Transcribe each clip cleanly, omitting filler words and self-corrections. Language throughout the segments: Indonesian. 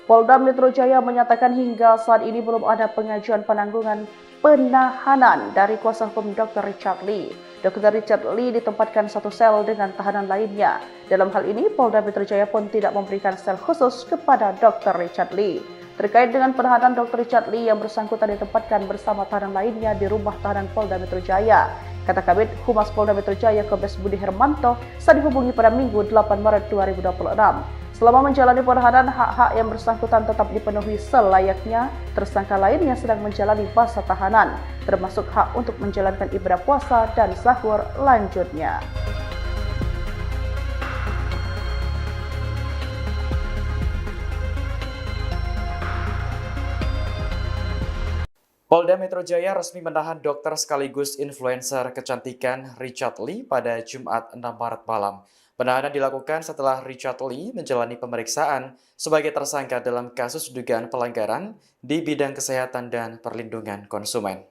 Polda Metro Jaya menyatakan hingga saat ini belum ada pengajuan penangguhan penahanan dari kuasa hukum Dr. Richard Lee. Dr. Richard Lee ditempatkan satu sel dengan tahanan lainnya. Dalam hal ini, Polda Metro Jaya pun tidak memberikan sel khusus kepada Dr. Richard Lee. Terkait dengan penahanan Dr. Richard Lee yang bersangkutan ditempatkan bersama tahanan lainnya di rumah tahanan Polda Metro Jaya. Kata Kabid Humas Polda Metro Jaya Kombes Budi Hermanto saat dihubungi pada Minggu 8 Maret 2026. Selama menjalani penahanan, hak-hak yang bersangkutan tetap dipenuhi selayaknya. Tersangka lainnya sedang menjalani masa tahanan, termasuk hak untuk menjalankan ibadah puasa dan sahur lanjutnya. Polda Metro Jaya resmi menahan dokter sekaligus influencer kecantikan Richard Lee pada Jumat 6 Maret malam. Penahanan dilakukan setelah Richard Lee menjalani pemeriksaan sebagai tersangka dalam kasus dugaan pelanggaran di bidang kesehatan dan perlindungan konsumen.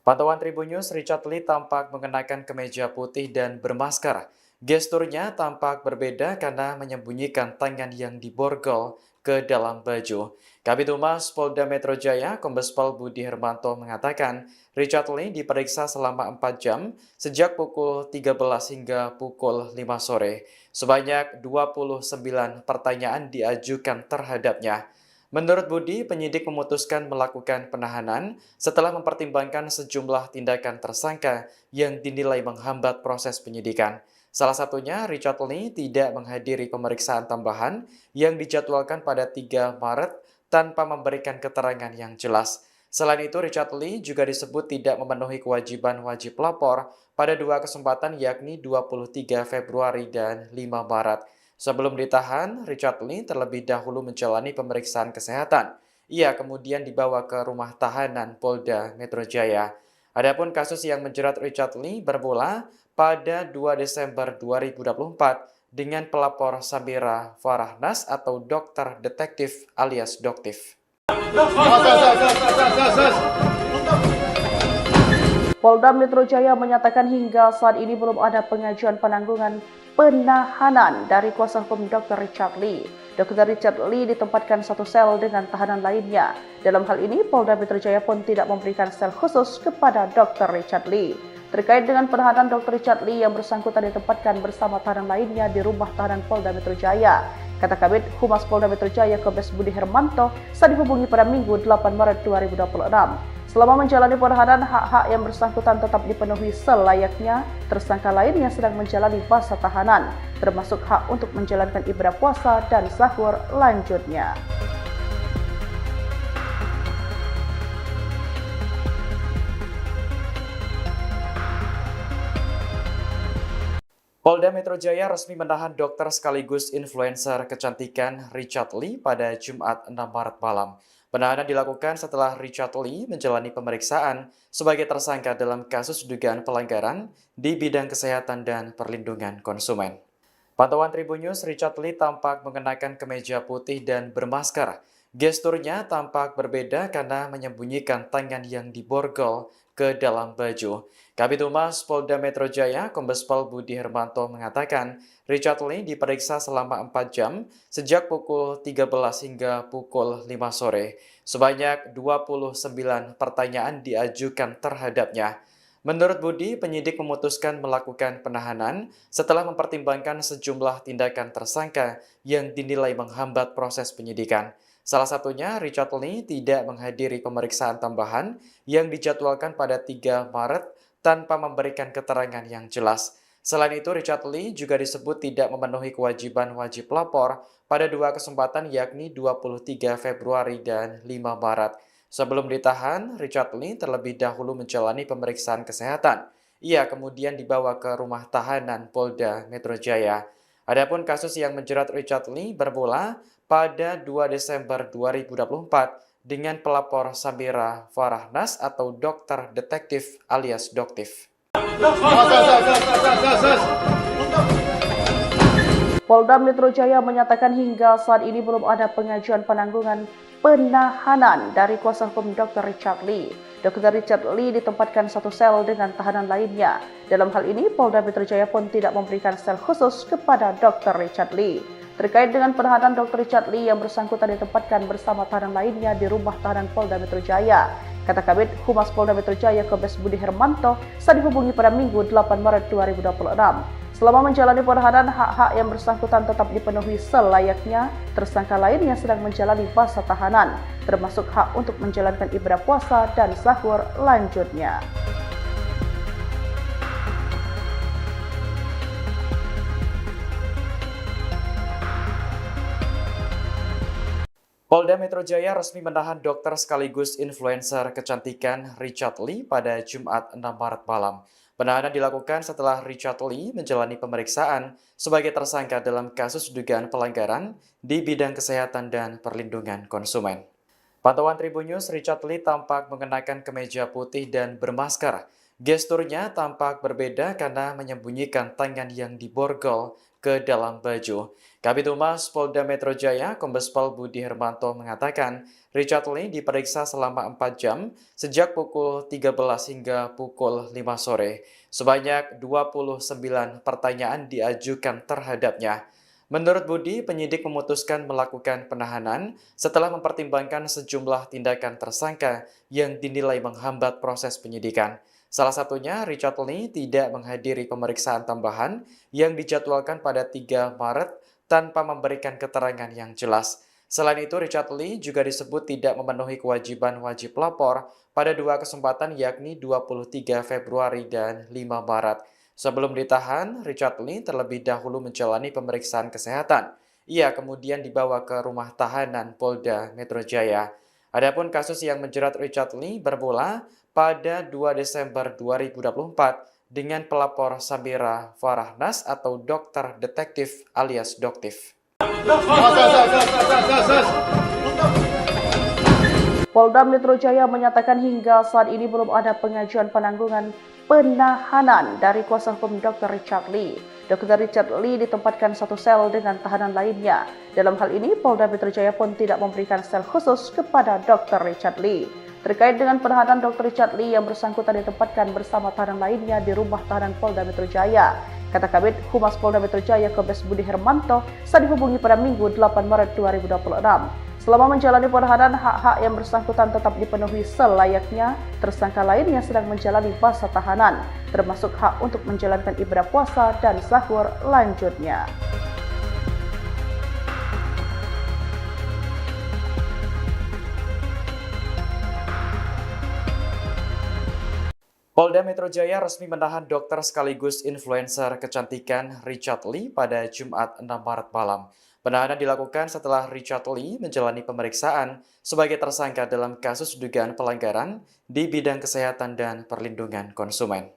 Pantauan Tribun News, Richard Lee tampak mengenakan kemeja putih dan bermasker. Gesturnya tampak berbeda karena menyembunyikan tangan yang diborgol ke dalam baju. Kabid Humas Polda Metro Jaya, Kombes Pol Budi Hermanto mengatakan, Richard Lee diperiksa selama 4 jam sejak pukul 13 hingga pukul 5 sore. Sebanyak 29 pertanyaan diajukan terhadapnya. Menurut Budi, penyidik memutuskan melakukan penahanan setelah mempertimbangkan sejumlah tindakan tersangka yang dinilai menghambat proses penyidikan. Salah satunya, Richard Lee tidak menghadiri pemeriksaan tambahan yang dijadwalkan pada 3 Maret tanpa memberikan keterangan yang jelas. Selain itu, Richard Lee juga disebut tidak memenuhi kewajiban wajib lapor pada 2 kesempatan yakni 23 Februari dan 5 Maret. Sebelum ditahan, Richard Lee terlebih dahulu menjalani pemeriksaan kesehatan. Ia kemudian dibawa ke rumah tahanan Polda Metro Jaya. Adapun kasus yang menjerat Richard Lee bermula pada 2 Desember 2024 dengan pelapor Samira Farahnas atau dokter detektif alias Doktif. Polda Metro Jaya menyatakan hingga saat ini belum ada pengajuan penangguhan penahanan dari kuasa hukum Dr. Richard Lee. Dr. Richard Lee ditempatkan satu sel dengan tahanan lainnya. Dalam hal ini, Polda Metro Jaya pun tidak memberikan sel khusus kepada Dr. Richard Lee. Terkait dengan penahanan Dr. Richard Lee yang bersangkutan ditempatkan bersama tahanan lainnya di rumah tahanan Polda Metro Jaya. Kata Kabid Humas Polda Metro Jaya Kombes Budi Hermanto saat dihubungi pada Minggu 8 Maret 2026. Selama menjalani penahanan, hak-hak yang bersangkutan tetap dipenuhi selayaknya. Tersangka lainnya sedang menjalani masa tahanan, termasuk hak untuk menjalankan ibadah puasa dan sahur lanjutnya. Polda Metro Jaya resmi menahan dokter sekaligus influencer kecantikan Richard Lee pada Jumat 6 Maret malam. Penahanan dilakukan setelah Richard Lee menjalani pemeriksaan sebagai tersangka dalam kasus dugaan pelanggaran di bidang kesehatan dan perlindungan konsumen. Pantauan Tribun News, Richard Lee tampak mengenakan kemeja putih dan bermasker. Gesturnya tampak berbeda karena menyembunyikan tangan yang diborgol ke dalam baju. Kabid Humas Polda Metro Jaya, Kombes Pol Budi Hermanto mengatakan, Richard Lee diperiksa selama 4 jam sejak pukul 13 hingga pukul 5 sore. Sebanyak 29 pertanyaan diajukan terhadapnya. Menurut Budi, penyidik memutuskan melakukan penahanan setelah mempertimbangkan sejumlah tindakan tersangka yang dinilai menghambat proses penyidikan. Salah satunya, Richard Lee tidak menghadiri pemeriksaan tambahan yang dijadwalkan pada 3 Maret tanpa memberikan keterangan yang jelas. Selain itu, Richard Lee juga disebut tidak memenuhi kewajiban wajib lapor pada 2 kesempatan yakni 23 Februari dan 5 Maret. Sebelum ditahan, Richard Lee terlebih dahulu menjalani pemeriksaan kesehatan. Ia kemudian dibawa ke rumah tahanan Polda Metro Jaya. Adapun kasus yang menjerat Richard Lee bermula pada 2 Desember 2024 dengan pelapor Samira Farahnas atau dokter detektif alias Doktif. Polda Metro Jaya menyatakan hingga saat ini belum ada pengajuan penangguhan penahanan dari kuasa hukum Dr. Richard Lee. Dr. Richard Lee ditempatkan satu sel dengan tahanan lainnya. Dalam hal ini, Polda Metro Jaya pun tidak memberikan sel khusus kepada Dr. Richard Lee. Terkait dengan penahanan Dr. Richard Lee yang bersangkutan ditempatkan bersama tahanan lainnya di rumah tahanan Polda Metro Jaya. Kata Kabid Humas Polda Metro Jaya Kombes Budi Hermanto saat dihubungi pada Minggu 8 Maret 2026. Selama menjalani penahanan, hak-hak yang bersangkutan tetap dipenuhi selayaknya tersangka lain yang sedang menjalani masa tahanan, termasuk hak untuk menjalankan ibadah puasa dan sahur lanjutnya. Polda Metro Jaya resmi menahan dokter sekaligus influencer kecantikan Richard Lee pada Jumat 6 Maret malam. Penahanan dilakukan setelah Richard Lee menjalani pemeriksaan sebagai tersangka dalam kasus dugaan pelanggaran di bidang kesehatan dan perlindungan konsumen. Pantauan Tribun News, Richard Lee tampak mengenakan kemeja putih dan bermasker. Gesturnya tampak berbeda karena menyembunyikan tangan yang diborgol ke dalam baju. Kabid Humas Polda Metro Jaya, Kombes Pol Budi Hermanto mengatakan, Richard Lee diperiksa selama 4 jam sejak pukul 13 hingga pukul 5 sore. Sebanyak 29 pertanyaan diajukan terhadapnya. Menurut Budi, penyidik memutuskan melakukan penahanan setelah mempertimbangkan sejumlah tindakan tersangka yang dinilai menghambat proses penyidikan. Salah satunya, Richard Lee tidak menghadiri pemeriksaan tambahan yang dijadwalkan pada 3 Maret tanpa memberikan keterangan yang jelas. Selain itu, Richard Lee juga disebut tidak memenuhi kewajiban wajib lapor pada 2 kesempatan yakni 23 Februari dan 5 Maret. Sebelum ditahan, Richard Lee terlebih dahulu menjalani pemeriksaan kesehatan. Ia kemudian dibawa ke rumah tahanan Polda Metro Jaya. Adapun kasus yang menjerat Richard Lee bermula pada 2 Desember 2024 dengan pelapor Samira Farahnas atau dokter detektif alias Doktif. Polda Metro Jaya menyatakan hingga saat ini belum ada pengajuan penangguhan penahanan dari kuasa hukum Dr. Richard Lee. Dr. Richard Lee ditempatkan satu sel dengan tahanan lainnya. Dalam hal ini, Polda Metro Jaya pun tidak memberikan sel khusus kepada Dr. Richard Lee. Terkait dengan penahanan Dr. Richard Lee yang bersangkutan ditempatkan bersama tahanan lainnya di rumah tahanan Polda Metro Jaya. Kata Kabid Humas Polda Metro Jaya Kombes Budi Hermanto saat dihubungi pada Minggu 8 Maret 2026. Selama menjalani penahanan, hak-hak yang bersangkutan tetap dipenuhi selayaknya tersangka lain yang sedang menjalani masa tahanan, termasuk hak untuk menjalankan ibadah puasa dan sahur lanjutnya. Polda Metro Jaya resmi menahan dokter sekaligus influencer kecantikan Richard Lee pada Jumat 6 Maret malam. Penahanan dilakukan setelah Richard Lee menjalani pemeriksaan sebagai tersangka dalam kasus dugaan pelanggaran di bidang kesehatan dan perlindungan konsumen.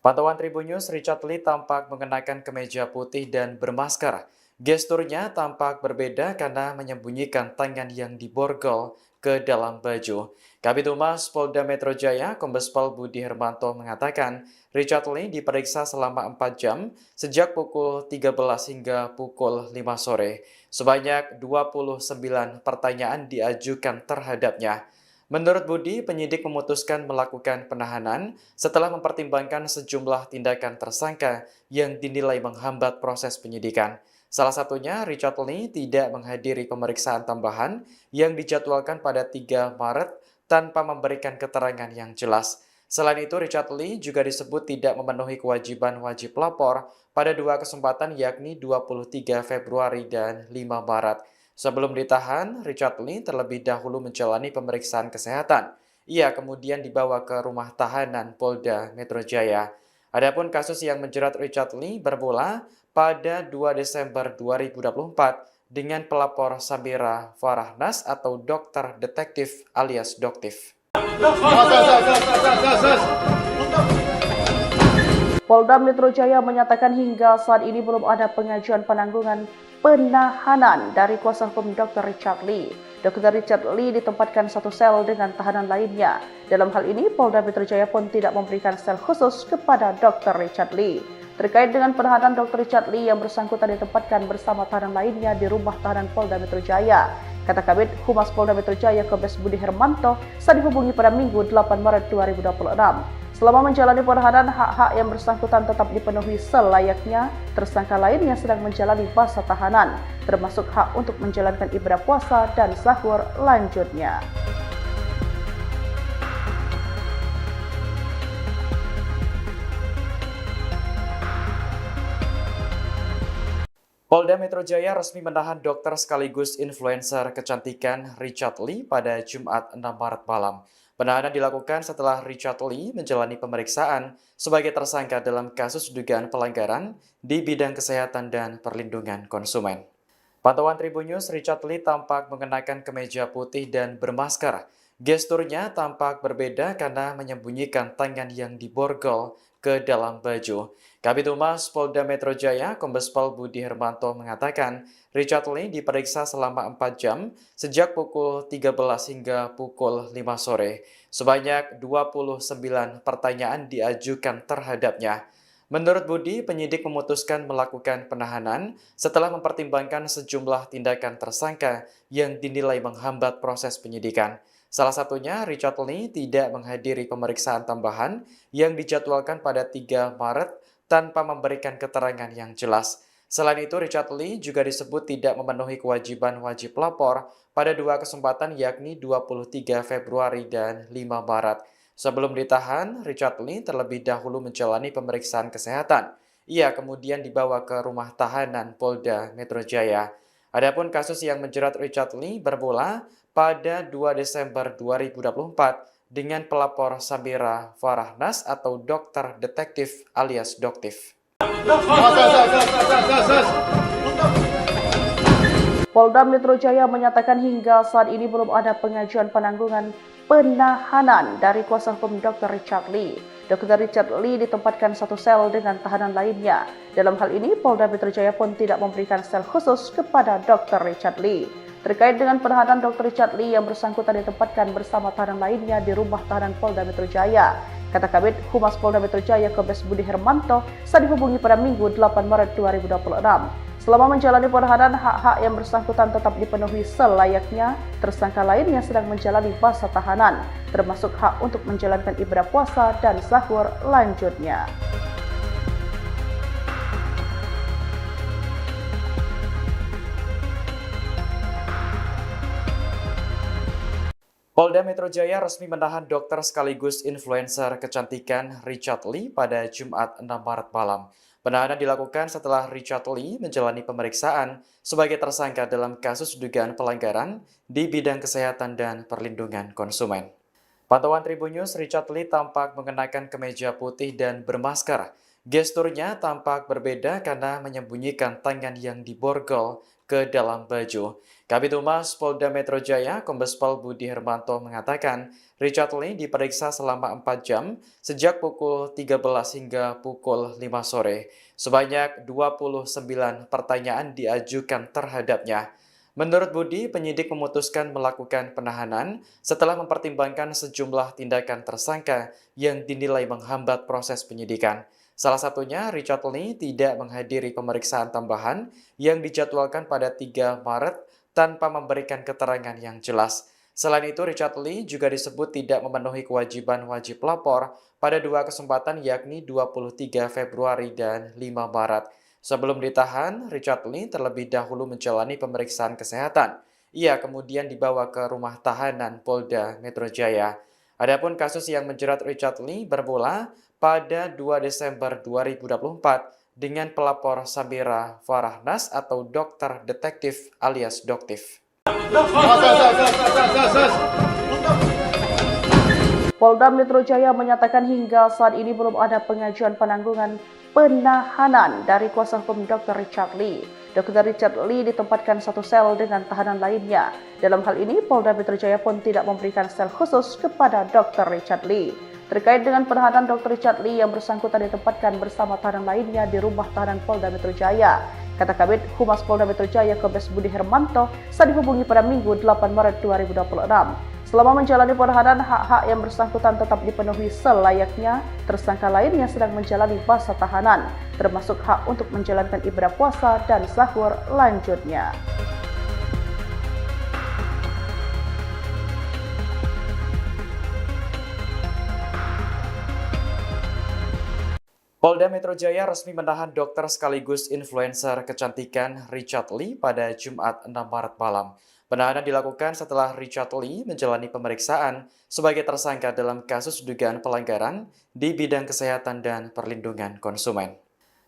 Pantauan Tribun News, Richard Lee tampak mengenakan kemeja putih dan bermasker. Gesturnya tampak berbeda karena menyembunyikan tangan yang diborgol ke dalam baju. Kabid Humas Polda Metro Jaya, Kombes Pol Budi Hermanto mengatakan, Richard Lee diperiksa selama 4 jam sejak pukul 13 hingga pukul 5 sore. Sebanyak 29 pertanyaan diajukan terhadapnya. Menurut Budi, penyidik memutuskan melakukan penahanan setelah mempertimbangkan sejumlah tindakan tersangka yang dinilai menghambat proses penyidikan. Salah satunya, Richard Lee tidak menghadiri pemeriksaan tambahan yang dijadwalkan pada 3 Maret tanpa memberikan keterangan yang jelas. Selain itu, Richard Lee juga disebut tidak memenuhi kewajiban wajib lapor pada 2 kesempatan yakni 23 Februari dan 5 Maret. Sebelum ditahan, Richard Lee terlebih dahulu menjalani pemeriksaan kesehatan. Ia kemudian dibawa ke rumah tahanan Polda Metro Jaya. Adapun kasus yang menjerat Richard Lee bermula pada 2 Desember 2024 dengan pelapor Samira Farahnas atau dokter detektif alias Doktif. Polda Metro Jaya menyatakan hingga saat ini belum ada pengajuan penangguhan penahanan dari kuasa hukum Dr. Richard Lee. Dr. Richard Lee ditempatkan satu sel dengan tahanan lainnya. Dalam hal ini, Polda Metro Jaya pun tidak memberikan sel khusus kepada Dr. Richard Lee. Terkait dengan penahanan Dr. Richard Lee yang bersangkutan ditempatkan bersama tahanan lainnya di rumah tahanan Polda Metro Jaya. kata Kabid Humas Polda Metro Jaya Kombes Budi Hermanto saat dihubungi pada Minggu 8 Maret 2026. Selama menjalani penahanan, hak-hak yang bersangkutan tetap dipenuhi selayaknya. Tersangka lainnya sedang menjalani masa tahanan, termasuk hak untuk menjalankan ibadah puasa dan sahur lanjutnya. Polda Metro Jaya resmi menahan dokter sekaligus influencer kecantikan Richard Lee pada Jumat 6 Maret malam. Penahanan dilakukan setelah Richard Lee menjalani pemeriksaan sebagai tersangka dalam kasus dugaan pelanggaran di bidang kesehatan dan perlindungan konsumen. Pantauan Tribun News, Richard Lee tampak mengenakan kemeja putih dan bermasker. Gesturnya tampak berbeda karena menyembunyikan tangan yang diborgol ke dalam baju. Kabid Humas Polda Metro Jaya, Kombes Pol Budi Hermanto mengatakan, Richard Lee diperiksa selama 4 jam sejak pukul 13 hingga pukul 5 sore. Sebanyak 29 pertanyaan diajukan terhadapnya. Menurut Budi, penyidik memutuskan melakukan penahanan setelah mempertimbangkan sejumlah tindakan tersangka yang dinilai menghambat proses penyidikan. Salah satunya, Richard Lee tidak menghadiri pemeriksaan tambahan yang dijadwalkan pada 3 Maret tanpa memberikan keterangan yang jelas. Selain itu, Richard Lee juga disebut tidak memenuhi kewajiban wajib lapor pada 2 kesempatan yakni 23 Februari dan 5 Maret. Sebelum ditahan, Richard Lee terlebih dahulu menjalani pemeriksaan kesehatan. Ia kemudian dibawa ke rumah tahanan Polda Metro Jaya. Adapun kasus yang menjerat Richard Lee bermula pada 2 Desember 2024 dengan pelapor Samira Farahnas atau dokter detektif alias Doktif. Polda Metro Jaya menyatakan hingga saat ini belum ada pengajuan penangguhan penahanan dari kuasa hukum Dr. Richard Lee. Dr. Richard Lee ditempatkan satu sel dengan tahanan lainnya. Dalam hal ini, Polda Metro Jaya pun tidak memberikan sel khusus kepada Dr. Richard Lee. Terkait dengan penahanan Dr. Richard Lee yang bersangkutan ditempatkan bersama tahanan lainnya di rumah tahanan Polda Metro Jaya, kata Kabid Humas Polda Metro Jaya Kombes Budi Hermanto saat dihubungi pada Minggu 8 Maret 2026. Selama menjalani penahanan, hak-hak yang bersangkutan tetap dipenuhi selayaknya. Tersangka lainnya sedang menjalani masa tahanan, termasuk hak untuk menjalankan ibadah puasa dan sahur lanjutnya. Polda Metro Jaya resmi menahan dokter sekaligus influencer kecantikan Richard Lee pada Jumat 6 Maret malam. Penahanan dilakukan setelah Richard Lee menjalani pemeriksaan sebagai tersangka dalam kasus dugaan pelanggaran di bidang kesehatan dan perlindungan konsumen. Pantauan Tribun News, Richard Lee tampak mengenakan kemeja putih dan bermasker. Gesturnya tampak berbeda karena menyembunyikan tangan yang diborgol ke dalam baju. Kabid Humas Polda Metro Jaya, Kombes Pol Budi Hermanto mengatakan, Richard Lee diperiksa selama 4 jam sejak pukul 13 hingga pukul 5 sore. Sebanyak 29 pertanyaan diajukan terhadapnya. Menurut Budi, penyidik memutuskan melakukan penahanan setelah mempertimbangkan sejumlah tindakan tersangka yang dinilai menghambat proses penyidikan. Salah satunya, Richard Lee tidak menghadiri pemeriksaan tambahan yang dijadwalkan pada 3 Maret tanpa memberikan keterangan yang jelas. Selain itu, Richard Lee juga disebut tidak memenuhi kewajiban wajib lapor pada 2 kesempatan yakni 23 Februari dan 5 Maret. Sebelum ditahan, Richard Lee terlebih dahulu menjalani pemeriksaan kesehatan. Ia kemudian dibawa ke rumah tahanan Polda Metro Jaya. Adapun kasus yang menjerat Richard Lee bermula pada 2 Desember 2024 dengan pelapor Samira Farahnas atau dokter detektif alias Doktif. Polda Metro Jaya menyatakan hingga saat ini belum ada pengajuan penangguhan penahanan dari kuasa hukum Dr. Richard Lee. Dr. Richard Lee ditempatkan satu sel dengan tahanan lainnya. Dalam hal ini, Polda Metro Jaya pun tidak memberikan sel khusus kepada Dr. Richard Lee. Terkait dengan penahanan Dr. Richard Lee yang bersangkutan ditempatkan bersama tahanan lainnya di rumah tahanan Polda Metro Jaya, kata Kabid Humas Polda Metro Jaya Kombes Budi Hermanto saat dihubungi pada Minggu 8 Maret 2026. Selama menjalani penahanan, hak-hak yang bersangkutan tetap dipenuhi selayaknya. Tersangka lainnya sedang menjalani masa tahanan, termasuk hak untuk menjalankan ibadah puasa dan sahur lanjutnya. Polda Metro Jaya resmi menahan dokter sekaligus influencer kecantikan Richard Lee pada Jumat 6 Maret malam. Penahanan dilakukan setelah Richard Lee menjalani pemeriksaan sebagai tersangka dalam kasus dugaan pelanggaran di bidang kesehatan dan perlindungan konsumen.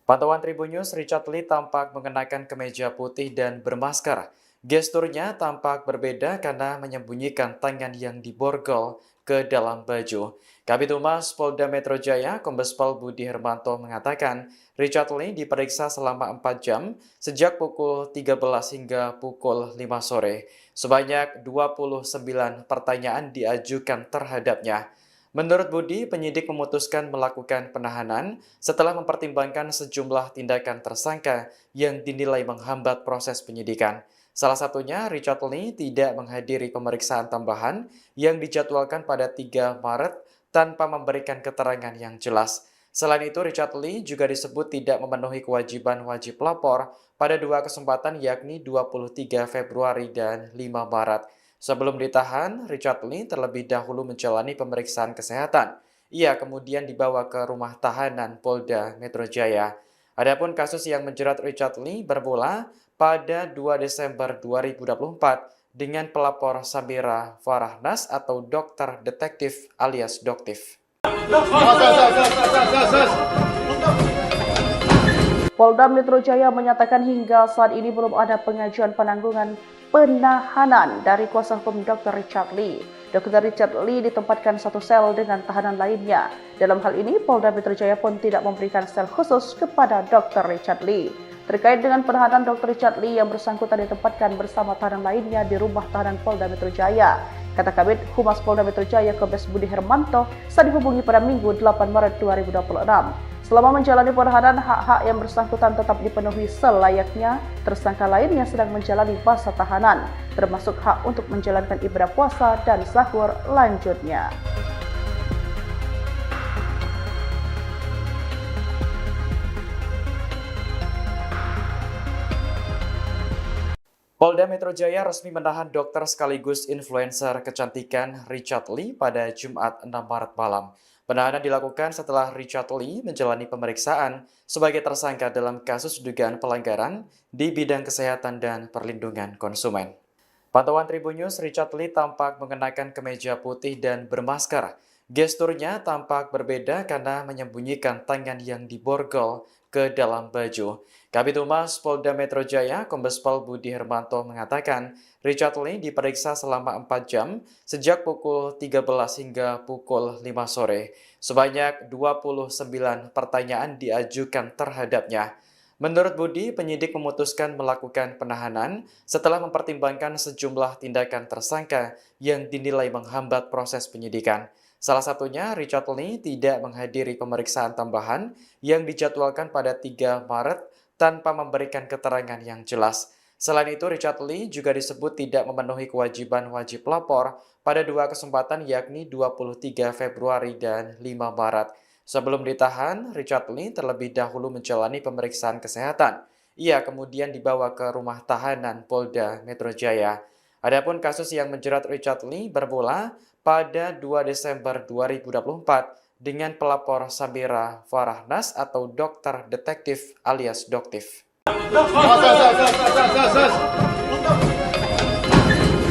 Pantauan Tribun News, Richard Lee tampak mengenakan kemeja putih dan bermasker. Gesturnya tampak berbeda karena menyembunyikan tangan yang diborgol ke dalam baju. Kabid Humas Polda Metro Jaya, Kombes Pol Budi Hermanto mengatakan, Richard Lee diperiksa selama 4 jam sejak pukul 13 hingga pukul 5 sore. Sebanyak 29 pertanyaan diajukan terhadapnya. Menurut Budi, penyidik memutuskan melakukan penahanan setelah mempertimbangkan sejumlah tindakan tersangka yang dinilai menghambat proses penyidikan. Salah satunya, Richard Lee tidak menghadiri pemeriksaan tambahan yang dijadwalkan pada 3 Maret tanpa memberikan keterangan yang jelas. Selain itu, Richard Lee juga disebut tidak memenuhi kewajiban wajib lapor pada 2 kesempatan yakni 23 Februari dan 5 Maret. Sebelum ditahan, Richard Lee terlebih dahulu menjalani pemeriksaan kesehatan. Ia kemudian dibawa ke rumah tahanan Polda Metro Jaya. Adapun kasus yang menjerat Richard Lee bermula pada 2 Desember 2024 dengan pelapor Samira Farahnas atau dokter detektif alias Doktif. Polda Metro Jaya menyatakan hingga saat ini belum ada pengajuan penangguhan penahanan dari kuasa hukum Dr. Richard Lee. Dr. Richard Lee ditempatkan satu sel dengan tahanan lainnya. Dalam hal ini, Polda Metro Jaya pun tidak memberikan sel khusus kepada Dr. Richard Lee. Terkait dengan penahanan Dr. Richard Lee yang bersangkutan ditempatkan bersama tahanan lainnya di rumah tahanan Polda Metro Jaya. Kata Kabid Humas Polda Metro Jaya Kombes Budi Hermanto saat dihubungi pada Minggu 8 Maret 2026. Selama menjalani penahanan, hak-hak yang bersangkutan tetap dipenuhi selayaknya tersangka lain yang sedang menjalani masa tahanan, termasuk hak untuk menjalankan ibadah puasa dan sahur lanjutnya. Polda Metro Jaya resmi menahan dokter sekaligus influencer kecantikan Richard Lee pada Jumat 6 Maret malam. Penahanan dilakukan setelah Richard Lee menjalani pemeriksaan sebagai tersangka dalam kasus dugaan pelanggaran di bidang kesehatan dan perlindungan konsumen. Pantauan Tribun News, Richard Lee tampak mengenakan kemeja putih dan bermasker. Gesturnya tampak berbeda karena menyembunyikan tangan yang diborgol ke dalam baju. Kabid Humas Polda Metro Jaya, Kombes Pol Budi Hermanto mengatakan, Richard Lee diperiksa selama 4 jam sejak pukul 13 hingga pukul 5 sore. Sebanyak 29 pertanyaan diajukan terhadapnya. Menurut Budi, penyidik memutuskan melakukan penahanan setelah mempertimbangkan sejumlah tindakan tersangka yang dinilai menghambat proses penyidikan. Salah satunya, Richard Lee tidak menghadiri pemeriksaan tambahan yang dijadwalkan pada 3 Maret tanpa memberikan keterangan yang jelas. Selain itu, Richard Lee juga disebut tidak memenuhi kewajiban wajib lapor pada 2 kesempatan yakni 23 Februari dan 5 Maret. Sebelum ditahan, Richard Lee terlebih dahulu menjalani pemeriksaan kesehatan. Ia kemudian dibawa ke rumah tahanan Polda Metro Jaya. Adapun kasus yang menjerat Richard Lee bermula pada 2 Desember 2024 dengan pelapor Samira Farahnas atau dokter detektif alias Doktif.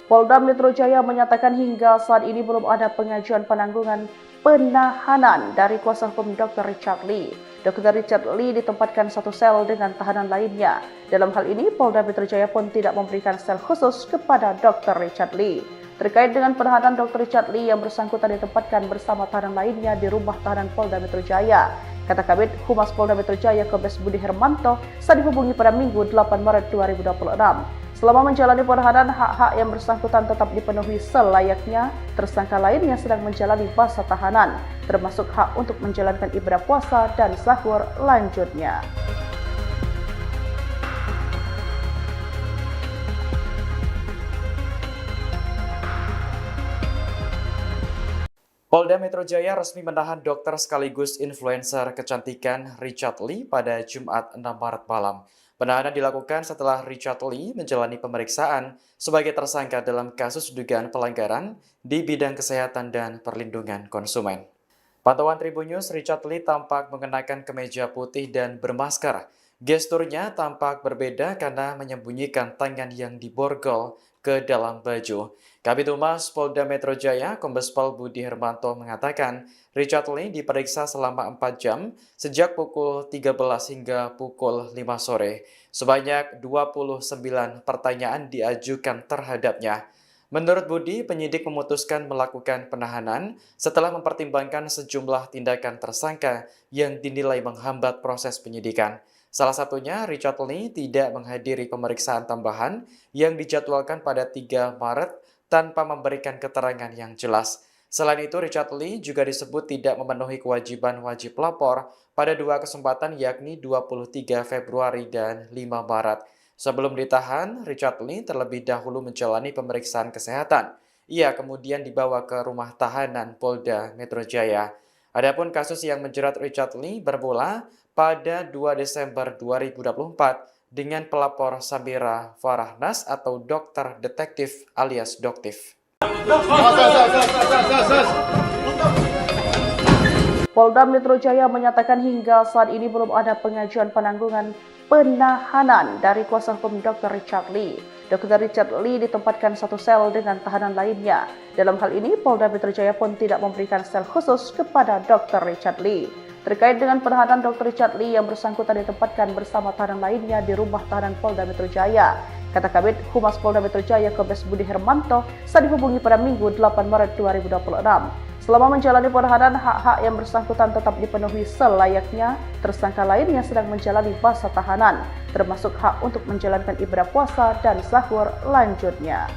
Polda Metro Jaya menyatakan hingga saat ini belum ada pengajuan penangguhan penahanan dari kuasa hukum Dr. Richard Lee. Dr. Richard Lee ditempatkan satu sel dengan tahanan lainnya. Dalam hal ini, Polda Metro Jaya pun tidak memberikan sel khusus kepada Dr. Richard Lee. Terkait dengan penahanan Dr. Richard Lee yang bersangkutan ditempatkan bersama tahanan lainnya di rumah tahanan Polda Metro Jaya. Kata Kabid Humas Polda Metro Jaya Kombes Budi Hermanto saat dihubungi pada Minggu 8 Maret 2026. Selama menjalani penahanan, hak-hak yang bersangkutan tetap dipenuhi selayaknya tersangka lain yang sedang menjalani masa tahanan, termasuk hak untuk menjalankan ibadah puasa dan sahur lanjutnya. Polda Metro Jaya resmi menahan dokter sekaligus influencer kecantikan Richard Lee pada Jumat 6 Maret malam. Penahanan dilakukan setelah Richard Lee menjalani pemeriksaan sebagai tersangka dalam kasus dugaan pelanggaran di bidang kesehatan dan perlindungan konsumen. Pantauan Tribun News, Richard Lee tampak mengenakan kemeja putih dan bermasker. Gesturnya tampak berbeda karena menyembunyikan tangan yang diborgol ke dalam baju. Kabid Humas Polda Metro Jaya, Kombes Pol Budi Hermanto mengatakan, Richard Lee diperiksa selama 4 jam sejak pukul 13 hingga pukul 5 sore. Sebanyak 29 pertanyaan diajukan terhadapnya. Menurut Budi, penyidik memutuskan melakukan penahanan setelah mempertimbangkan sejumlah tindakan tersangka yang dinilai menghambat proses penyidikan. Salah satunya, Richard Lee tidak menghadiri pemeriksaan tambahan yang dijadwalkan pada 3 Maret tanpa memberikan keterangan yang jelas. Selain itu, Richard Lee juga disebut tidak memenuhi kewajiban wajib lapor pada 2 kesempatan yakni 23 Februari dan 5 Maret. Sebelum ditahan, Richard Lee terlebih dahulu menjalani pemeriksaan kesehatan. Ia kemudian dibawa ke rumah tahanan Polda Metro Jaya. Adapun kasus yang menjerat Richard Lee bermula pada 2 Desember 2024 dengan pelapor Samira Farahnas atau dokter detektif alias Doktif. Polda Metro Jaya menyatakan hingga saat ini belum ada pengajuan penangguhan penahanan dari kuasa hukum Dr. Richard Lee. Dr. Richard Lee ditempatkan satu sel dengan tahanan lainnya. Dalam hal ini, Polda Metro Jaya pun tidak memberikan sel khusus kepada Dr. Richard Lee. Terkait dengan penahanan Dr. Richard Lee yang bersangkutan ditempatkan bersama tahanan lainnya di rumah tahanan Polda Metro Jaya. Kata Kabid Humas Polda Metro Jaya Kombes Budi Hermanto saat dihubungi pada Minggu 8 Maret 2026. Selama menjalani penahanan, hak-hak yang bersangkutan tetap dipenuhi selayaknya. Tersangka lainnya sedang menjalani masa tahanan, termasuk hak untuk menjalankan ibadah puasa dan sahur lanjutnya.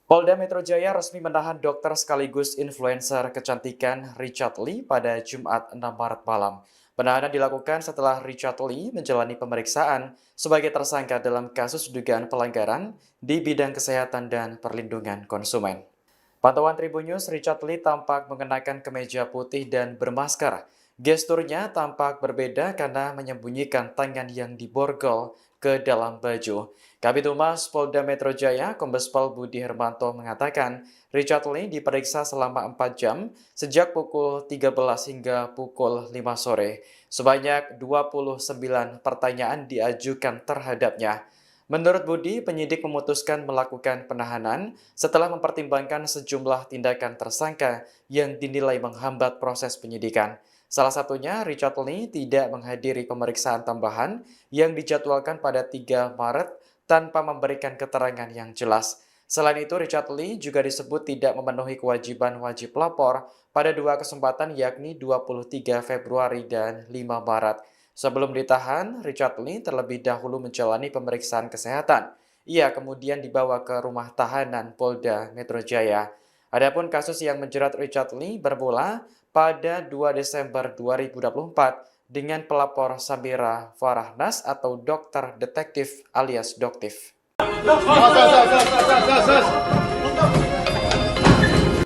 Polda Metro Jaya resmi menahan dokter sekaligus influencer kecantikan Richard Lee pada Jumat 6 Maret malam. Penahanan dilakukan setelah Richard Lee menjalani pemeriksaan sebagai tersangka dalam kasus dugaan pelanggaran di bidang kesehatan dan perlindungan konsumen. Pantauan Tribun News, Richard Lee tampak mengenakan kemeja putih dan bermasker. Gesturnya tampak berbeda karena menyembunyikan tangan yang diborgol ke dalam baju. Kabid Humas Polda Metro Jaya, Kombes Pol Budi Hermanto mengatakan, Richard Lee diperiksa selama 4 jam sejak pukul 13 hingga pukul 5 sore. Sebanyak 29 pertanyaan diajukan terhadapnya. Menurut Budi, penyidik memutuskan melakukan penahanan setelah mempertimbangkan sejumlah tindakan tersangka yang dinilai menghambat proses penyidikan. Salah satunya, Richard Lee tidak menghadiri pemeriksaan tambahan yang dijadwalkan pada 3 Maret tanpa memberikan keterangan yang jelas. Selain itu, Richard Lee juga disebut tidak memenuhi kewajiban wajib lapor pada 2 kesempatan yakni 23 Februari dan 5 Maret. Sebelum ditahan, Richard Lee terlebih dahulu menjalani pemeriksaan kesehatan. Ia kemudian dibawa ke rumah tahanan Polda Metro Jaya. Adapun kasus yang menjerat Richard Lee bermula pada 2 Desember 2024 dengan pelapor Samira Farahnas atau dokter detektif alias Doktif.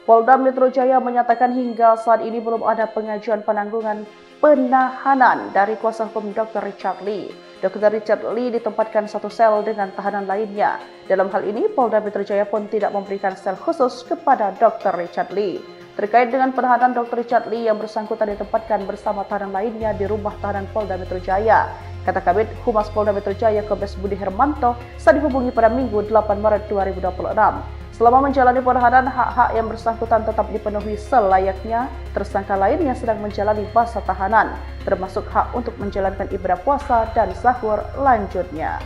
Polda Metro Jaya menyatakan hingga saat ini belum ada pengajuan penangguhan penahanan dari kuasa hukum Dr. Richard Lee. Dr. Richard Lee ditempatkan satu sel dengan tahanan lainnya. Dalam hal ini, Polda Metro Jaya pun tidak memberikan sel khusus kepada Dr. Richard Lee. Terkait dengan penahanan Dr. Richard Lee yang bersangkutan ditempatkan bersama tahanan lainnya di rumah tahanan Polda Metro Jaya. Kata Kabid Humas Polda Metro Jaya Kombes Budi Hermanto saat dihubungi pada Minggu 8 Maret 2026. Selama menjalani penahanan, hak-hak yang bersangkutan tetap dipenuhi selayaknya. Tersangka lainnya sedang menjalani masa tahanan, termasuk hak untuk menjalankan ibadah puasa dan sahur lanjutnya.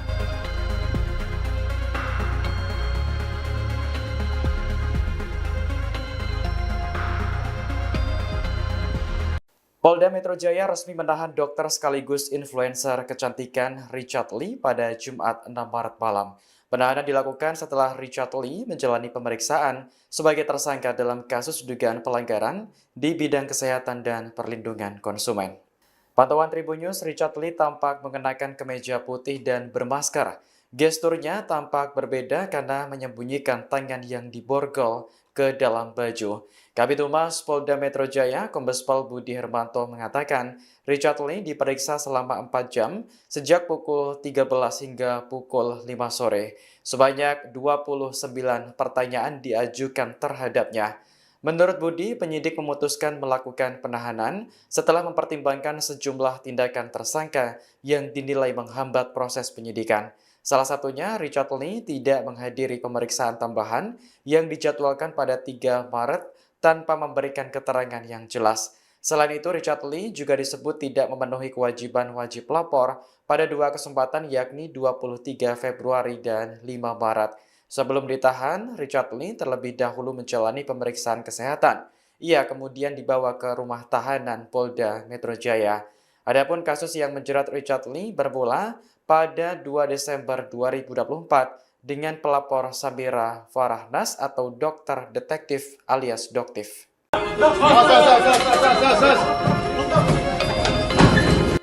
Polda Metro Jaya resmi menahan dokter sekaligus influencer kecantikan Richard Lee pada Jumat 6 Maret malam. Penahanan dilakukan setelah Richard Lee menjalani pemeriksaan sebagai tersangka dalam kasus dugaan pelanggaran di bidang kesehatan dan perlindungan konsumen. Pantauan Tribun News, Richard Lee tampak mengenakan kemeja putih dan bermasker. Gesturnya tampak berbeda karena menyembunyikan tangan yang diborgol ke dalam baju. Kabid Humas Polda Metro Jaya, Kombes Pol Budi Hermanto mengatakan, Richard Lee diperiksa selama 4 jam sejak pukul 13 hingga pukul 5 sore. Sebanyak 29 pertanyaan diajukan terhadapnya. Menurut Budi, penyidik memutuskan melakukan penahanan setelah mempertimbangkan sejumlah tindakan tersangka yang dinilai menghambat proses penyidikan. Salah satunya, Richard Lee tidak menghadiri pemeriksaan tambahan yang dijadwalkan pada 3 Maret tanpa memberikan keterangan yang jelas. Selain itu, Richard Lee juga disebut tidak memenuhi kewajiban wajib lapor pada 2 kesempatan yakni 23 Februari dan 5 Maret. Sebelum ditahan, Richard Lee terlebih dahulu menjalani pemeriksaan kesehatan. Ia kemudian dibawa ke rumah tahanan Polda Metro Jaya. Adapun kasus yang menjerat Richard Lee bermula pada 2 Desember 2024 dengan pelapor Samira Farahnas atau dokter detektif alias Doktif.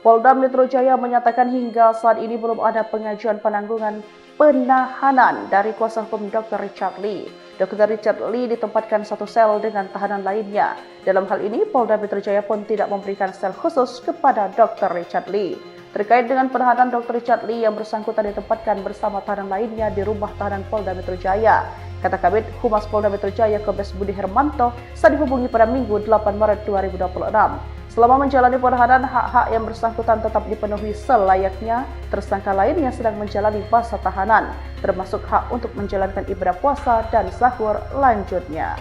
Polda Metro Jaya menyatakan hingga saat ini belum ada pengajuan penangguhan penahanan dari kuasa hukum Dr. Richard Lee. Dr. Richard Lee ditempatkan satu sel dengan tahanan lainnya. Dalam hal ini, Polda Metro Jaya pun tidak memberikan sel khusus kepada Dr. Richard Lee. Terkait dengan penahanan Dr. Richard Lee yang bersangkutan ditempatkan bersama tahanan lainnya di rumah tahanan Polda Metro Jaya. Kata Kabid Humas Polda Metro Jaya Kombes Budi Hermanto saat dihubungi pada Minggu 8 Maret 2026. Selama menjalani penahanan, hak-hak yang bersangkutan tetap dipenuhi selayaknya tersangka lain yang sedang menjalani masa tahanan, termasuk hak untuk menjalankan ibadah puasa dan sahur lanjutnya.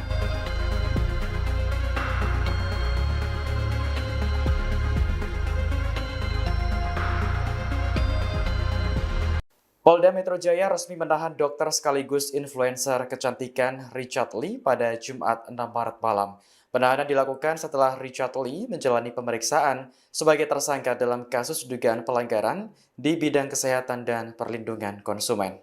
Polda Metro Jaya resmi menahan dokter sekaligus influencer kecantikan Richard Lee pada Jumat 6 Maret malam. Penahanan dilakukan setelah Richard Lee menjalani pemeriksaan sebagai tersangka dalam kasus dugaan pelanggaran di bidang kesehatan dan perlindungan konsumen.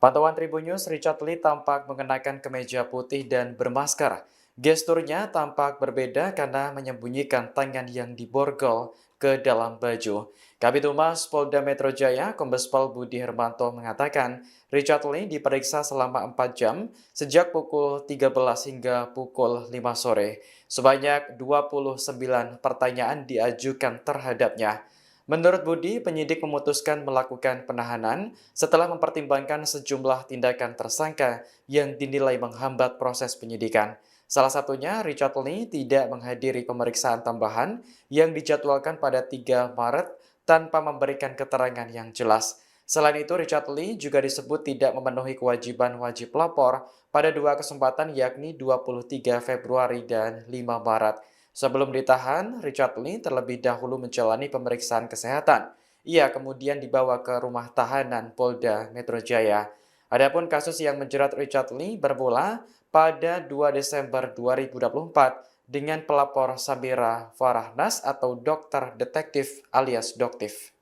Pantauan Tribun News, Richard Lee tampak mengenakan kemeja putih dan bermasker. Gesturnya tampak berbeda karena menyembunyikan tangan yang diborgol ke dalam baju. Kabid Humas Polda Metro Jaya, Kombes Pol Budi Hermanto mengatakan, Richard Lee diperiksa selama 4 jam sejak pukul 13 hingga pukul 5 sore. Sebanyak 29 pertanyaan diajukan terhadapnya. Menurut Budi, penyidik memutuskan melakukan penahanan setelah mempertimbangkan sejumlah tindakan tersangka yang dinilai menghambat proses penyidikan. Salah satunya, Richard Lee tidak menghadiri pemeriksaan tambahan yang dijadwalkan pada 3 Maret tanpa memberikan keterangan yang jelas. Selain itu, Richard Lee juga disebut tidak memenuhi kewajiban wajib lapor pada 2 kesempatan yakni 23 Februari dan 5 Maret. Sebelum ditahan, Richard Lee terlebih dahulu menjalani pemeriksaan kesehatan. Ia kemudian dibawa ke rumah tahanan Polda Metro Jaya. Adapun kasus yang menjerat Richard Lee bermula pada 2 Desember 2024 dengan pelapor Samira Farahnas atau dokter detektif alias Doktif.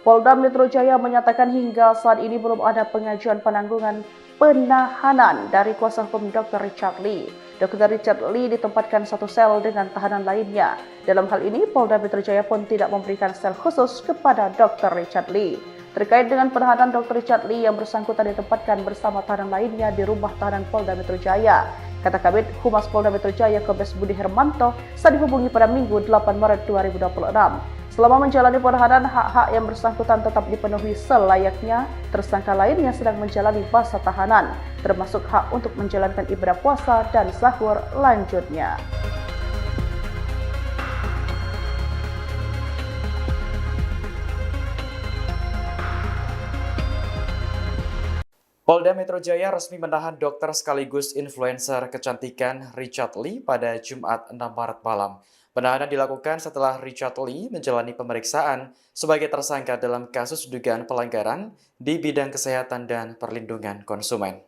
Polda Metro Jaya menyatakan hingga saat ini belum ada pengajuan penangguhan penahanan dari kuasa hukum Dr. Richard Lee. Dr. Richard Lee ditempatkan satu sel dengan tahanan lainnya. Dalam hal ini, Polda Metro Jaya pun tidak memberikan sel khusus kepada Dr. Richard Lee. Terkait dengan penahanan Dr. Richard Lee yang bersangkutan ditempatkan bersama tahanan lainnya di rumah tahanan Polda Metro Jaya. Kata Kabid Humas Polda Metro Jaya Kombes Budi Hermanto saat dihubungi pada Minggu 8 Maret 2026. Selama menjalani penahanan, hak-hak yang bersangkutan tetap dipenuhi selayaknya tersangka lain yang sedang menjalani masa tahanan, termasuk hak untuk menjalankan ibadah puasa dan sahur lanjutnya. Polda Metro Jaya resmi menahan dokter sekaligus influencer kecantikan Richard Lee pada Jumat 6 Maret malam. Penahanan dilakukan setelah Richard Lee menjalani pemeriksaan sebagai tersangka dalam kasus dugaan pelanggaran di bidang kesehatan dan perlindungan konsumen.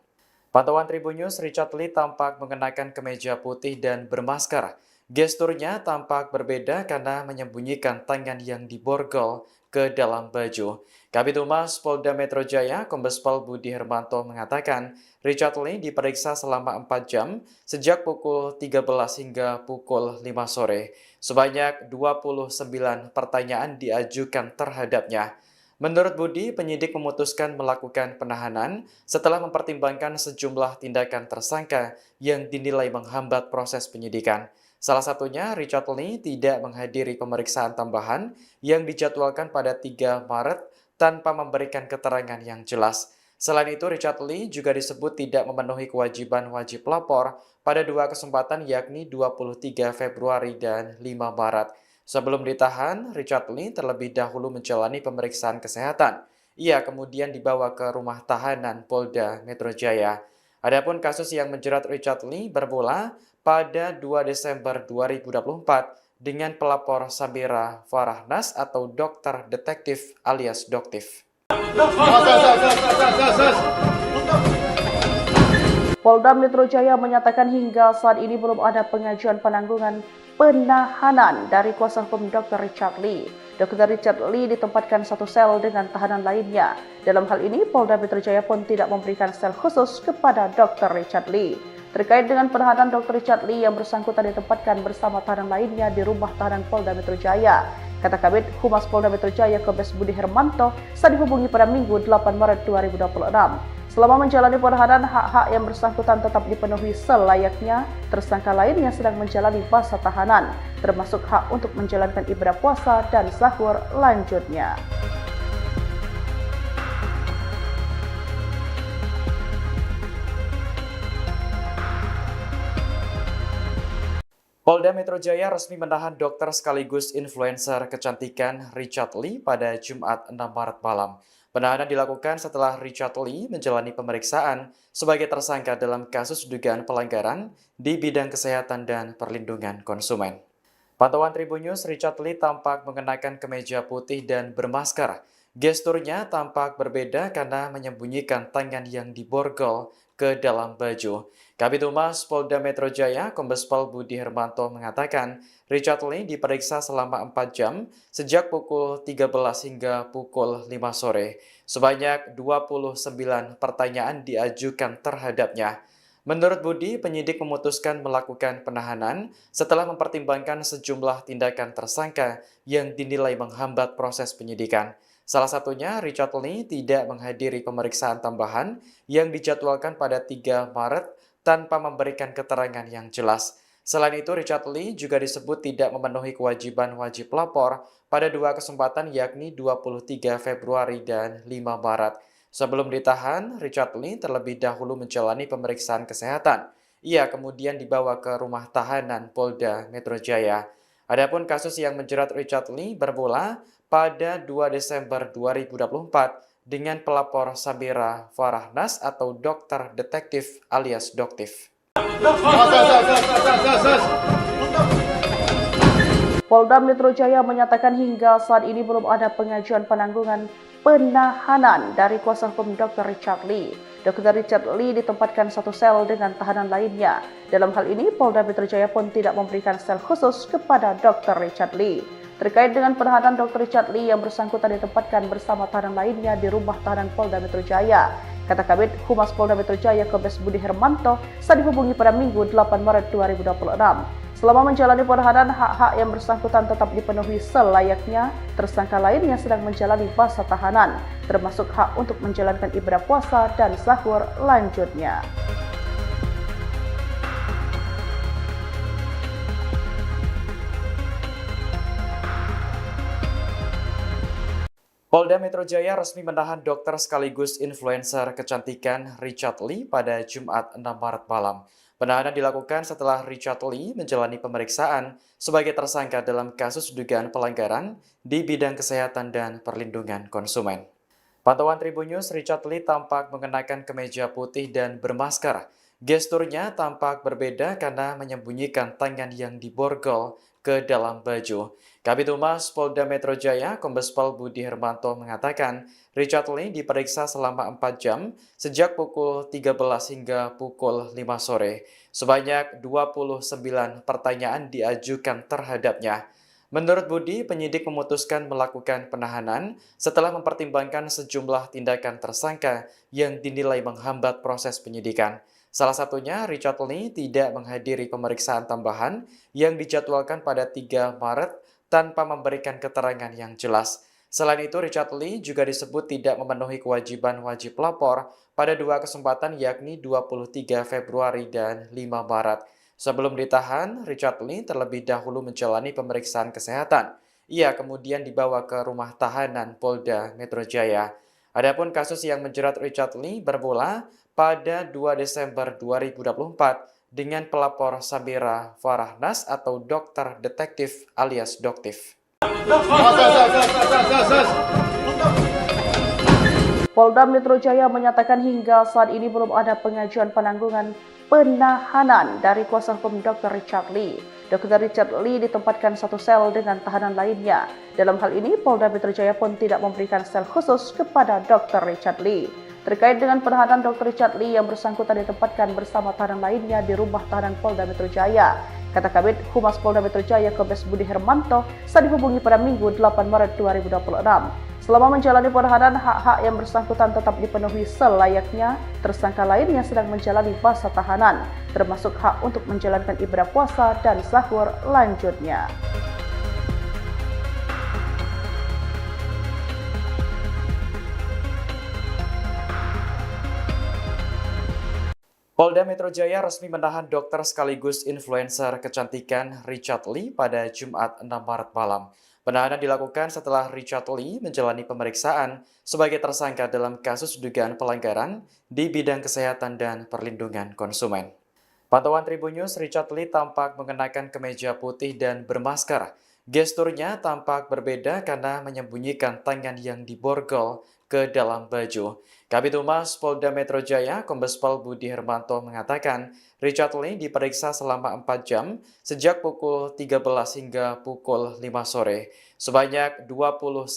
Pantauan Tribun News, Richard Lee tampak mengenakan kemeja putih dan bermasker. Gesturnya tampak berbeda karena menyembunyikan tangan yang diborgol ke dalam baju. Kabid Humas Polda Metro Jaya, Kombes Pol Budi Hermanto mengatakan, Richard Lee diperiksa selama 4 jam sejak pukul 13 hingga pukul 5 sore. Sebanyak 29 pertanyaan diajukan terhadapnya. Menurut Budi, penyidik memutuskan melakukan penahanan setelah mempertimbangkan sejumlah tindakan tersangka yang dinilai menghambat proses penyidikan. Salah satunya, Richard Lee tidak menghadiri pemeriksaan tambahan yang dijadwalkan pada 3 Maret tanpa memberikan keterangan yang jelas. Selain itu, Richard Lee juga disebut tidak memenuhi kewajiban wajib lapor pada 2 kesempatan yakni 23 Februari dan 5 Maret. Sebelum ditahan, Richard Lee terlebih dahulu menjalani pemeriksaan kesehatan. Ia kemudian dibawa ke rumah tahanan Polda Metro Jaya. Adapun kasus yang menjerat Richard Lee bermula pada 2 Desember 2024 dengan pelapor Samira Farahnas atau dokter detektif alias Doktif. Polda Metro Jaya menyatakan hingga saat ini belum ada pengajuan penangguhan penahanan dari kuasa hukum Dr. Richard Lee. Dr. Richard Lee ditempatkan satu sel dengan tahanan lainnya. Dalam hal ini, Polda Metro Jaya pun tidak memberikan sel khusus kepada Dr. Richard Lee. Terkait dengan penahanan Dr. Richard Lee yang bersangkutan ditempatkan bersama tahanan lainnya di rumah tahanan Polda Metro Jaya. Kata Kabid Humas Polda Metro Jaya Kombes Budi Hermanto saat dihubungi pada Minggu 8 Maret 2026. Selama menjalani penahanan, hak-hak yang bersangkutan tetap dipenuhi selayaknya. Tersangka lainnya sedang menjalani masa tahanan, termasuk hak untuk menjalankan ibadah puasa dan sahur lanjutnya. Polda Metro Jaya resmi menahan dokter sekaligus influencer kecantikan Richard Lee pada Jumat 6 Maret malam. Penahanan dilakukan setelah Richard Lee menjalani pemeriksaan sebagai tersangka dalam kasus dugaan pelanggaran di bidang kesehatan dan perlindungan konsumen. Pantauan Tribun News, Richard Lee tampak mengenakan kemeja putih dan bermasker. Gesturnya tampak berbeda karena menyembunyikan tangan yang diborgol ke dalam baju. Kabid Humas Polda Metro Jaya, Kombes Pol Budi Hermanto mengatakan, Richard Lee diperiksa selama 4 jam sejak pukul 13 hingga pukul 5 sore. Sebanyak 29 pertanyaan diajukan terhadapnya. Menurut Budi, penyidik memutuskan melakukan penahanan setelah mempertimbangkan sejumlah tindakan tersangka yang dinilai menghambat proses penyidikan. Salah satunya, Richard Lee tidak menghadiri pemeriksaan tambahan yang dijadwalkan pada 3 Maret tanpa memberikan keterangan yang jelas. Selain itu, Richard Lee juga disebut tidak memenuhi kewajiban wajib lapor pada 2 kesempatan yakni 23 Februari dan 5 Maret. Sebelum ditahan, Richard Lee terlebih dahulu menjalani pemeriksaan kesehatan. Ia kemudian dibawa ke rumah tahanan Polda Metro Jaya. Adapun kasus yang menjerat Richard Lee bermula pada 2 Desember 2024 dengan pelapor Samira Farahnas atau dokter detektif alias Doktif. Polda Metro Jaya menyatakan hingga saat ini belum ada pengajuan penangguhan penahanan dari kuasa hukum Dr. Richard Lee. Dr. Richard Lee ditempatkan satu sel dengan tahanan lainnya. Dalam hal ini, Polda Metro Jaya pun tidak memberikan sel khusus kepada Dr. Richard Lee. Terkait dengan penahanan Dr. Richard Lee yang bersangkutan ditempatkan bersama tahanan lainnya di rumah tahanan Polda Metro Jaya. Kata Kabid Humas Polda Metro Jaya Kombes Budi Hermanto saat dihubungi pada Minggu 8 Maret 2026. Selama menjalani penahanan, hak-hak yang bersangkutan tetap dipenuhi selayaknya. Tersangka lainnya sedang menjalani masa tahanan, termasuk hak untuk menjalankan ibadah puasa dan sahur lanjutnya. Polda Metro Jaya resmi menahan dokter sekaligus influencer kecantikan Richard Lee pada Jumat 6 Maret malam. Penahanan dilakukan setelah Richard Lee menjalani pemeriksaan sebagai tersangka dalam kasus dugaan pelanggaran di bidang kesehatan dan perlindungan konsumen. Pantauan Tribun News, Richard Lee tampak mengenakan kemeja putih dan bermasker. Gesturnya tampak berbeda karena menyembunyikan tangan yang diborgol ke dalam baju. Kabid Humas Polda Metro Jaya, Kombes Pol Budi Hermanto mengatakan, Richard Lee diperiksa selama 4 jam sejak pukul 13 hingga pukul 5 sore. Sebanyak 29 pertanyaan diajukan terhadapnya. Menurut Budi, penyidik memutuskan melakukan penahanan setelah mempertimbangkan sejumlah tindakan tersangka yang dinilai menghambat proses penyidikan. Salah satunya, Richard Lee tidak menghadiri pemeriksaan tambahan yang dijadwalkan pada 3 Maret tanpa memberikan keterangan yang jelas. Selain itu, Richard Lee juga disebut tidak memenuhi kewajiban wajib lapor pada dua kesempatan yakni 23 Februari dan 5 Maret. Sebelum ditahan, Richard Lee terlebih dahulu menjalani pemeriksaan kesehatan. Ia kemudian dibawa ke rumah tahanan Polda Metro Jaya. Adapun kasus yang menjerat Richard Lee bermula pada 2 Desember 2024 dengan pelapor Samira Farahnas atau dokter detektif alias Doktif. Polda Metro Jaya menyatakan hingga saat ini belum ada pengajuan penangguhan penahanan dari kuasa hukum Dr. Richard Lee. Dr. Richard Lee ditempatkan satu sel dengan tahanan lainnya. Dalam hal ini, Polda Metro Jaya pun tidak memberikan sel khusus kepada Dr. Richard Lee. Terkait dengan penahanan Dr. Richard Lee yang bersangkutan ditempatkan bersama tahanan lainnya di rumah tahanan Polda Metro Jaya. Kata Kabid Humas Polda Metro Jaya Kombes Budi Hermanto saat dihubungi pada Minggu 8 Maret 2026. Selama menjalani penahanan, hak-hak yang bersangkutan tetap dipenuhi selayaknya. Tersangka lainnya sedang menjalani masa tahanan, termasuk hak untuk menjalankan ibadah puasa dan sahur lanjutnya. Polda Metro Jaya resmi menahan dokter sekaligus influencer kecantikan Richard Lee pada Jumat 6 Maret malam. Penahanan dilakukan setelah Richard Lee menjalani pemeriksaan sebagai tersangka dalam kasus dugaan pelanggaran di bidang kesehatan dan perlindungan konsumen. Pantauan Tribun News, Richard Lee tampak mengenakan kemeja putih dan bermasker. Gesturnya tampak berbeda karena menyembunyikan tangan yang diborgol ke dalam baju. Kabid Humas Polda Metro Jaya, Kombes Pol Budi Hermanto mengatakan, Richard Lee diperiksa selama 4 jam sejak pukul 13 hingga pukul 5 sore. Sebanyak 29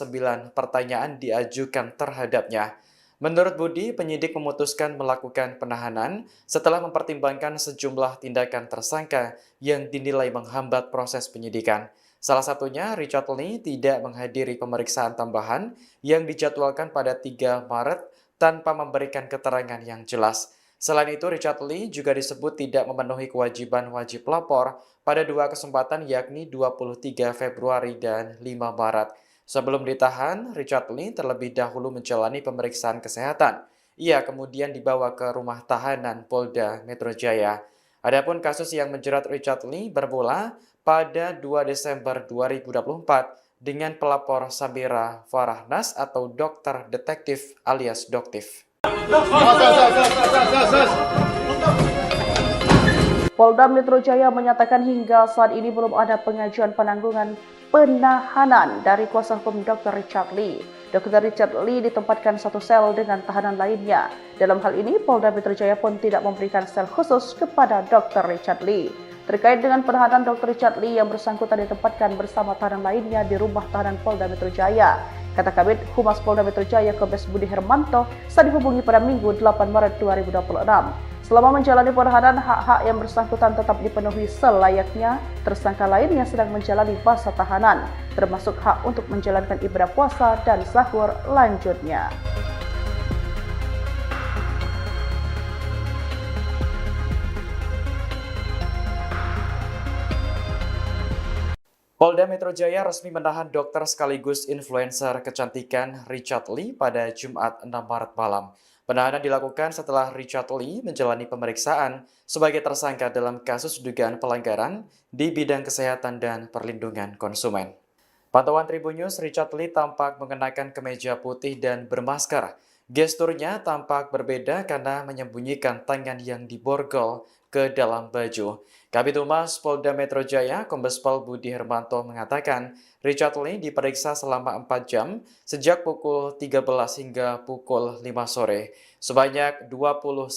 pertanyaan diajukan terhadapnya. Menurut Budi, penyidik memutuskan melakukan penahanan setelah mempertimbangkan sejumlah tindakan tersangka yang dinilai menghambat proses penyidikan. Salah satunya, Richard Lee tidak menghadiri pemeriksaan tambahan yang dijadwalkan pada 3 Maret tanpa memberikan keterangan yang jelas. Selain itu, Richard Lee juga disebut tidak memenuhi kewajiban wajib lapor pada dua kesempatan yakni 23 Februari dan 5 Maret. Sebelum ditahan, Richard Lee terlebih dahulu menjalani pemeriksaan kesehatan. Ia kemudian dibawa ke rumah tahanan Polda Metro Jaya. Adapun kasus yang menjerat Richard Lee bermula pada 2 Desember 2024 dengan pelapor Samira Farahnas atau dokter detektif alias Doktif. Polda Metro Jaya menyatakan hingga saat ini belum ada pengajuan penangguhan penahanan dari kuasa hukum Dr. Richard Lee. Dr. Richard Lee ditempatkan satu sel dengan tahanan lainnya. Dalam hal ini, Polda Metro Jaya pun tidak memberikan sel khusus kepada Dr. Richard Lee. Terkait dengan penahanan Dr. Richard Lee yang bersangkutan ditempatkan bersama tahanan lainnya di rumah tahanan Polda Metro Jaya. Kata Kabid Humas Polda Metro Jaya Kombes Budi Hermanto saat dihubungi pada Minggu 8 Maret 2026. Selama menjalani penahanan, hak-hak yang bersangkutan tetap dipenuhi selayaknya. Tersangka lainnya sedang menjalani masa tahanan, termasuk hak untuk menjalankan ibadah puasa dan sahur lanjutnya. Polda Metro Jaya resmi menahan dokter sekaligus influencer kecantikan Richard Lee pada Jumat 6 Maret malam. Penahanan dilakukan setelah Richard Lee menjalani pemeriksaan sebagai tersangka dalam kasus dugaan pelanggaran di bidang kesehatan dan perlindungan konsumen. Pantauan Tribun News, Richard Lee tampak mengenakan kemeja putih dan bermasker. Gesturnya tampak berbeda karena menyembunyikan tangan yang diborgol ke dalam baju. Kabid Humas Polda Metro Jaya, Kombes Pol Budi Hermanto mengatakan, Richard Lee diperiksa selama 4 jam sejak pukul 13 hingga pukul 5 sore. Sebanyak 29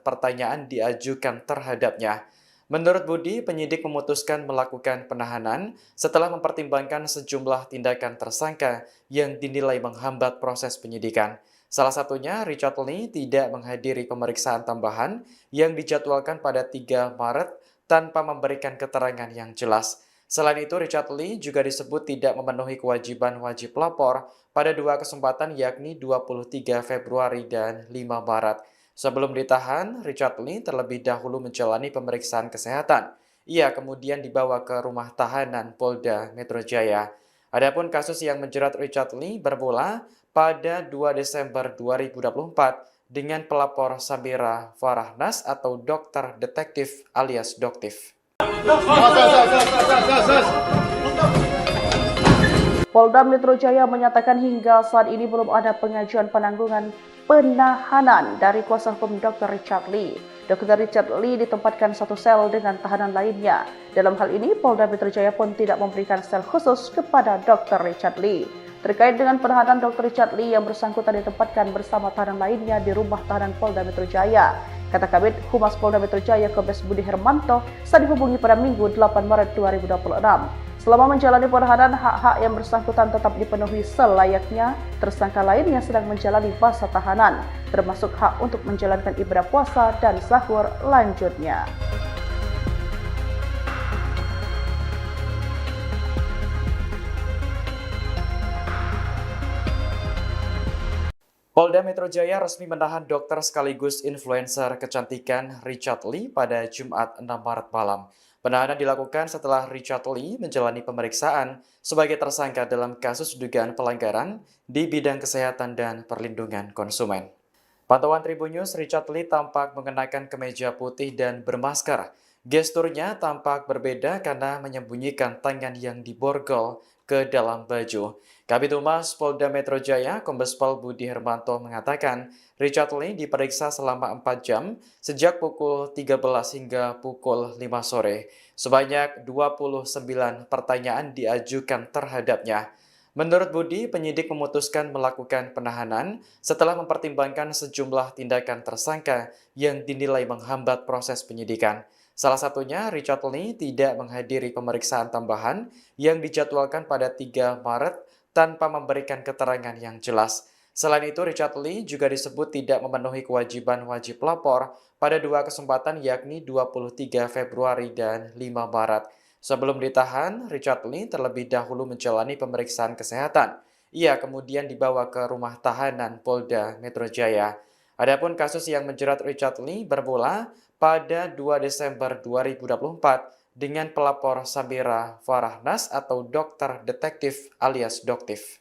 pertanyaan diajukan terhadapnya. Menurut Budi, penyidik memutuskan melakukan penahanan setelah mempertimbangkan sejumlah tindakan tersangka yang dinilai menghambat proses penyidikan. Salah satunya, Richard Lee tidak menghadiri pemeriksaan tambahan yang dijadwalkan pada 3 Maret tanpa memberikan keterangan yang jelas. Selain itu, Richard Lee juga disebut tidak memenuhi kewajiban wajib lapor pada dua kesempatan yakni 23 Februari dan 5 Maret. Sebelum ditahan, Richard Lee terlebih dahulu menjalani pemeriksaan kesehatan. Ia kemudian dibawa ke rumah tahanan Polda Metro Jaya. Adapun kasus yang menjerat Richard Lee bermula pada 2 Desember 2024 dengan pelapor Sabira Farahnas atau dokter detektif alias Doktif. Polda Metro Jaya menyatakan hingga saat ini belum ada pengajuan penangguhan penahanan dari kuasa hukum Dr. Richard Lee. Dr. Richard Lee ditempatkan satu sel dengan tahanan lainnya. Dalam hal ini, Polda Metro Jaya pun tidak memberikan sel khusus kepada Dr. Richard Lee. Terkait dengan penahanan Dr. Richard Lee yang bersangkutan ditempatkan bersama tahanan lainnya di rumah tahanan Polda Metro Jaya. Kata Kabid Humas Polda Metro Jaya Kombes Budi Hermanto saat dihubungi pada Minggu 8 Maret 2026. Selama menjalani penahanan, hak-hak yang bersangkutan tetap dipenuhi selayaknya. Tersangka lainnya sedang menjalani masa tahanan, termasuk hak untuk menjalankan ibadah puasa dan sahur lanjutnya. Polda Metro Jaya resmi menahan dokter sekaligus influencer kecantikan Richard Lee pada Jumat 6 Maret malam. Penahanan dilakukan setelah Richard Lee menjalani pemeriksaan sebagai tersangka dalam kasus dugaan pelanggaran di bidang kesehatan dan perlindungan konsumen. Pantauan Tribun News, Richard Lee tampak mengenakan kemeja putih dan bermasker. Gesturnya tampak berbeda karena menyembunyikan tangan yang diborgol ke dalam baju. Kabid Humas Polda Metro Jaya, Kombes Pol Budi Hermanto mengatakan, Richard Lee diperiksa selama 4 jam sejak pukul 13 hingga pukul 5 sore. Sebanyak 29 pertanyaan diajukan terhadapnya. Menurut Budi, penyidik memutuskan melakukan penahanan setelah mempertimbangkan sejumlah tindakan tersangka yang dinilai menghambat proses penyidikan. Salah satunya, Richard Lee tidak menghadiri pemeriksaan tambahan yang dijadwalkan pada 3 Maret tanpa memberikan keterangan yang jelas. Selain itu, Richard Lee juga disebut tidak memenuhi kewajiban wajib lapor pada 2 kesempatan yakni 23 Februari dan 5 Maret. Sebelum ditahan, Richard Lee terlebih dahulu menjalani pemeriksaan kesehatan. Ia kemudian dibawa ke rumah tahanan Polda Metro Jaya. Adapun kasus yang menjerat Richard Lee bermula pada 2 Desember 2024 dengan pelapor Sabira Farahnas atau dokter detektif alias Doktif.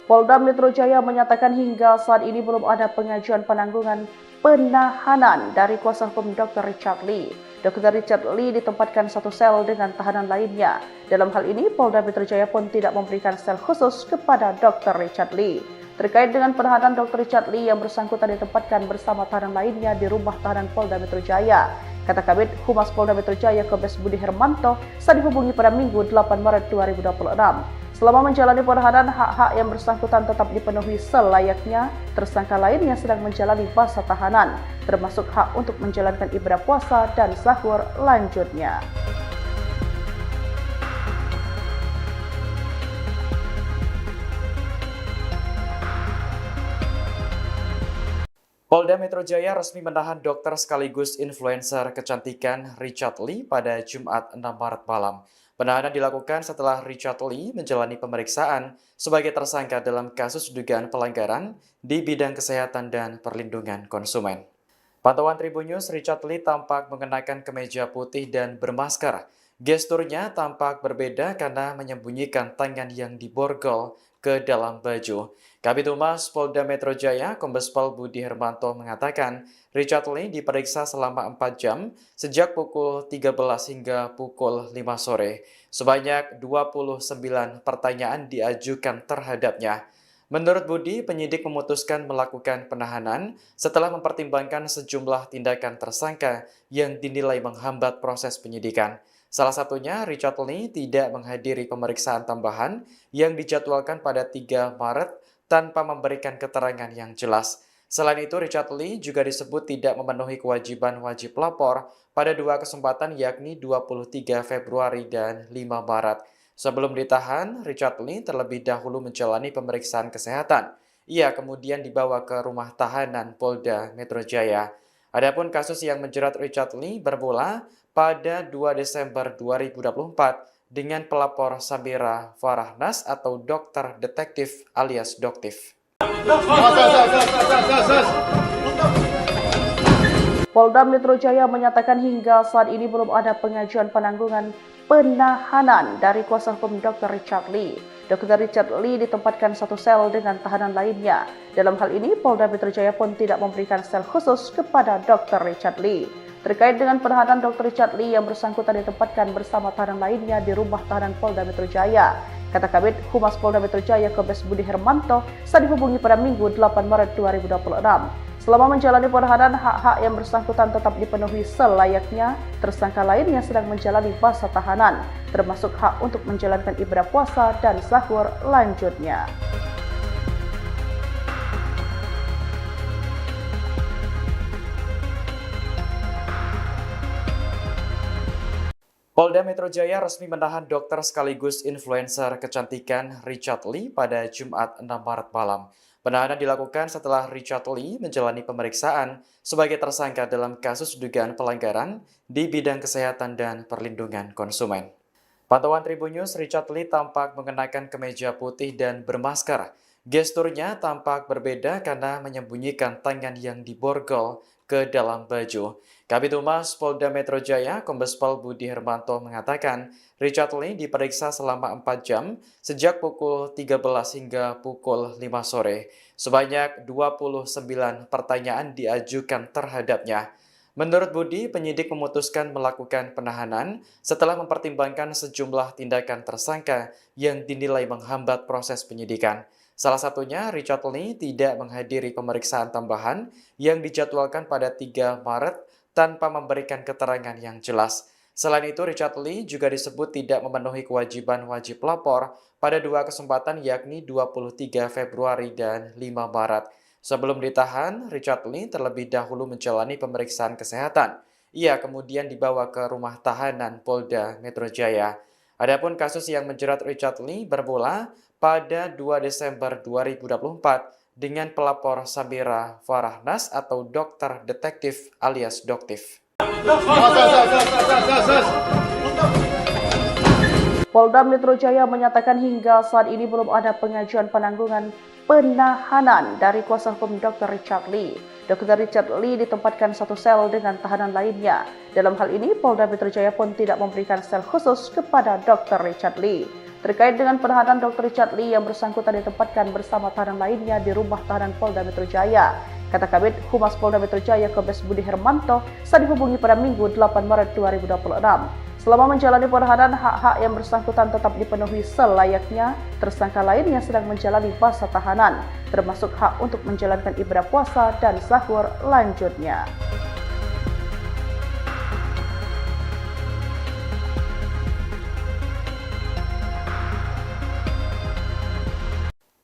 Polda Metro Jaya menyatakan hingga saat ini belum ada pengajuan penangguhan penahanan dari kuasa hukum Dr. Richard Lee. Dr. Richard Lee ditempatkan satu sel dengan tahanan lainnya. Dalam hal ini, Polda Metro Jaya pun tidak memberikan sel khusus kepada Dr. Richard Lee. Terkait dengan penahanan Dr. Richard Lee yang bersangkutan ditempatkan bersama tahanan lainnya di rumah tahanan Polda Metro Jaya. Kata Kabid Humas Polda Metro Jaya Kombes Budi Hermanto saat dihubungi pada Minggu 8 Maret 2026. Selama menjalani penahanan, hak-hak yang bersangkutan tetap dipenuhi selayaknya. Tersangka lainnya sedang menjalani masa tahanan, termasuk hak untuk menjalankan ibadah puasa dan sahur lanjutnya. Polda Metro Jaya resmi menahan dokter sekaligus influencer kecantikan Richard Lee pada Jumat 6 Maret malam. Penahanan dilakukan setelah Richard Lee menjalani pemeriksaan sebagai tersangka dalam kasus dugaan pelanggaran di bidang kesehatan dan perlindungan konsumen. Pantauan Tribun News, Richard Lee tampak mengenakan kemeja putih dan bermasker. Gesturnya tampak berbeda karena menyembunyikan tangan yang diborgol ke dalam baju. Kabid Humas Polda Metro Jaya, Kombes Pol Budi Hermanto mengatakan, Richard Lee diperiksa selama 4 jam sejak pukul 13 hingga pukul 5 sore. Sebanyak 29 pertanyaan diajukan terhadapnya. Menurut Budi, penyidik memutuskan melakukan penahanan setelah mempertimbangkan sejumlah tindakan tersangka yang dinilai menghambat proses penyidikan. Salah satunya, Richard Lee tidak menghadiri pemeriksaan tambahan yang dijadwalkan pada 3 Maret tanpa memberikan keterangan yang jelas. Selain itu, Richard Lee juga disebut tidak memenuhi kewajiban wajib lapor pada 2 kesempatan yakni 23 Februari dan 5 Maret. Sebelum ditahan, Richard Lee terlebih dahulu menjalani pemeriksaan kesehatan. Ia kemudian dibawa ke rumah tahanan Polda Metro Jaya. Adapun kasus yang menjerat Richard Lee bermula pada 2 Desember 2024 dengan pelapor Sabira Farahnas atau dokter detektif alias Doktif. Polda Metro Jaya menyatakan hingga saat ini belum ada pengajuan penangguhan penahanan dari kuasa hukum Dr. Richard Lee. Dr. Richard Lee ditempatkan satu sel dengan tahanan lainnya. Dalam hal ini, Polda Metro Jaya pun tidak memberikan sel khusus kepada Dr. Richard Lee. Terkait dengan penahanan Dr. Richard Lee yang bersangkutan ditempatkan bersama tahanan lainnya di rumah tahanan Polda Metro Jaya. Kata Kabid Humas Polda Metro Jaya Kombes Budi Hermanto saat dihubungi pada Minggu 8 Maret 2026. Selama menjalani penahanan, hak-hak yang bersangkutan tetap dipenuhi selayaknya. Tersangka lainnya sedang menjalani masa tahanan, termasuk hak untuk menjalankan ibadah puasa dan sahur lanjutnya. Polda Metro Jaya resmi menahan dokter sekaligus influencer kecantikan Richard Lee pada Jumat 6 Maret malam. Penahanan dilakukan setelah Richard Lee menjalani pemeriksaan sebagai tersangka dalam kasus dugaan pelanggaran di bidang kesehatan dan perlindungan konsumen. Pantauan Tribun News, Richard Lee tampak mengenakan kemeja putih dan bermasker. Gesturnya tampak berbeda karena menyembunyikan tangan yang diborgol ke dalam baju. Kabid Humas Polda Metro Jaya, Kombes Pol Budi Hermanto mengatakan, Richard Lee diperiksa selama 4 jam sejak pukul 13 hingga pukul 5 sore. Sebanyak 29 pertanyaan diajukan terhadapnya. Menurut Budi, penyidik memutuskan melakukan penahanan setelah mempertimbangkan sejumlah tindakan tersangka yang dinilai menghambat proses penyidikan. Salah satunya, Richard Lee tidak menghadiri pemeriksaan tambahan yang dijadwalkan pada 3 Maret tanpa memberikan keterangan yang jelas. Selain itu, Richard Lee juga disebut tidak memenuhi kewajiban wajib lapor pada 2 kesempatan yakni 23 Februari dan 5 Maret. Sebelum ditahan, Richard Lee terlebih dahulu menjalani pemeriksaan kesehatan. Ia kemudian dibawa ke rumah tahanan Polda Metro Jaya. Adapun kasus yang menjerat Richard Lee bermula pada 2 Desember 2024 dengan pelapor Samira Farahnas atau dokter detektif alias Doktif. Polda Metro Jaya menyatakan hingga saat ini belum ada pengajuan penangguhan penahanan dari kuasa hukum Dr. Richard Lee. Dr. Richard Lee ditempatkan satu sel dengan tahanan lainnya. Dalam hal ini, Polda Metro Jaya pun tidak memberikan sel khusus kepada Dr. Richard Lee. Terkait dengan penahanan Dr. Richard Lee yang bersangkutan ditempatkan bersama tahanan lainnya di rumah tahanan Polda Metro Jaya. Kata Kabid Humas Polda Metro Jaya Kombes Budi Hermanto saat dihubungi pada Minggu 8 Maret 2026. Selama menjalani penahanan, hak-hak yang bersangkutan tetap dipenuhi selayaknya. Tersangka lainnya sedang menjalani masa tahanan, termasuk hak untuk menjalankan ibadah puasa dan sahur lanjutnya.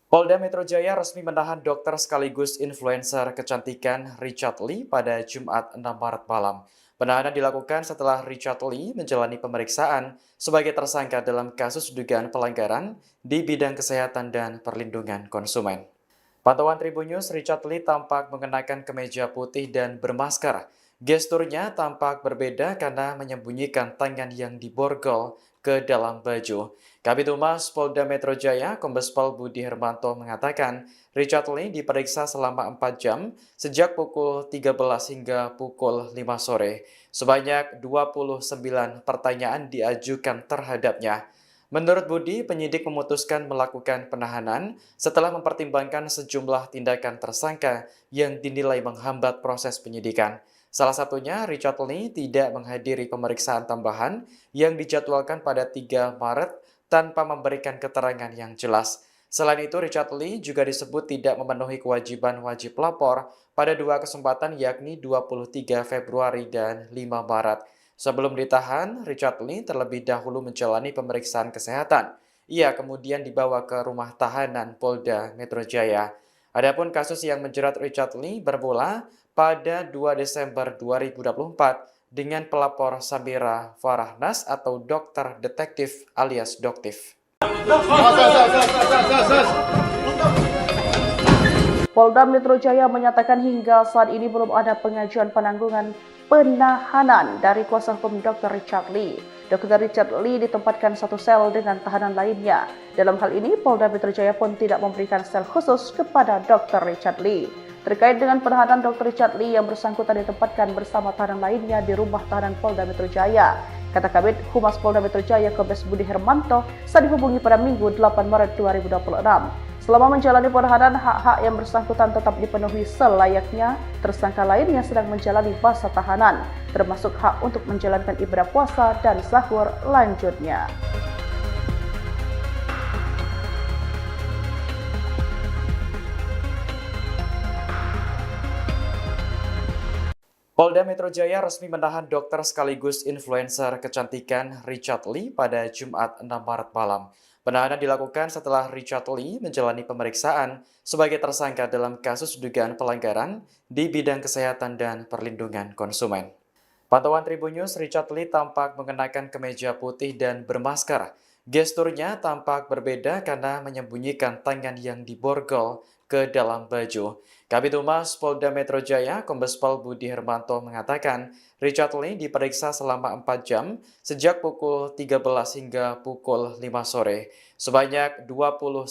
Polda Metro Jaya resmi menahan dokter sekaligus influencer kecantikan Richard Lee pada Jumat 6 Maret malam. Penahanan dilakukan setelah Richard Lee menjalani pemeriksaan sebagai tersangka dalam kasus dugaan pelanggaran di bidang kesehatan dan perlindungan konsumen. Pantauan Tribun News, Richard Lee tampak mengenakan kemeja putih dan bermasker. Gesturnya tampak berbeda karena menyembunyikan tangan yang diborgol ke dalam baju. Kabid Humas Polda Metro Jaya, Kombes Pol Budi Hermanto mengatakan, Richard Lee diperiksa selama 4 jam sejak pukul 13 hingga pukul 5 sore. Sebanyak 29 pertanyaan diajukan terhadapnya. Menurut Budi, penyidik memutuskan melakukan penahanan setelah mempertimbangkan sejumlah tindakan tersangka yang dinilai menghambat proses penyidikan. Salah satunya, Richard Lee tidak menghadiri pemeriksaan tambahan yang dijadwalkan pada 3 Maret tanpa memberikan keterangan yang jelas. Selain itu, Richard Lee juga disebut tidak memenuhi kewajiban wajib lapor pada 2 kesempatan yakni 23 Februari dan 5 Maret. Sebelum ditahan, Richard Lee terlebih dahulu menjalani pemeriksaan kesehatan. Ia kemudian dibawa ke rumah tahanan Polda Metro Jaya. Adapun kasus yang menjerat Richard Lee bermula pada 2 Desember 2024 dengan pelapor Samira Farahnas atau dokter detektif alias Doktif. Polda Metro Jaya menyatakan hingga saat ini belum ada pengajuan penangguhan penahanan dari kuasa hukum Dr. Richard Lee. Dr. Richard Lee ditempatkan satu sel dengan tahanan lainnya. Dalam hal ini, Polda Metro Jaya pun tidak memberikan sel khusus kepada Dr. Richard Lee. Terkait dengan penahanan Dr. Richard Lee yang bersangkutan ditempatkan bersama tahanan lainnya di rumah tahanan Polda Metro Jaya. Kata Kabid Humas Polda Metro Jaya Kombes Budi Hermanto saat dihubungi pada Minggu 8 Maret 2026. Selama menjalani penahanan, hak-hak yang bersangkutan tetap dipenuhi selayaknya. Tersangka lainnya sedang menjalani masa tahanan, termasuk hak untuk menjalankan ibadah puasa dan sahur lanjutnya. Polda Metro Jaya resmi menahan dokter sekaligus influencer kecantikan Richard Lee pada Jumat 6 Maret malam. Penahanan dilakukan setelah Richard Lee menjalani pemeriksaan sebagai tersangka dalam kasus dugaan pelanggaran di bidang kesehatan dan perlindungan konsumen. Pantauan Tribun News, Richard Lee tampak mengenakan kemeja putih dan bermasker. Gesturnya tampak berbeda karena menyembunyikan tangan yang diborgol ke dalam baju. Kabid Humas Polda Metro Jaya, Kombes Pol Budi Hermanto mengatakan, Richard Lee diperiksa selama 4 jam sejak pukul 13 hingga pukul 5 sore. Sebanyak 29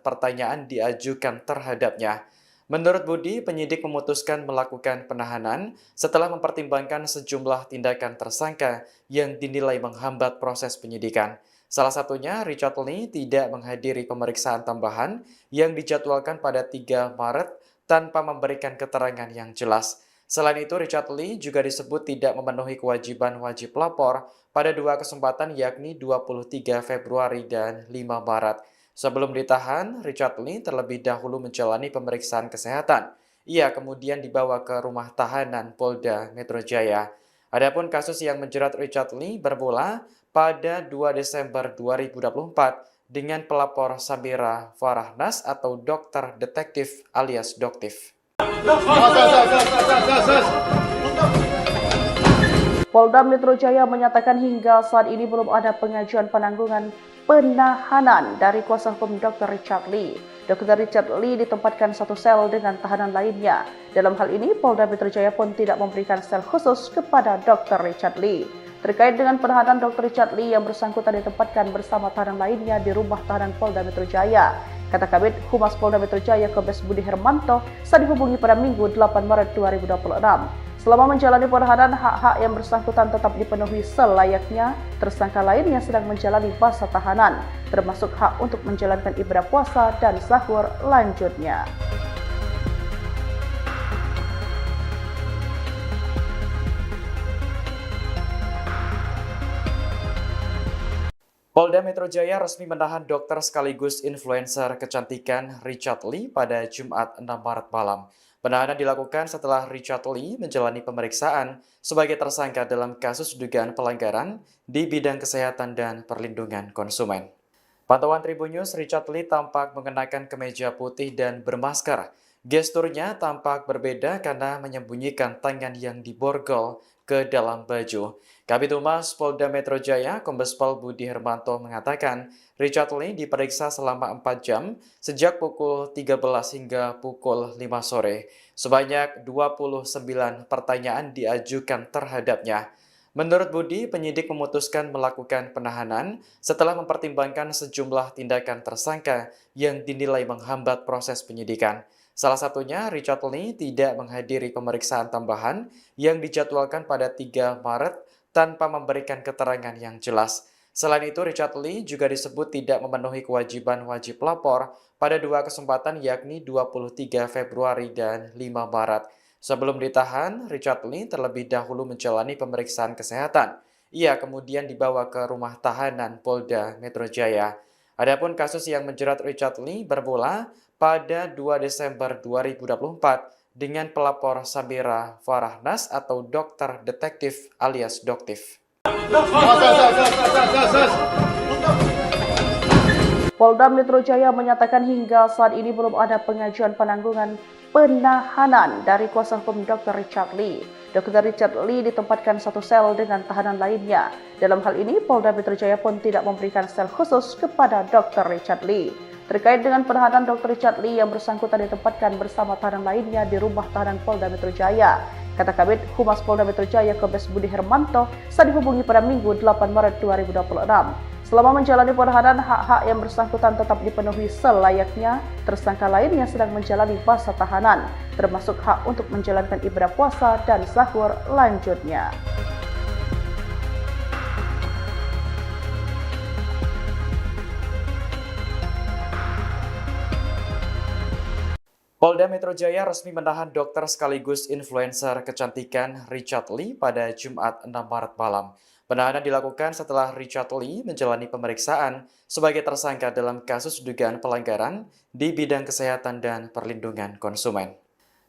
pertanyaan diajukan terhadapnya. Menurut Budi, penyidik memutuskan melakukan penahanan setelah mempertimbangkan sejumlah tindakan tersangka yang dinilai menghambat proses penyidikan. Salah satunya, Richard Lee tidak menghadiri pemeriksaan tambahan yang dijadwalkan pada 3 Maret tanpa memberikan keterangan yang jelas. Selain itu, Richard Lee juga disebut tidak memenuhi kewajiban wajib lapor pada 2 kesempatan yakni 23 Februari dan 5 Maret. Sebelum ditahan, Richard Lee terlebih dahulu menjalani pemeriksaan kesehatan. Ia kemudian dibawa ke rumah tahanan Polda Metro Jaya. Adapun kasus yang menjerat Richard Lee bermula pada 2 Desember 2024 dengan pelapor Samira Farahnas atau dokter detektif alias Doktif. Polda Metro Jaya menyatakan hingga saat ini belum ada pengajuan penangguhan penahanan dari kuasa hukum Dr. Richard Lee. Dr. Richard Lee ditempatkan satu sel dengan tahanan lainnya. Dalam hal ini, Polda Metro Jaya pun tidak memberikan sel khusus kepada Dr. Richard Lee. Terkait dengan penahanan Dr. Richard Lee yang bersangkutan ditempatkan bersama tahanan lainnya di rumah tahanan Polda Metro Jaya. Kata Kabid Humas Polda Metro Jaya Kombes Budi Hermanto saat dihubungi pada Minggu 8 Maret 2026. Selama menjalani penahanan, hak-hak yang bersangkutan tetap dipenuhi selayaknya. Tersangka lainnya sedang menjalani masa tahanan, termasuk hak untuk menjalankan ibadah puasa dan sahur lanjutnya. Polda Metro Jaya resmi menahan dokter sekaligus influencer kecantikan Richard Lee pada Jumat 6 Maret malam. Penahanan dilakukan setelah Richard Lee menjalani pemeriksaan sebagai tersangka dalam kasus dugaan pelanggaran di bidang kesehatan dan perlindungan konsumen. Pantauan Tribun News, Richard Lee tampak mengenakan kemeja putih dan bermasker. Gesturnya tampak berbeda karena menyembunyikan tangan yang diborgol ke dalam baju. Kabid Humas Polda Metro Jaya, Kombes Pol Budi Hermanto mengatakan, Richard Lee diperiksa selama 4 jam sejak pukul 13 hingga pukul 5 sore. Sebanyak 29 pertanyaan diajukan terhadapnya. Menurut Budi, penyidik memutuskan melakukan penahanan setelah mempertimbangkan sejumlah tindakan tersangka yang dinilai menghambat proses penyidikan. Salah satunya, Richard Lee tidak menghadiri pemeriksaan tambahan yang dijadwalkan pada 3 Maret tanpa memberikan keterangan yang jelas. Selain itu, Richard Lee juga disebut tidak memenuhi kewajiban wajib lapor pada 2 kesempatan yakni 23 Februari dan 5 Maret. Sebelum ditahan, Richard Lee terlebih dahulu menjalani pemeriksaan kesehatan. Ia kemudian dibawa ke rumah tahanan Polda Metro Jaya. Adapun kasus yang menjerat Richard Lee bermula pada 2 Desember 2024 dengan pelapor Samira Farahnas atau dokter detektif alias Doktif. Polda Metro Jaya menyatakan hingga saat ini belum ada pengajuan penangguhan penahanan dari kuasa hukum Dr. Richard Lee. Dr. Richard Lee ditempatkan satu sel dengan tahanan lainnya. Dalam hal ini, Polda Metro Jaya pun tidak memberikan sel khusus kepada Dr. Richard Lee. Terkait dengan penahanan Dr. Richard Lee yang bersangkutan ditempatkan bersama tahanan lainnya di rumah tahanan Polda Metro Jaya. Kata Kabid Humas Polda Metro Jaya Kombes Budi Hermanto saat dihubungi pada Minggu 8 Maret 2026. Selama menjalani penahanan, hak-hak yang bersangkutan tetap dipenuhi selayaknya. Tersangka lainnya sedang menjalani masa tahanan, termasuk hak untuk menjalankan ibadah puasa dan sahur lanjutnya. Polda Metro Jaya resmi menahan dokter sekaligus influencer kecantikan Richard Lee pada Jumat 6 Maret malam. Penahanan dilakukan setelah Richard Lee menjalani pemeriksaan sebagai tersangka dalam kasus dugaan pelanggaran di bidang kesehatan dan perlindungan konsumen.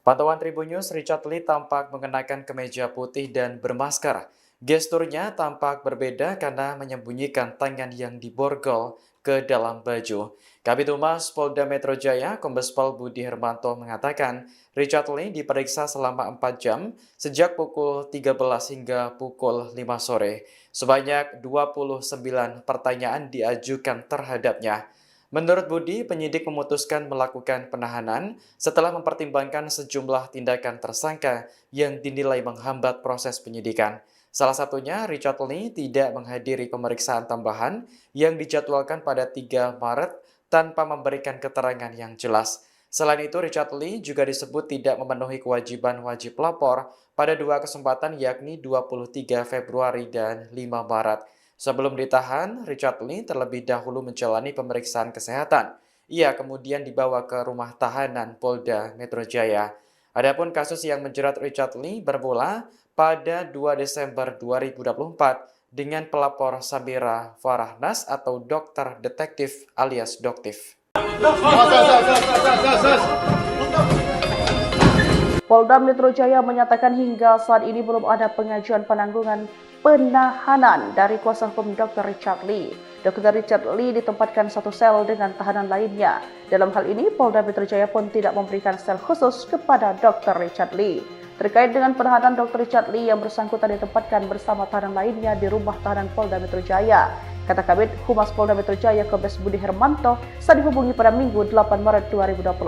Pantauan Tribun News, Richard Lee tampak mengenakan kemeja putih dan bermasker. Gesturnya tampak berbeda karena menyembunyikan tangan yang diborgol ke dalam baju. Kabid Humas Polda Metro Jaya, Kombes Pol Budi Hermanto mengatakan, Richard Lee diperiksa selama 4 jam sejak pukul 13 hingga pukul 5 sore. Sebanyak 29 pertanyaan diajukan terhadapnya. Menurut Budi, penyidik memutuskan melakukan penahanan setelah mempertimbangkan sejumlah tindakan tersangka yang dinilai menghambat proses penyidikan. Salah satunya, Richard Lee tidak menghadiri pemeriksaan tambahan yang dijadwalkan pada 3 Maret tanpa memberikan keterangan yang jelas. Selain itu, Richard Lee juga disebut tidak memenuhi kewajiban wajib lapor pada 2 kesempatan yakni 23 Februari dan 5 Maret. Sebelum ditahan, Richard Lee terlebih dahulu menjalani pemeriksaan kesehatan. Ia kemudian dibawa ke rumah tahanan Polda Metro Jaya. Adapun kasus yang menjerat Richard Lee bermula pada 2 Desember 2024 dengan pelapor Samira Farahnas atau dokter detektif alias Doktif. Polda Metro Jaya menyatakan hingga saat ini belum ada pengajuan penangguhan penahanan dari kuasa hukum Dr. Richard Lee. Dr. Richard Lee ditempatkan satu sel dengan tahanan lainnya. Dalam hal ini, Polda Metro Jaya pun tidak memberikan sel khusus kepada Dr. Richard Lee. Terkait dengan penahanan Dr. Richard Lee yang bersangkutan ditempatkan bersama tahanan lainnya di rumah tahanan Polda Metro Jaya. Kata Kabid Humas Polda Metro Jaya Kombes Budi Hermanto saat dihubungi pada Minggu 8 Maret 2026.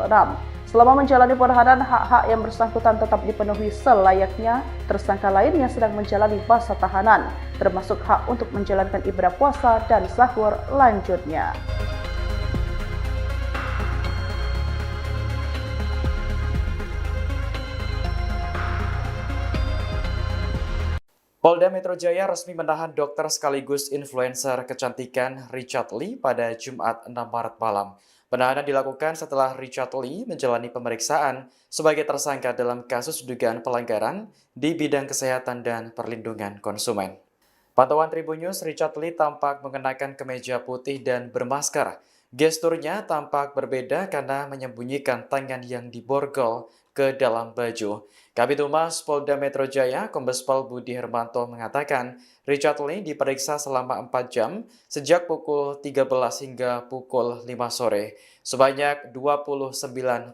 Selama menjalani penahanan, hak-hak yang bersangkutan tetap dipenuhi selayaknya. Tersangka lainnya sedang menjalani masa tahanan, termasuk hak untuk menjalankan ibadah puasa dan sahur lanjutnya. Polda Metro Jaya resmi menahan dokter sekaligus influencer kecantikan Richard Lee pada Jumat 6 Maret malam. Penahanan dilakukan setelah Richard Lee menjalani pemeriksaan sebagai tersangka dalam kasus dugaan pelanggaran di bidang kesehatan dan perlindungan konsumen. Pantauan Tribun News, Richard Lee tampak mengenakan kemeja putih dan bermasker. Gesturnya tampak berbeda karena menyembunyikan tangan yang diborgol ke dalam baju. Kabid Humas Polda Metro Jaya, Kombes Pol Budi Hermanto mengatakan, Richard Lee diperiksa selama 4 jam sejak pukul 13 hingga pukul 5 sore. Sebanyak 29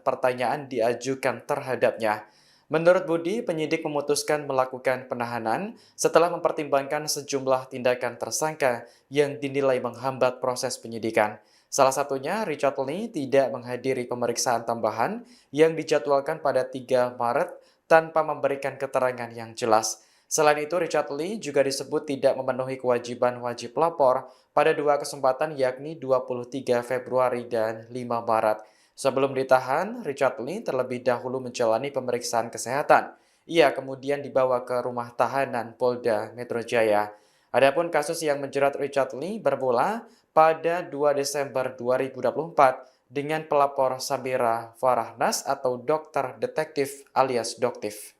pertanyaan diajukan terhadapnya. Menurut Budi, penyidik memutuskan melakukan penahanan setelah mempertimbangkan sejumlah tindakan tersangka yang dinilai menghambat proses penyidikan. Salah satunya, Richard Lee tidak menghadiri pemeriksaan tambahan yang dijadwalkan pada 3 Maret tanpa memberikan keterangan yang jelas. Selain itu, Richard Lee juga disebut tidak memenuhi kewajiban wajib lapor pada 2 kesempatan yakni 23 Februari dan 5 Maret. Sebelum ditahan, Richard Lee terlebih dahulu menjalani pemeriksaan kesehatan. Ia kemudian dibawa ke rumah tahanan Polda Metro Jaya. Adapun kasus yang menjerat Richard Lee bermula pada 2 Desember 2024 dengan pelapor Samira Farahnas atau dokter detektif alias Doktif.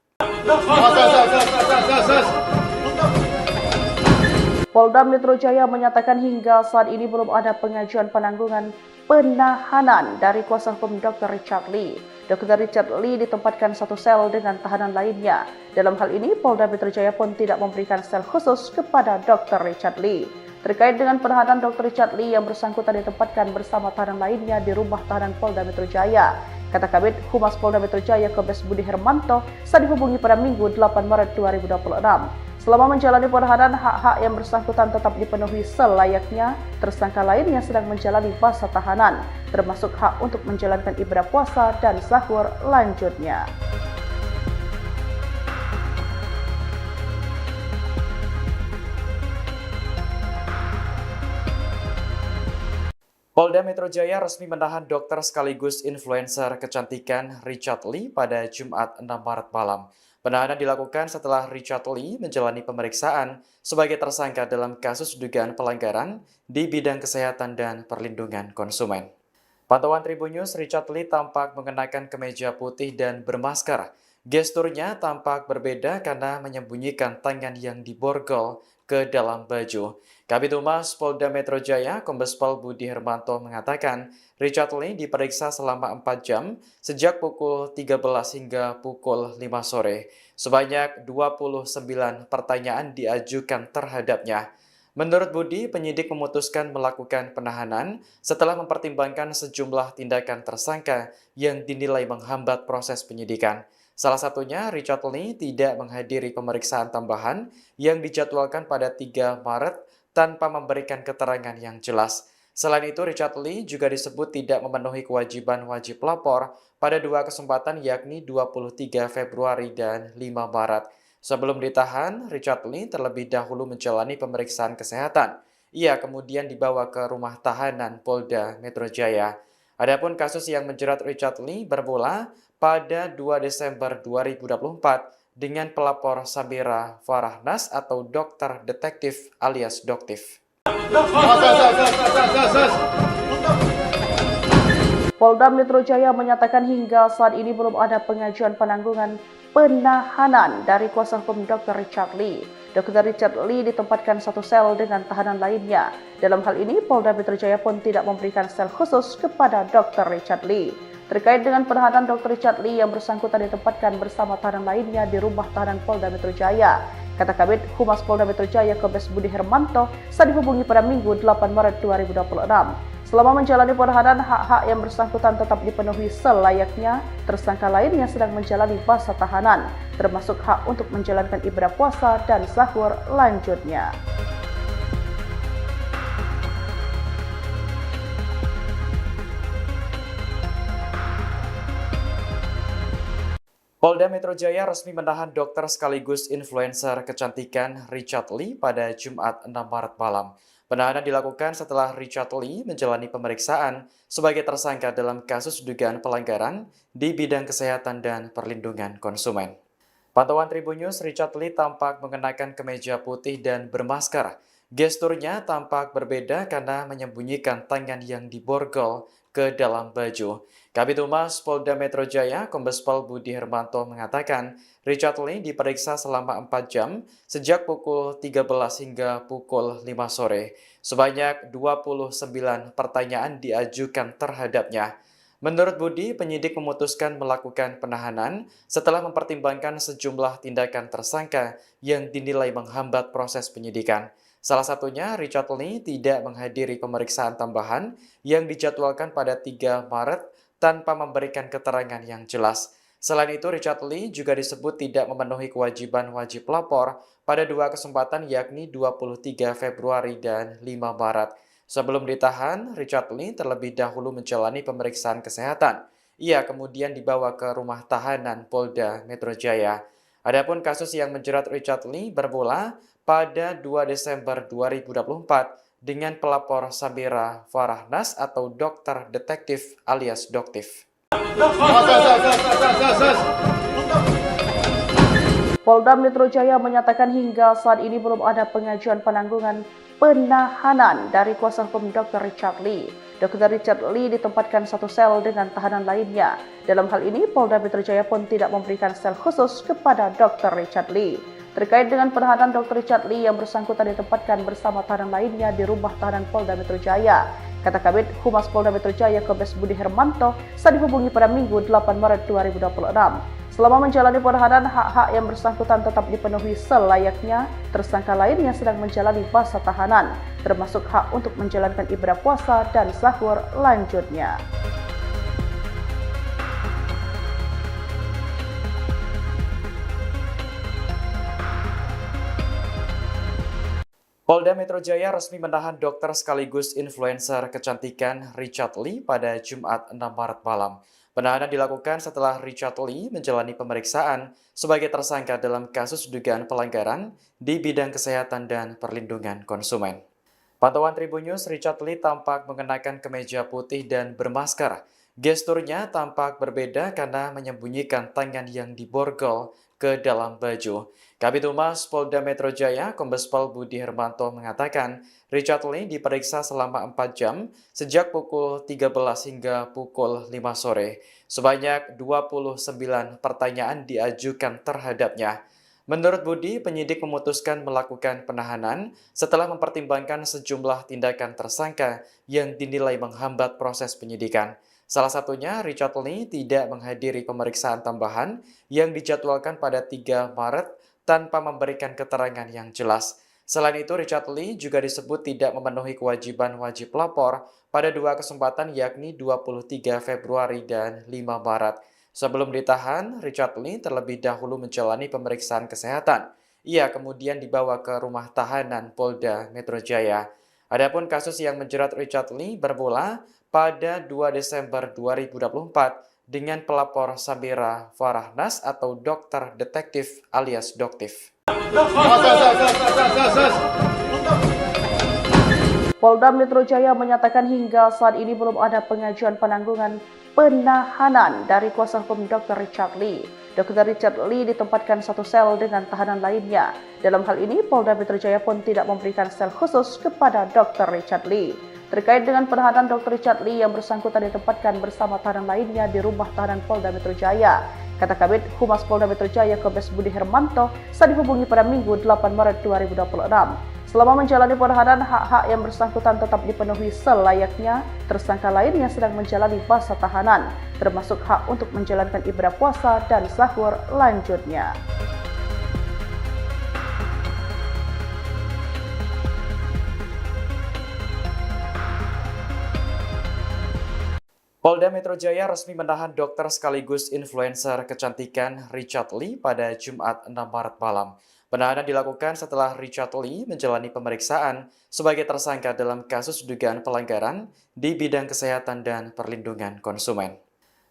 Polda Metro Jaya menyatakan hingga saat ini belum ada pengajuan penangguhan penahanan dari kuasa hukum Dr. Richard Lee. Dr. Richard Lee ditempatkan satu sel dengan tahanan lainnya. Dalam hal ini, Polda Metro Jaya pun tidak memberikan sel khusus kepada Dr. Richard Lee. Terkait dengan penahanan Dr. Richard Lee yang bersangkutan ditempatkan bersama tahanan lainnya di rumah tahanan Polda Metro Jaya. Kata Kabid Humas Polda Metro Jaya Kombes Budi Hermanto saat dihubungi pada Minggu 8 Maret 2026. Selama menjalani penahanan, hak-hak yang bersangkutan tetap dipenuhi selayaknya. Tersangka lainnya sedang menjalani masa tahanan, termasuk hak untuk menjalankan ibadah puasa dan sahur lanjutnya. Polda Metro Jaya resmi menahan dokter sekaligus influencer kecantikan Richard Lee pada Jumat 6 Maret malam. Penahanan dilakukan setelah Richard Lee menjalani pemeriksaan sebagai tersangka dalam kasus dugaan pelanggaran di bidang kesehatan dan perlindungan konsumen. Pantauan Tribun News, Richard Lee tampak mengenakan kemeja putih dan bermasker. Gesturnya tampak berbeda karena menyembunyikan tangan yang diborgol ke dalam baju. Kabid Humas Polda Metro Jaya, Kombes Pol Budi Hermanto mengatakan, Richard Lee diperiksa selama 4 jam sejak pukul 13 hingga pukul 5 sore. Sebanyak 29 pertanyaan diajukan terhadapnya. Menurut Budi, penyidik memutuskan melakukan penahanan setelah mempertimbangkan sejumlah tindakan tersangka yang dinilai menghambat proses penyidikan. Salah satunya, Richard Lee tidak menghadiri pemeriksaan tambahan yang dijadwalkan pada 3 Maret tanpa memberikan keterangan yang jelas. Selain itu, Richard Lee juga disebut tidak memenuhi kewajiban wajib lapor pada 2 kesempatan yakni 23 Februari dan 5 Maret. Sebelum ditahan, Richard Lee terlebih dahulu menjalani pemeriksaan kesehatan. Ia kemudian dibawa ke rumah tahanan Polda Metro Jaya. Adapun kasus yang menjerat Richard Lee bermula pada 2 Desember 2024 dengan pelapor Samira Farahnas atau dokter detektif alias Doktif. Polda Metro Jaya menyatakan hingga saat ini belum ada pengajuan penangguhan penahanan dari kuasa hukum Dr. Richard Lee. Dr. Richard Lee ditempatkan satu sel dengan tahanan lainnya. Dalam hal ini, Polda Metro Jaya pun tidak memberikan sel khusus kepada Dr. Richard Lee. Terkait dengan penahanan Dr. Richard Lee yang bersangkutan ditempatkan bersama tahanan lainnya di rumah tahanan Polda Metro Jaya. Kata Kabid Humas Polda Metro Jaya Kombes Budi Hermanto saat dihubungi pada Minggu 8 Maret 2026. Selama menjalani penahanan, hak-hak yang bersangkutan tetap dipenuhi selayaknya tersangka lain yang sedang menjalani masa tahanan, termasuk hak untuk menjalankan ibadah puasa dan sahur lanjutnya. Polda Metro Jaya resmi menahan dokter sekaligus influencer kecantikan Richard Lee pada Jumat 6 Maret malam. Penahanan dilakukan setelah Richard Lee menjalani pemeriksaan sebagai tersangka dalam kasus dugaan pelanggaran di bidang kesehatan dan perlindungan konsumen. Pantauan Tribun News, Richard Lee tampak mengenakan kemeja putih dan bermasker. Gesturnya tampak berbeda karena menyembunyikan tangan yang diborgol ke dalam baju. Kabid Humas Polda Metro Jaya, Kombes Pol Budi Hermanto mengatakan, Richard Lee diperiksa selama 4 jam sejak pukul 13 hingga pukul 5 sore. Sebanyak 29 pertanyaan diajukan terhadapnya. Menurut Budi, penyidik memutuskan melakukan penahanan setelah mempertimbangkan sejumlah tindakan tersangka yang dinilai menghambat proses penyidikan. Salah satunya, Richard Lee tidak menghadiri pemeriksaan tambahan yang dijadwalkan pada 3 Maret tanpa memberikan keterangan yang jelas. Selain itu, Richard Lee juga disebut tidak memenuhi kewajiban wajib lapor pada 2 kesempatan yakni 23 Februari dan 5 Maret. Sebelum ditahan, Richard Lee terlebih dahulu menjalani pemeriksaan kesehatan. Ia kemudian dibawa ke rumah tahanan Polda Metro Jaya. Adapun kasus yang menjerat Richard Lee bermula pada 2 Desember 2024 dengan pelapor Samira Farahnas atau dokter detektif alias Doktif. Polda Metro Jaya menyatakan hingga saat ini belum ada pengajuan penangguhan penahanan dari kuasa hukum Dr. Richard Lee. Dr. Richard Lee ditempatkan satu sel dengan tahanan lainnya. Dalam hal ini, Polda Metro Jaya pun tidak memberikan sel khusus kepada Dr. Richard Lee. Terkait dengan penahanan Dr. Richard Lee yang bersangkutan ditempatkan bersama tahanan lainnya di rumah tahanan Polda Metro Jaya. Kata Kabid Humas Polda Metro Jaya Kombes Budi Hermanto saat dihubungi pada Minggu 8 Maret 2026. Selama menjalani penahanan, hak-hak yang bersangkutan tetap dipenuhi selayaknya tersangka lain yang sedang menjalani masa tahanan, termasuk hak untuk menjalankan ibadah puasa dan sahur lanjutnya. Polda Metro Jaya resmi menahan dokter sekaligus influencer kecantikan Richard Lee pada Jumat 6 Maret malam. Penahanan dilakukan setelah Richard Lee menjalani pemeriksaan sebagai tersangka dalam kasus dugaan pelanggaran di bidang kesehatan dan perlindungan konsumen. Pantauan Tribun News, Richard Lee tampak mengenakan kemeja putih dan bermasker. Gesturnya tampak berbeda karena menyembunyikan tangan yang diborgol ke dalam baju. Kabid Humas Polda Metro Jaya, Kombes Pol Budi Hermanto mengatakan, Richard Lee diperiksa selama 4 jam sejak pukul 13 hingga pukul 5 sore. Sebanyak 29 pertanyaan diajukan terhadapnya. Menurut Budi, penyidik memutuskan melakukan penahanan setelah mempertimbangkan sejumlah tindakan tersangka yang dinilai menghambat proses penyidikan. Salah satunya, Richard Lee tidak menghadiri pemeriksaan tambahan yang dijadwalkan pada 3 Maret tanpa memberikan keterangan yang jelas. Selain itu, Richard Lee juga disebut tidak memenuhi kewajiban wajib lapor pada 2 kesempatan yakni 23 Februari dan 5 Maret. Sebelum ditahan, Richard Lee terlebih dahulu menjalani pemeriksaan kesehatan. Ia kemudian dibawa ke rumah tahanan Polda Metro Jaya. Adapun kasus yang menjerat Richard Lee bermula pada 2 Desember 2024 dengan pelapor Samira Farahnas atau dokter detektif alias Doktif. Polda Metro Jaya menyatakan hingga saat ini belum ada pengajuan penangguhan penahanan dari kuasa hukum Dr. Richard Lee. Dr. Richard Lee ditempatkan satu sel dengan tahanan lainnya. Dalam hal ini, Polda Metro Jaya pun tidak memberikan sel khusus kepada Dr. Richard Lee. Terkait dengan penahanan Dr. Richard Lee yang bersangkutan ditempatkan bersama tahanan lainnya di rumah tahanan Polda Metro Jaya. Kata Kabid Humas Polda Metro Jaya Kombes Budi Hermanto saat dihubungi pada Minggu 8 Maret 2026. Selama menjalani penahanan, hak-hak yang bersangkutan tetap dipenuhi selayaknya. Tersangka lainnya sedang menjalani masa tahanan, termasuk hak untuk menjalankan ibadah puasa dan sahur lanjutnya. Polda Metro Jaya resmi menahan dokter sekaligus influencer kecantikan Richard Lee pada Jumat 6 Maret malam. Penahanan dilakukan setelah Richard Lee menjalani pemeriksaan sebagai tersangka dalam kasus dugaan pelanggaran di bidang kesehatan dan perlindungan konsumen.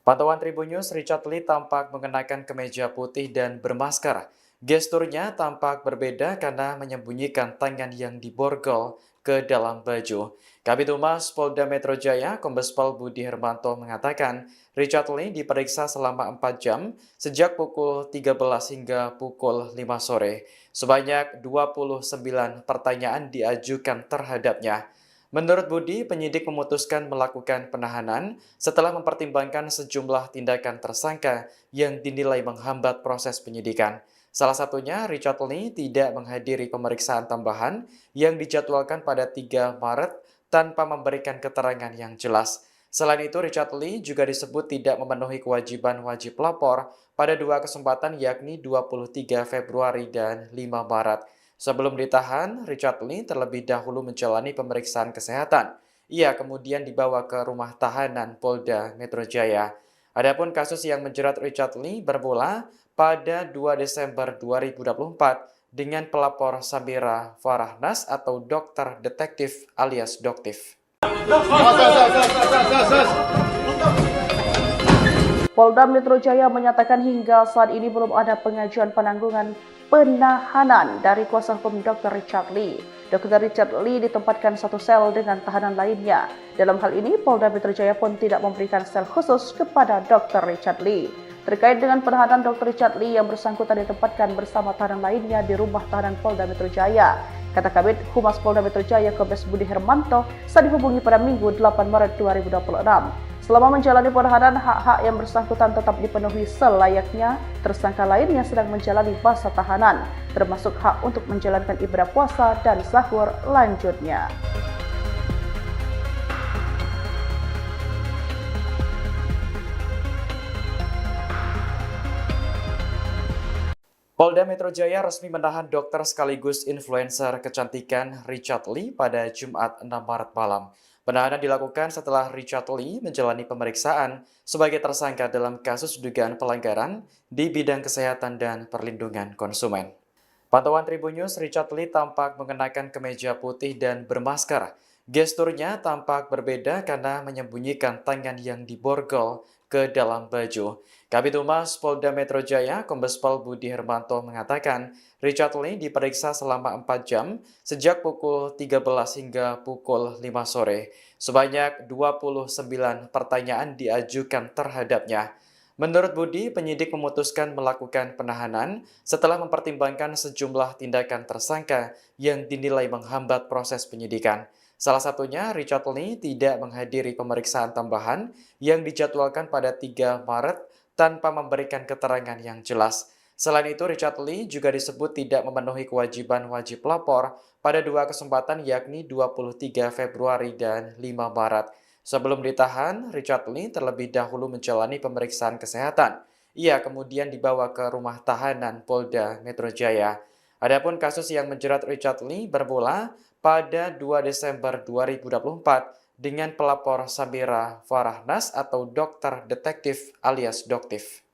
Pantauan Tribun News, Richard Lee tampak mengenakan kemeja putih dan bermasker. Gesturnya tampak berbeda karena menyembunyikan tangan yang diborgol ke dalam baju. Kabid Humas Polda Metro Jaya, Kombes Pol Budi Hermanto mengatakan, Richard Lee diperiksa selama 4 jam sejak pukul 13 hingga pukul 5 sore. Sebanyak 29 pertanyaan diajukan terhadapnya. Menurut Budi, penyidik memutuskan melakukan penahanan setelah mempertimbangkan sejumlah tindakan tersangka yang dinilai menghambat proses penyidikan. Salah satunya, Richard Lee tidak menghadiri pemeriksaan tambahan yang dijadwalkan pada 3 Maret tanpa memberikan keterangan yang jelas. Selain itu, Richard Lee juga disebut tidak memenuhi kewajiban wajib lapor pada 2 kesempatan yakni 23 Februari dan 5 Maret. Sebelum ditahan, Richard Lee terlebih dahulu menjalani pemeriksaan kesehatan. Ia kemudian dibawa ke rumah tahanan Polda Metro Jaya. Adapun kasus yang menjerat Richard Lee bermula pada 2 Desember 2024 dengan pelapor Samira Farahnas atau dokter detektif alias Doktif. Polda Metro Jaya menyatakan hingga saat ini belum ada pengajuan penangguhan penahanan dari kuasa hukum Dr. Richard Lee. Dr. Richard Lee ditempatkan satu sel dengan tahanan lainnya. Dalam hal ini, Polda Metro Jaya pun tidak memberikan sel khusus kepada Dr. Richard Lee. Terkait dengan penahanan Dr. Richard Lee yang bersangkutan ditempatkan bersama tahanan lainnya di rumah tahanan Polda Metro Jaya. Kata Kabid Humas Polda Metro Jaya Kombes Budi Hermanto saat dihubungi pada Minggu 8 Maret 2026. Selama menjalani penahanan, hak-hak yang bersangkutan tetap dipenuhi selayaknya. Tersangka lainnya sedang menjalani masa tahanan, termasuk hak untuk menjalankan ibadah puasa dan sahur lanjutnya. Polda Metro Jaya resmi menahan dokter sekaligus influencer kecantikan Richard Lee pada Jumat 6 Maret malam. Penahanan dilakukan setelah Richard Lee menjalani pemeriksaan sebagai tersangka dalam kasus dugaan pelanggaran di bidang kesehatan dan perlindungan konsumen. Pantauan Tribun News, Richard Lee tampak mengenakan kemeja putih dan bermasker. Gesturnya tampak berbeda karena menyembunyikan tangan yang diborgol ke dalam baju. Kabid Humas Polda Metro Jaya, Kombes Pol Budi Hermanto mengatakan, Richard Lee diperiksa selama 4 jam sejak pukul 13 hingga pukul 5 sore. Sebanyak 29 pertanyaan diajukan terhadapnya. Menurut Budi, penyidik memutuskan melakukan penahanan setelah mempertimbangkan sejumlah tindakan tersangka yang dinilai menghambat proses penyidikan. Salah satunya, Richard Lee tidak menghadiri pemeriksaan tambahan yang dijadwalkan pada 3 Maret tanpa memberikan keterangan yang jelas. Selain itu, Richard Lee juga disebut tidak memenuhi kewajiban wajib lapor pada 2 kesempatan yakni 23 Februari dan 5 Maret. Sebelum ditahan, Richard Lee terlebih dahulu menjalani pemeriksaan kesehatan. Ia kemudian dibawa ke rumah tahanan Polda Metro Jaya. Adapun kasus yang menjerat Richard Lee bermula pada 2 Desember 2024 dengan pelapor Samira Farahnas atau dokter detektif alias Doktif.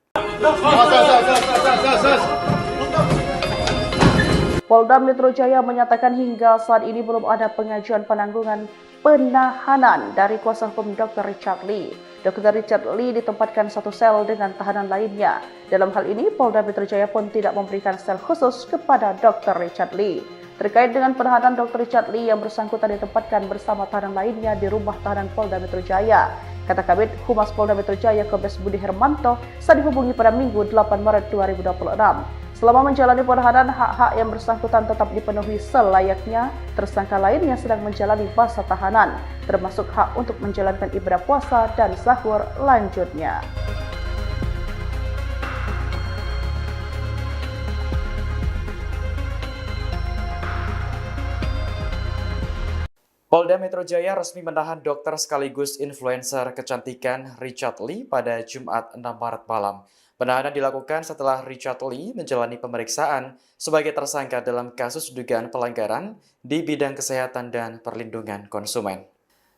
Polda Metro Jaya menyatakan hingga saat ini belum ada pengajuan penangguhan penahanan dari kuasa hukum Dr. Richard Lee. Dr. Richard Lee ditempatkan satu sel dengan tahanan lainnya. Dalam hal ini, Polda Metro Jaya pun tidak memberikan sel khusus kepada Dr. Richard Lee. Terkait dengan penahanan Dr. Richard Lee yang bersangkutan ditempatkan bersama tahanan lainnya di rumah tahanan Polda Metro Jaya. Kata Kabid Humas Polda Metro Jaya Kombes Budi Hermanto saat dihubungi pada Minggu 8 Maret 2026. Selama menjalani penahanan, hak-hak yang bersangkutan tetap dipenuhi selayaknya. Tersangka lainnya sedang menjalani masa tahanan, termasuk hak untuk menjalankan ibadah puasa dan sahur lanjutnya. Polda Metro Jaya resmi menahan dokter sekaligus influencer kecantikan Richard Lee pada Jumat 6 Maret malam. Penahanan dilakukan setelah Richard Lee menjalani pemeriksaan sebagai tersangka dalam kasus dugaan pelanggaran di bidang kesehatan dan perlindungan konsumen.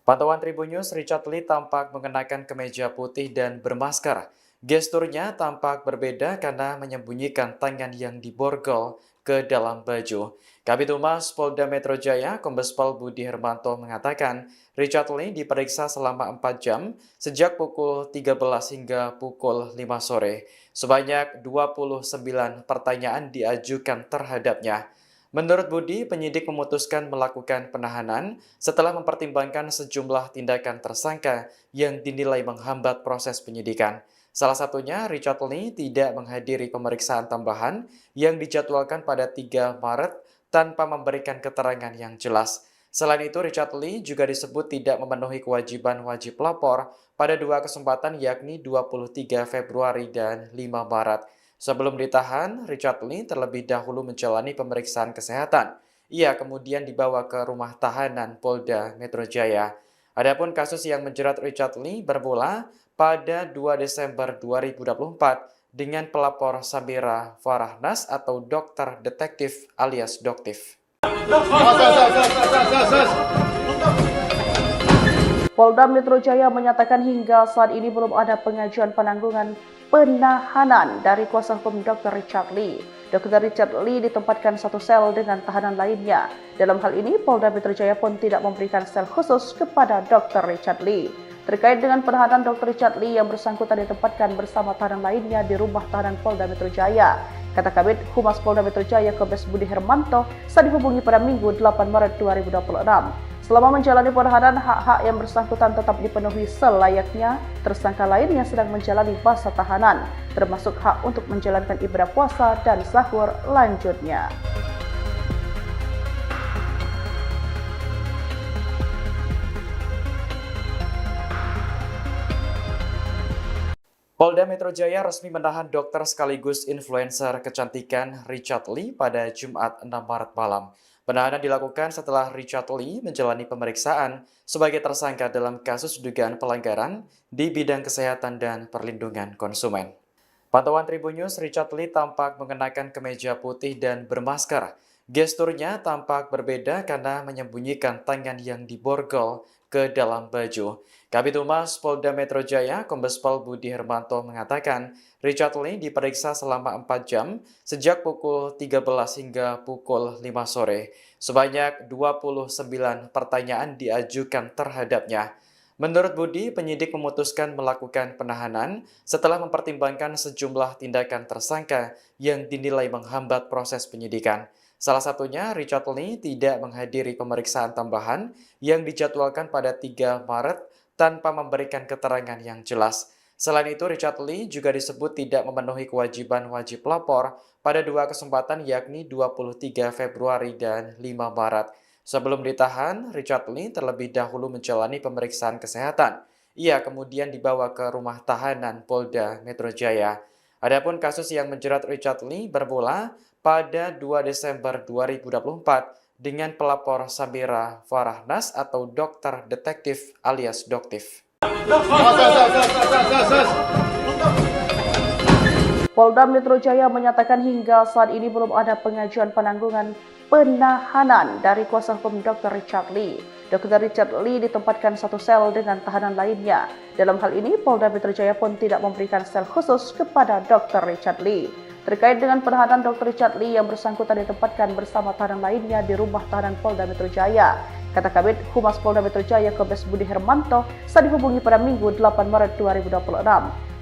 Pantauan Tribun News, Richard Lee tampak mengenakan kemeja putih dan bermasker. Gesturnya tampak berbeda karena menyembunyikan tangan yang diborgol ke dalam baju. Kabid Humas Polda Metro Jaya, Kombes Pol Budi Hermanto mengatakan, Richard Lee diperiksa selama 4 jam sejak pukul 13 hingga pukul 5 sore. Sebanyak 29 pertanyaan diajukan terhadapnya. Menurut Budi, penyidik memutuskan melakukan penahanan setelah mempertimbangkan sejumlah tindakan tersangka yang dinilai menghambat proses penyidikan. Salah satunya, Richard Lee tidak menghadiri pemeriksaan tambahan yang dijadwalkan pada 3 Maret tanpa memberikan keterangan yang jelas. Selain itu, Richard Lee juga disebut tidak memenuhi kewajiban wajib lapor pada 2 kesempatan yakni 23 Februari dan 5 Maret. Sebelum ditahan, Richard Lee terlebih dahulu menjalani pemeriksaan kesehatan. Ia kemudian dibawa ke rumah tahanan Polda Metro Jaya. Adapun kasus yang menjerat Richard Lee bermula pada 2 Desember 2024 dengan pelapor Samira Farahnas atau dokter detektif alias Doktif. Polda Metro Jaya menyatakan hingga saat ini belum ada pengajuan penangguhan penahanan dari kuasa hukum Dr. Richard Lee. Dr. Richard Lee ditempatkan satu sel dengan tahanan lainnya. Dalam hal ini, Polda Metro Jaya pun tidak memberikan sel khusus kepada Dr. Richard Lee. Terkait dengan penahanan Dr. Richard Lee yang bersangkutan ditempatkan bersama tahanan lainnya di rumah tahanan Polda Metro Jaya. Kata Kabid Humas Polda Metro Jaya Kombes Budi Hermanto saat dihubungi pada Minggu 8 Maret 2026. Selama menjalani penahanan, hak-hak yang bersangkutan tetap dipenuhi selayaknya. Tersangka lainnya sedang menjalani masa tahanan, termasuk hak untuk menjalankan ibadah puasa dan sahur lanjutnya. Polda Metro Jaya resmi menahan dokter sekaligus influencer kecantikan Richard Lee pada Jumat 6 Maret malam. Penahanan dilakukan setelah Richard Lee menjalani pemeriksaan sebagai tersangka dalam kasus dugaan pelanggaran di bidang kesehatan dan perlindungan konsumen. Pantauan Tribun News, Richard Lee tampak mengenakan kemeja putih dan bermasker. Gesturnya tampak berbeda karena menyembunyikan tangan yang diborgol ke dalam baju. Kabid Humas Polda Metro Jaya, Kombes Pol Budi Hermanto mengatakan, Richard Lee diperiksa selama 4 jam sejak pukul 13 hingga pukul 5 sore. Sebanyak 29 pertanyaan diajukan terhadapnya. Menurut Budi, penyidik memutuskan melakukan penahanan setelah mempertimbangkan sejumlah tindakan tersangka yang dinilai menghambat proses penyidikan. Salah satunya, Richard Lee tidak menghadiri pemeriksaan tambahan yang dijadwalkan pada 3 Maret tanpa memberikan keterangan yang jelas. Selain itu, Richard Lee juga disebut tidak memenuhi kewajiban wajib lapor pada 2 kesempatan yakni 23 Februari dan 5 Maret. Sebelum ditahan, Richard Lee terlebih dahulu menjalani pemeriksaan kesehatan. Ia kemudian dibawa ke rumah tahanan Polda Metro Jaya. Adapun kasus yang menjerat Richard Lee bermula pada 2 Desember 2024 dengan pelapor Samira Farahnas atau dokter detektif alias Doktif. Polda Metro Jaya menyatakan hingga saat ini belum ada pengajuan penangguhan penahanan dari kuasa hukum Dr. Richard Lee. Dr. Richard Lee ditempatkan satu sel dengan tahanan lainnya. Dalam hal ini, Polda Metro Jaya pun tidak memberikan sel khusus kepada Dr. Richard Lee. Terkait dengan penahanan Dr. Richard Lee yang bersangkutan ditempatkan bersama tahanan lainnya di rumah tahanan Polda Metro Jaya. Kata Kabid Humas Polda Metro Jaya Kombes Budi Hermanto saat dihubungi pada Minggu 8 Maret 2026.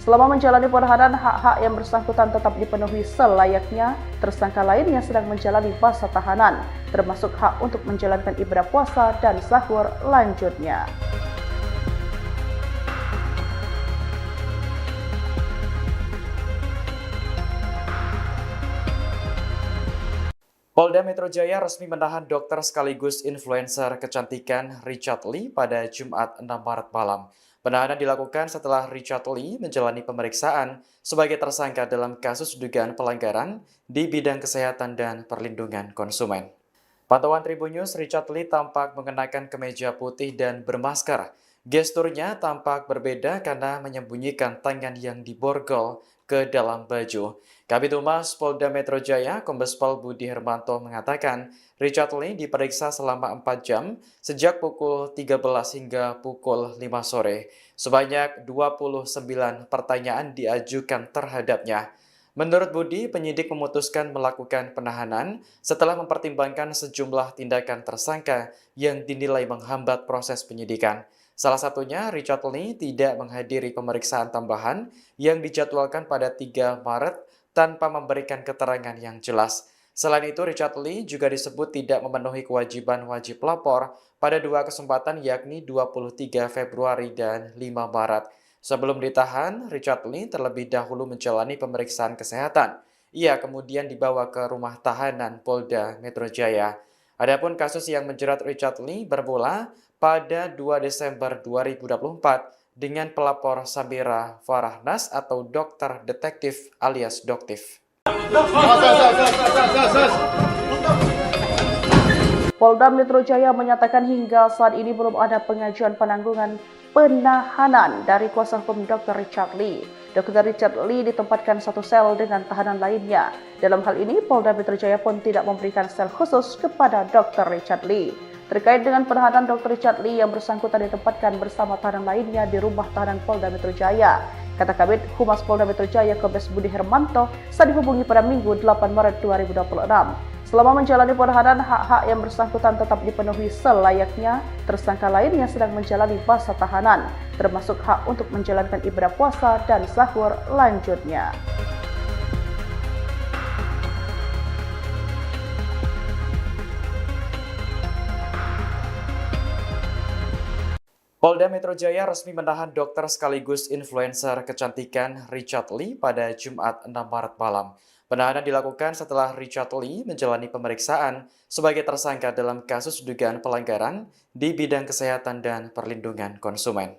Selama menjalani penahanan, hak-hak yang bersangkutan tetap dipenuhi selayaknya tersangka lain yang sedang menjalani masa tahanan, termasuk hak untuk menjalankan ibadah puasa dan sahur lanjutnya. Polda Metro Jaya resmi menahan dokter sekaligus influencer kecantikan Richard Lee pada Jumat 6 Maret malam. Penahanan dilakukan setelah Richard Lee menjalani pemeriksaan sebagai tersangka dalam kasus dugaan pelanggaran di bidang kesehatan dan perlindungan konsumen. Pantauan Tribun News, Richard Lee tampak mengenakan kemeja putih dan bermasker. Gesturnya tampak berbeda karena menyembunyikan tangan yang diborgol ke dalam baju. Kabid Humas Polda Metro Jaya, Kombes Pol Budi Hermanto mengatakan, Richard Lee diperiksa selama 4 jam sejak pukul 13 hingga pukul 5 sore. Sebanyak 29 pertanyaan diajukan terhadapnya. Menurut Budi, penyidik memutuskan melakukan penahanan setelah mempertimbangkan sejumlah tindakan tersangka yang dinilai menghambat proses penyidikan. Salah satunya, Richard Lee tidak menghadiri pemeriksaan tambahan yang dijadwalkan pada 3 Maret tanpa memberikan keterangan yang jelas. Selain itu, Richard Lee juga disebut tidak memenuhi kewajiban wajib lapor pada 2 kesempatan yakni 23 Februari dan 5 Maret. Sebelum ditahan, Richard Lee terlebih dahulu menjalani pemeriksaan kesehatan. Ia kemudian dibawa ke rumah tahanan Polda Metro Jaya. Adapun kasus yang menjerat Richard Lee bermula pada 2 Desember 2024 dengan pelapor Samira Farahnas atau dokter detektif alias Doktif. Polda Metro Jaya menyatakan hingga saat ini belum ada pengajuan penangguhan penahanan dari kuasa hukum Dr. Richard Lee. Dr. Richard Lee ditempatkan satu sel dengan tahanan lainnya. Dalam hal ini, Polda Metro Jaya pun tidak memberikan sel khusus kepada Dr. Richard Lee. Terkait dengan penahanan Dr. Richard Lee yang bersangkutan ditempatkan bersama tahanan lainnya di rumah tahanan Polda Metro Jaya. Kata Kabid Humas Polda Metro Jaya Kombes Budi Hermanto saat dihubungi pada Minggu 8 Maret 2026. Selama menjalani penahanan, hak-hak yang bersangkutan tetap dipenuhi selayaknya tersangka lain yang sedang menjalani masa tahanan, termasuk hak untuk menjalankan ibadah puasa dan sahur lanjutnya. Polda Metro Jaya resmi menahan dokter sekaligus influencer kecantikan Richard Lee pada Jumat 6 Maret malam. Penahanan dilakukan setelah Richard Lee menjalani pemeriksaan sebagai tersangka dalam kasus dugaan pelanggaran di bidang kesehatan dan perlindungan konsumen.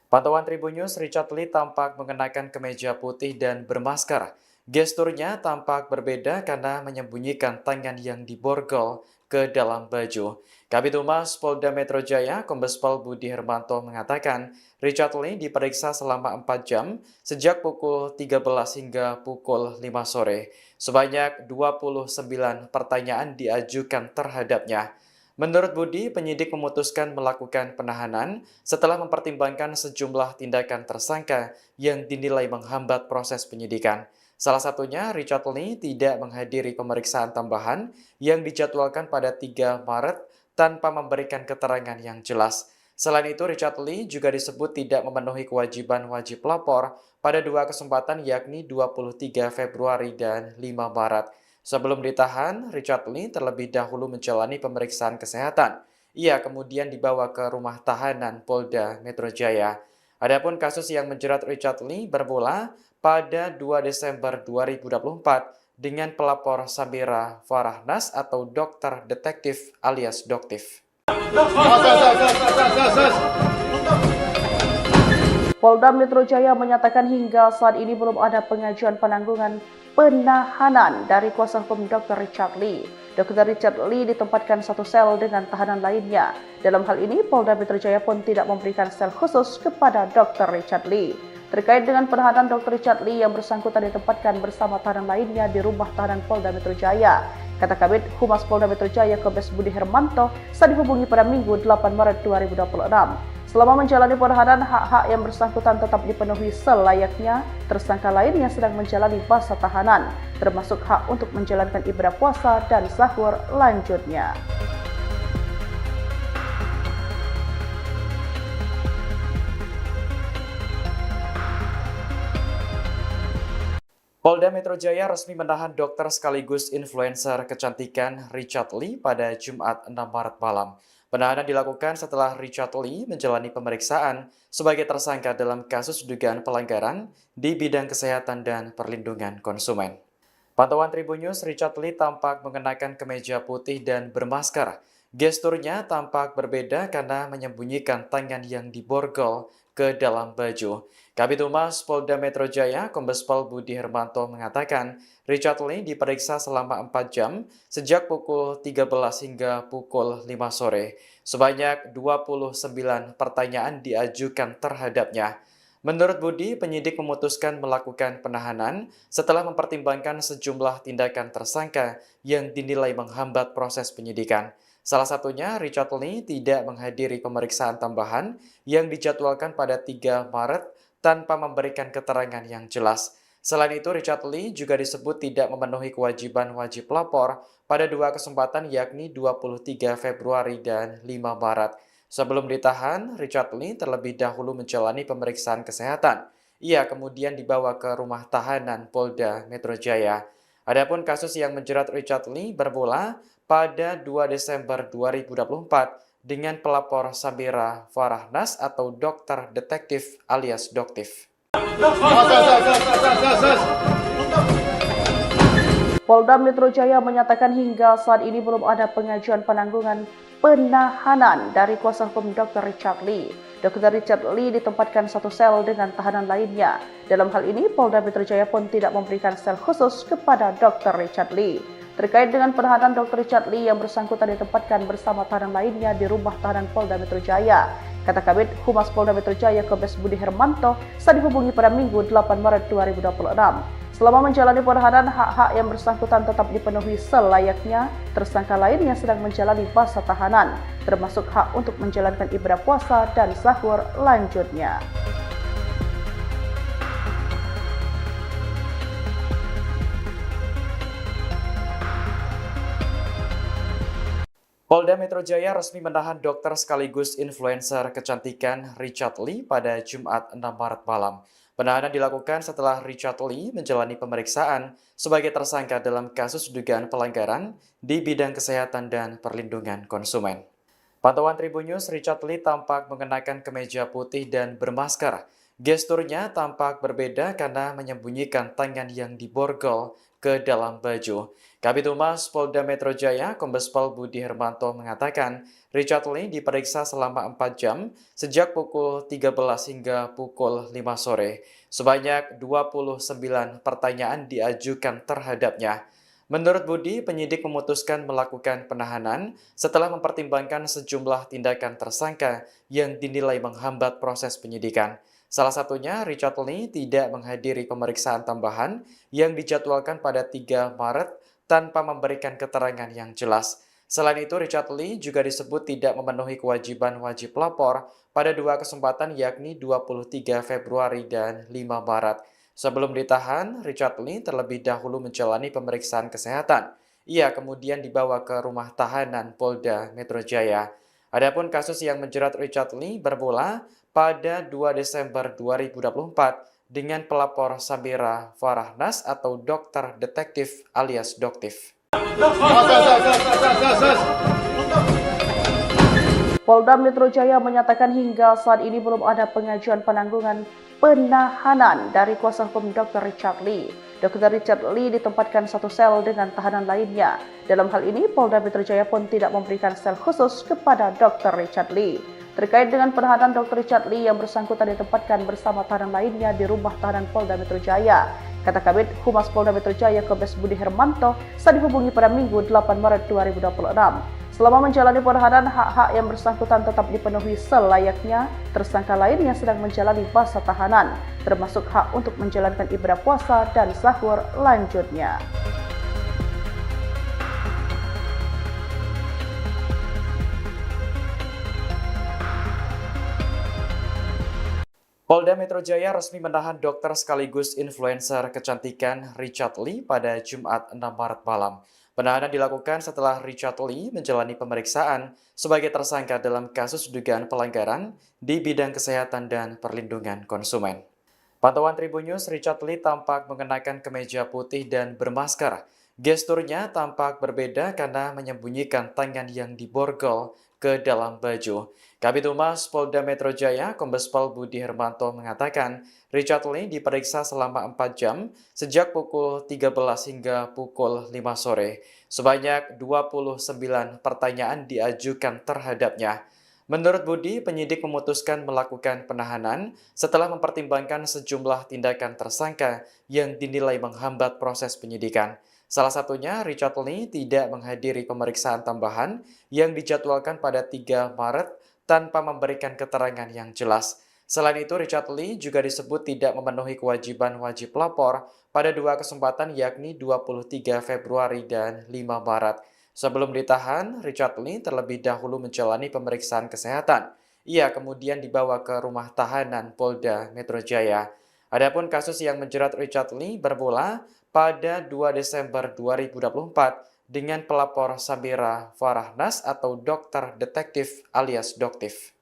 Pantauan Tribun News, Richard Lee tampak mengenakan kemeja putih dan bermasker. Gesturnya tampak berbeda karena menyembunyikan tangan yang diborgol ke dalam baju. Kabid Humas Polda Metro Jaya, Kombes Pol Budi Hermanto mengatakan, Richard Lee diperiksa selama 4 jam sejak pukul 13 hingga pukul 5 sore. Sebanyak 29 pertanyaan diajukan terhadapnya. Menurut Budi, penyidik memutuskan melakukan penahanan setelah mempertimbangkan sejumlah tindakan tersangka yang dinilai menghambat proses penyidikan. Salah satunya, Richard Lee tidak menghadiri pemeriksaan tambahan yang dijadwalkan pada 3 Maret tanpa memberikan keterangan yang jelas. Selain itu, Richard Lee juga disebut tidak memenuhi kewajiban wajib lapor pada dua kesempatan yakni 23 Februari dan 5 Maret. Sebelum ditahan, Richard Lee terlebih dahulu menjalani pemeriksaan kesehatan. Ia kemudian dibawa ke rumah tahanan Polda Metro Jaya. Adapun kasus yang menjerat Richard Lee bermula pada 2 Desember 2024 dengan pelapor Samira Farahnas atau dokter detektif alias Doktif. Polda Metro Jaya menyatakan hingga saat ini belum ada pengajuan penangguhan penahanan dari kuasa hukum Dr. Richard Lee. Dr. Richard Lee ditempatkan satu sel dengan tahanan lainnya. Dalam hal ini, Polda Metro Jaya pun tidak memberikan sel khusus kepada Dr. Richard Lee. Terkait dengan penahanan Dr. Richard Lee yang bersangkutan ditempatkan bersama tahanan lainnya di rumah tahanan Polda Metro Jaya. Kata Kabid Humas Polda Metro Jaya Kombes Budi Hermanto saat dihubungi pada Minggu 8 Maret 2026. Selama menjalani penahanan, hak-hak yang bersangkutan tetap dipenuhi selayaknya tersangka lain yang sedang menjalani masa tahanan, termasuk hak untuk menjalankan ibadah puasa dan sahur lanjutnya. Polda Metro Jaya resmi menahan dokter sekaligus influencer kecantikan Richard Lee pada Jumat 6 Maret malam. Penahanan dilakukan setelah Richard Lee menjalani pemeriksaan sebagai tersangka dalam kasus dugaan pelanggaran di bidang kesehatan dan perlindungan konsumen. Pantauan Tribun News, Richard Lee tampak mengenakan kemeja putih dan bermasker. Gesturnya tampak berbeda karena menyembunyikan tangan yang diborgol ke dalam baju. Kabid Humas Polda Metro Jaya, Kombes Pol Budi Hermanto mengatakan, Richard Lee diperiksa selama 4 jam sejak pukul 13 hingga pukul 5 sore. Sebanyak 29 pertanyaan diajukan terhadapnya. Menurut Budi, penyidik memutuskan melakukan penahanan setelah mempertimbangkan sejumlah tindakan tersangka yang dinilai menghambat proses penyidikan. Salah satunya, Richard Lee tidak menghadiri pemeriksaan tambahan yang dijadwalkan pada 3 Maret tanpa memberikan keterangan yang jelas. Selain itu, Richard Lee juga disebut tidak memenuhi kewajiban wajib lapor pada dua kesempatan yakni 23 Februari dan 5 Maret. Sebelum ditahan, Richard Lee terlebih dahulu menjalani pemeriksaan kesehatan. Ia kemudian dibawa ke rumah tahanan Polda Metro Jaya. Adapun kasus yang menjerat Richard Lee bermula pada 2 Desember 2024 dengan pelapor Samira Farahnas atau dokter detektif alias Doktif. Polda Metro Jaya menyatakan hingga saat ini belum ada pengajuan penangguhan penahanan dari kuasa hukum Dr. Richard Lee. Dr. Richard Lee ditempatkan satu sel dengan tahanan lainnya. Dalam hal ini, Polda Metro Jaya pun tidak memberikan sel khusus kepada Dr. Richard Lee. Terkait dengan penahanan Dr. Richard Lee yang bersangkutan ditempatkan bersama tahanan lainnya di rumah tahanan Polda Metro Jaya. Kata Kabid Humas Polda Metro Jaya Kombes Budi Hermanto saat dihubungi pada Minggu 8 Maret 2026. Selama menjalani penahanan, hak-hak yang bersangkutan tetap dipenuhi selayaknya tersangka lain yang sedang menjalani masa tahanan, termasuk hak untuk menjalankan ibadah puasa dan sahur lanjutnya. Polda Metro Jaya resmi menahan dokter sekaligus influencer kecantikan Richard Lee pada Jumat 6 Maret malam. Penahanan dilakukan setelah Richard Lee menjalani pemeriksaan sebagai tersangka dalam kasus dugaan pelanggaran di bidang kesehatan dan perlindungan konsumen. Pantauan Tribun News, Richard Lee tampak mengenakan kemeja putih dan bermasker. Gesturnya tampak berbeda karena menyembunyikan tangan yang diborgol ke dalam baju. Kabid Humas Polda Metro Jaya, Kombes Pol Budi Hermanto mengatakan, Richard Lee diperiksa selama 4 jam sejak pukul 13 hingga pukul 5 sore. Sebanyak 29 pertanyaan diajukan terhadapnya. Menurut Budi, penyidik memutuskan melakukan penahanan setelah mempertimbangkan sejumlah tindakan tersangka yang dinilai menghambat proses penyidikan. Salah satunya, Richard Lee tidak menghadiri pemeriksaan tambahan yang dijadwalkan pada 3 Maret tanpa memberikan keterangan yang jelas. Selain itu, Richard Lee juga disebut tidak memenuhi kewajiban wajib lapor pada dua kesempatan yakni 23 Februari dan 5 Maret. Sebelum ditahan, Richard Lee terlebih dahulu menjalani pemeriksaan kesehatan. Ia kemudian dibawa ke rumah tahanan Polda Metro Jaya. Adapun kasus yang menjerat Richard Lee bermula pada 2 Desember 2024 dengan pelapor Sabira Farahnas atau dokter detektif alias Doktif. Polda Metro Jaya menyatakan hingga saat ini belum ada pengajuan penangguhan penahanan dari kuasa hukum Dr. Richard Lee. Dr. Richard Lee ditempatkan satu sel dengan tahanan lainnya. Dalam hal ini, Polda Metro Jaya pun tidak memberikan sel khusus kepada Dr. Richard Lee. Terkait dengan penahanan Dr. Richard Lee yang bersangkutan ditempatkan bersama tahanan lainnya di rumah tahanan Polda Metro Jaya. Kata Kabid Humas Polda Metro Jaya Kombes Budi Hermanto saat dihubungi pada Minggu 8 Maret 2026. Selama menjalani penahanan, hak-hak yang bersangkutan tetap dipenuhi selayaknya. Tersangka lainnya sedang menjalani masa tahanan, termasuk hak untuk menjalankan ibadah puasa dan sahur lanjutnya. Polda Metro Jaya resmi menahan dokter sekaligus influencer kecantikan Richard Lee pada Jumat 6 Maret malam. Penahanan dilakukan setelah Richard Lee menjalani pemeriksaan sebagai tersangka dalam kasus dugaan pelanggaran di bidang kesehatan dan perlindungan konsumen. Pantauan Tribun News, Richard Lee tampak mengenakan kemeja putih dan bermasker. Gesturnya tampak berbeda karena menyembunyikan tangan yang diborgol ke dalam baju. Kabid Humas Polda Metro Jaya, Kombes Pol Budi Hermanto mengatakan, Richard Lee diperiksa selama 4 jam sejak pukul 13 hingga pukul 5 sore. Sebanyak 29 pertanyaan diajukan terhadapnya. Menurut Budi, penyidik memutuskan melakukan penahanan setelah mempertimbangkan sejumlah tindakan tersangka yang dinilai menghambat proses penyidikan. Salah satunya, Richard Lee tidak menghadiri pemeriksaan tambahan yang dijadwalkan pada 3 Maret tanpa memberikan keterangan yang jelas. Selain itu, Richard Lee juga disebut tidak memenuhi kewajiban wajib lapor pada 2 kesempatan yakni 23 Februari dan 5 Maret. Sebelum ditahan, Richard Lee terlebih dahulu menjalani pemeriksaan kesehatan. Ia kemudian dibawa ke rumah tahanan Polda Metro Jaya. Adapun kasus yang menjerat Richard Lee bermula pada 2 Desember 2024 dengan pelapor Sabira Farahnas atau dokter detektif alias Doktif.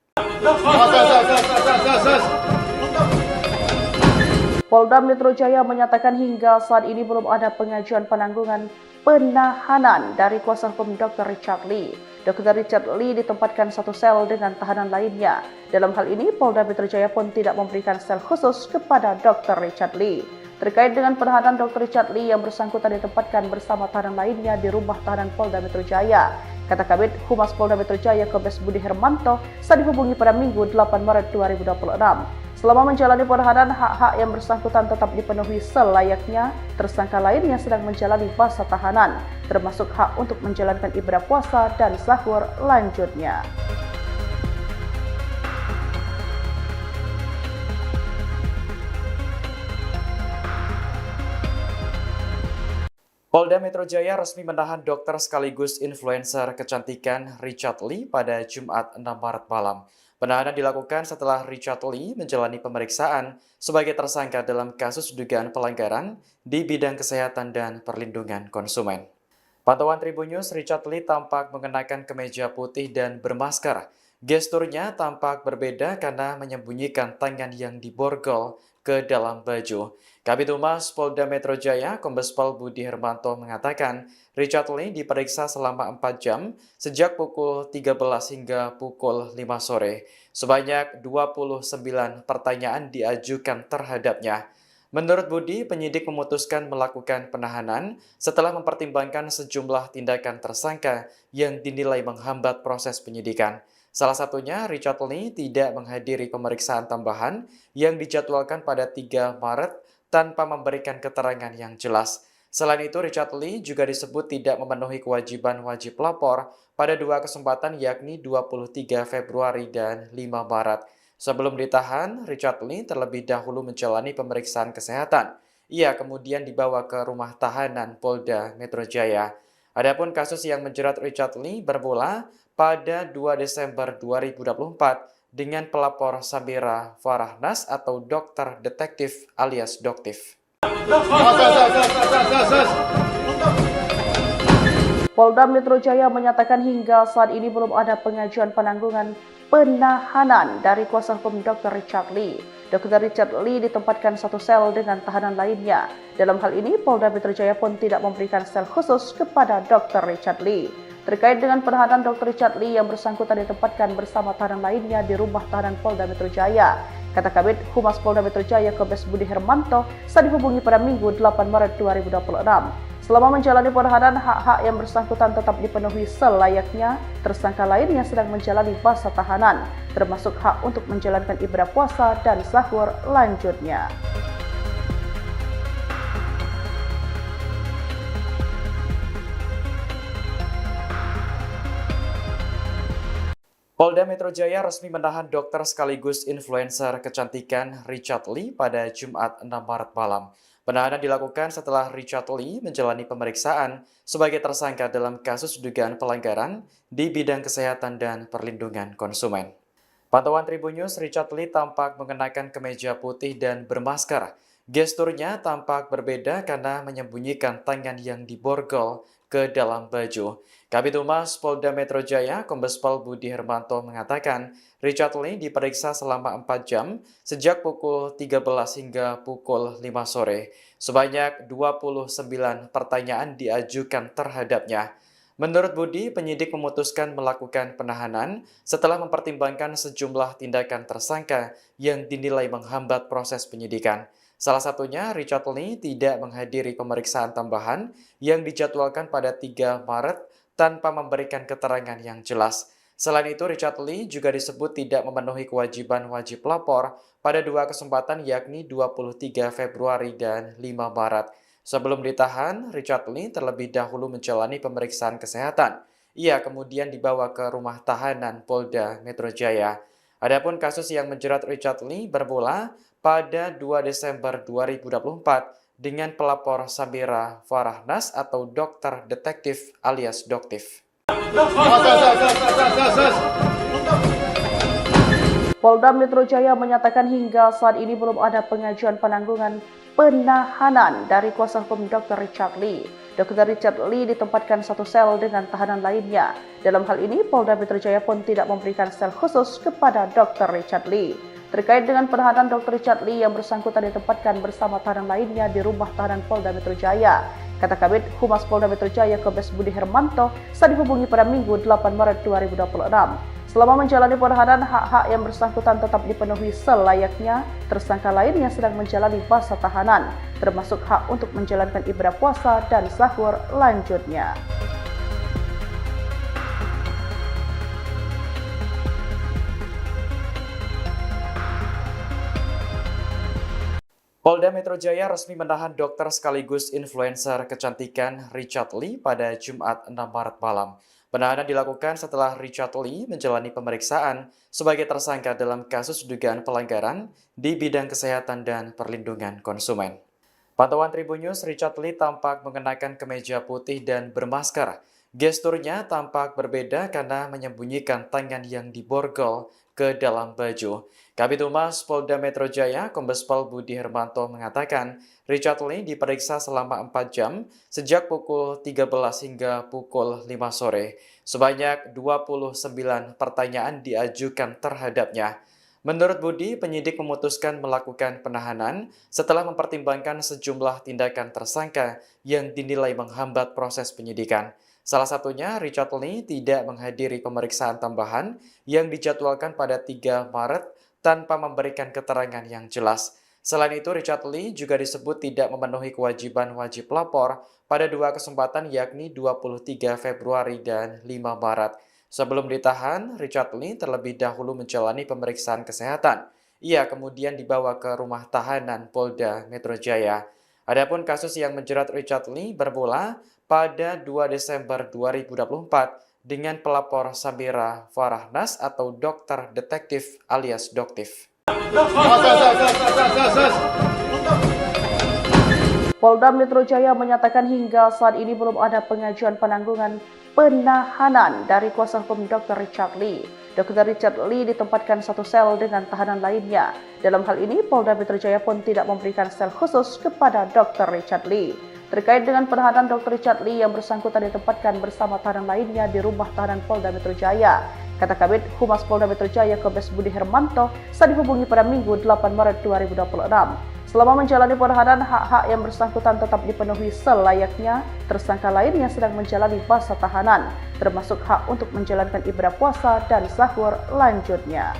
Polda Metro Jaya menyatakan hingga saat ini belum ada pengajuan penangguhan penahanan dari kuasa hukum Dr. Richard Lee. Dr. Richard Lee ditempatkan satu sel dengan tahanan lainnya. Dalam hal ini, Polda Metro Jaya pun tidak memberikan sel khusus kepada Dr. Richard Lee. Terkait dengan penahanan Dr. Richard Lee yang bersangkutan ditempatkan bersama tahanan lainnya di rumah tahanan Polda Metro Jaya. Kata Kabid Humas Polda Metro Jaya Kombes Budi Hermanto saat dihubungi pada Minggu 8 Maret 2026. Selama menjalani penahanan, hak-hak yang bersangkutan tetap dipenuhi selayaknya. Tersangka lainnya sedang menjalani masa tahanan, termasuk hak untuk menjalankan ibadah puasa dan sahur lanjutnya. Polda Metro Jaya resmi menahan dokter sekaligus influencer kecantikan Richard Lee pada Jumat 6 Maret malam. Penahanan dilakukan setelah Richard Lee menjalani pemeriksaan sebagai tersangka dalam kasus dugaan pelanggaran di bidang kesehatan dan perlindungan konsumen. Pantauan Tribun News, Richard Lee tampak mengenakan kemeja putih dan bermasker. Gesturnya tampak berbeda karena menyembunyikan tangan yang diborgol ke dalam baju. Kabid Humas Polda Metro Jaya, Kombes Pol Budi Hermanto mengatakan, Richard Lee diperiksa selama 4 jam sejak pukul 13 hingga pukul 5 sore. Sebanyak 29 pertanyaan diajukan terhadapnya. Menurut Budi, penyidik memutuskan melakukan penahanan setelah mempertimbangkan sejumlah tindakan tersangka yang dinilai menghambat proses penyidikan. Salah satunya, Richard Lee tidak menghadiri pemeriksaan tambahan yang dijadwalkan pada 3 Maret tanpa memberikan keterangan yang jelas. Selain itu, Richard Lee juga disebut tidak memenuhi kewajiban wajib lapor pada 2 kesempatan yakni 23 Februari dan 5 Maret. Sebelum ditahan, Richard Lee terlebih dahulu menjalani pemeriksaan kesehatan. Ia kemudian dibawa ke rumah tahanan Polda Metro Jaya. Adapun kasus yang menjerat Richard Lee bermula pada 2 Desember 2024 dengan pelapor Sabira Farahnas atau dokter detektif alias Doktif. Polda Metro Jaya menyatakan hingga saat ini belum ada pengajuan penangguhan penahanan dari kuasa hukum Dr. Richard Lee. Dr. Richard Lee ditempatkan satu sel dengan tahanan lainnya. Dalam hal ini, Polda Metro Jaya pun tidak memberikan sel khusus kepada Dr. Richard Lee. Terkait dengan penahanan Dr. Richard Lee yang bersangkutan ditempatkan bersama tahanan lainnya di rumah tahanan Polda Metro Jaya. Kata Kabid Humas Polda Metro Jaya Kombes Budi Hermanto saat dihubungi pada Minggu 8 Maret 2026. Selama menjalani penahanan, hak-hak yang bersangkutan tetap dipenuhi selayaknya. Tersangka lainnya sedang menjalani masa tahanan, termasuk hak untuk menjalankan ibadah puasa dan sahur lanjutnya. Polda Metro Jaya resmi menahan dokter sekaligus influencer kecantikan Richard Lee pada Jumat 6 Maret malam. Penahanan dilakukan setelah Richard Lee menjalani pemeriksaan sebagai tersangka dalam kasus dugaan pelanggaran di bidang kesehatan dan perlindungan konsumen. Pantauan Tribun News, Richard Lee tampak mengenakan kemeja putih dan bermasker. Gesturnya tampak berbeda karena menyembunyikan tangan yang diborgol ke dalam baju. Kabid Humas Polda Metro Jaya, Kombes Pol Budi Hermanto mengatakan, Richard Lee diperiksa selama 4 jam sejak pukul 13 hingga pukul 5 sore. Sebanyak 29 pertanyaan diajukan terhadapnya. Menurut Budi, penyidik memutuskan melakukan penahanan setelah mempertimbangkan sejumlah tindakan tersangka yang dinilai menghambat proses penyidikan. Salah satunya, Richard Lee tidak menghadiri pemeriksaan tambahan yang dijadwalkan pada 3 Maret tanpa memberikan keterangan yang jelas. Selain itu, Richard Lee juga disebut tidak memenuhi kewajiban wajib lapor pada 2 kesempatan yakni 23 Februari dan 5 Maret. Sebelum ditahan, Richard Lee terlebih dahulu menjalani pemeriksaan kesehatan. Ia kemudian dibawa ke rumah tahanan Polda Metro Jaya. Adapun kasus yang menjerat Richard Lee bermula pada 2 Desember 2024 dengan pelapor Samira Farahnas atau dokter detektif alias Doktif. Polda Metro Jaya menyatakan hingga saat ini belum ada pengajuan penangguhan penahanan dari kuasa hukum Dr. Richard Lee. Dr. Richard Lee ditempatkan satu sel dengan tahanan lainnya. Dalam hal ini, Polda Metro Jaya pun tidak memberikan sel khusus kepada Dr. Richard Lee. Terkait dengan penahanan Dr. Richard Lee yang bersangkutan ditempatkan bersama tahanan lainnya di rumah tahanan Polda Metro Jaya. Kata Kabid Humas Polda Metro Jaya Kombes Budi Hermanto saat dihubungi pada Minggu 8 Maret 2026. Selama menjalani penahanan, hak-hak yang bersangkutan tetap dipenuhi selayaknya. Tersangka lainnya sedang menjalani masa tahanan, termasuk hak untuk menjalankan ibadah puasa dan sahur lanjutnya. Polda Metro Jaya resmi menahan dokter sekaligus influencer kecantikan Richard Lee pada Jumat 6 Maret malam. Penahanan dilakukan setelah Richard Lee menjalani pemeriksaan sebagai tersangka dalam kasus dugaan pelanggaran di bidang kesehatan dan perlindungan konsumen. Pantauan Tribun News, Richard Lee tampak mengenakan kemeja putih dan bermasker. Gesturnya tampak berbeda karena menyembunyikan tangan yang diborgol ke dalam baju. Kabid Humas Polda Metro Jaya, Kombes Pol Budi Hermanto mengatakan, Richard Lee diperiksa selama 4 jam sejak pukul 13 hingga pukul 5 sore. Sebanyak 29 pertanyaan diajukan terhadapnya. Menurut Budi, penyidik memutuskan melakukan penahanan setelah mempertimbangkan sejumlah tindakan tersangka yang dinilai menghambat proses penyidikan. Salah satunya, Richard Lee tidak menghadiri pemeriksaan tambahan yang dijadwalkan pada 3 Maret tanpa memberikan keterangan yang jelas. Selain itu, Richard Lee juga disebut tidak memenuhi kewajiban wajib lapor pada 2 kesempatan yakni 23 Februari dan 5 Maret. Sebelum ditahan, Richard Lee terlebih dahulu menjalani pemeriksaan kesehatan. Ia kemudian dibawa ke rumah tahanan Polda Metro Jaya. Adapun kasus yang menjerat Richard Lee bermula pada 2 Desember 2024 dengan pelapor Samira Farahnas atau dokter detektif alias Doktif. Polda Metro Jaya menyatakan hingga saat ini belum ada pengajuan penangguhan penahanan dari kuasa hukum Dr. Richard Lee. Dr. Richard Lee ditempatkan satu sel dengan tahanan lainnya. Dalam hal ini, Polda Metro Jaya pun tidak memberikan sel khusus kepada Dr. Richard Lee. Terkait dengan penahanan Dr. Richard Lee yang bersangkutan ditempatkan bersama tahanan lainnya di rumah tahanan Polda Metro Jaya. Kata Kabid Humas Polda Metro Jaya Kombes Budi Hermanto saat dihubungi pada Minggu 8 Maret 2026. Selama menjalani penahanan, hak-hak yang bersangkutan tetap dipenuhi selayaknya. Tersangka lainnya sedang menjalani masa tahanan, termasuk hak untuk menjalankan ibadah puasa dan sahur lanjutnya.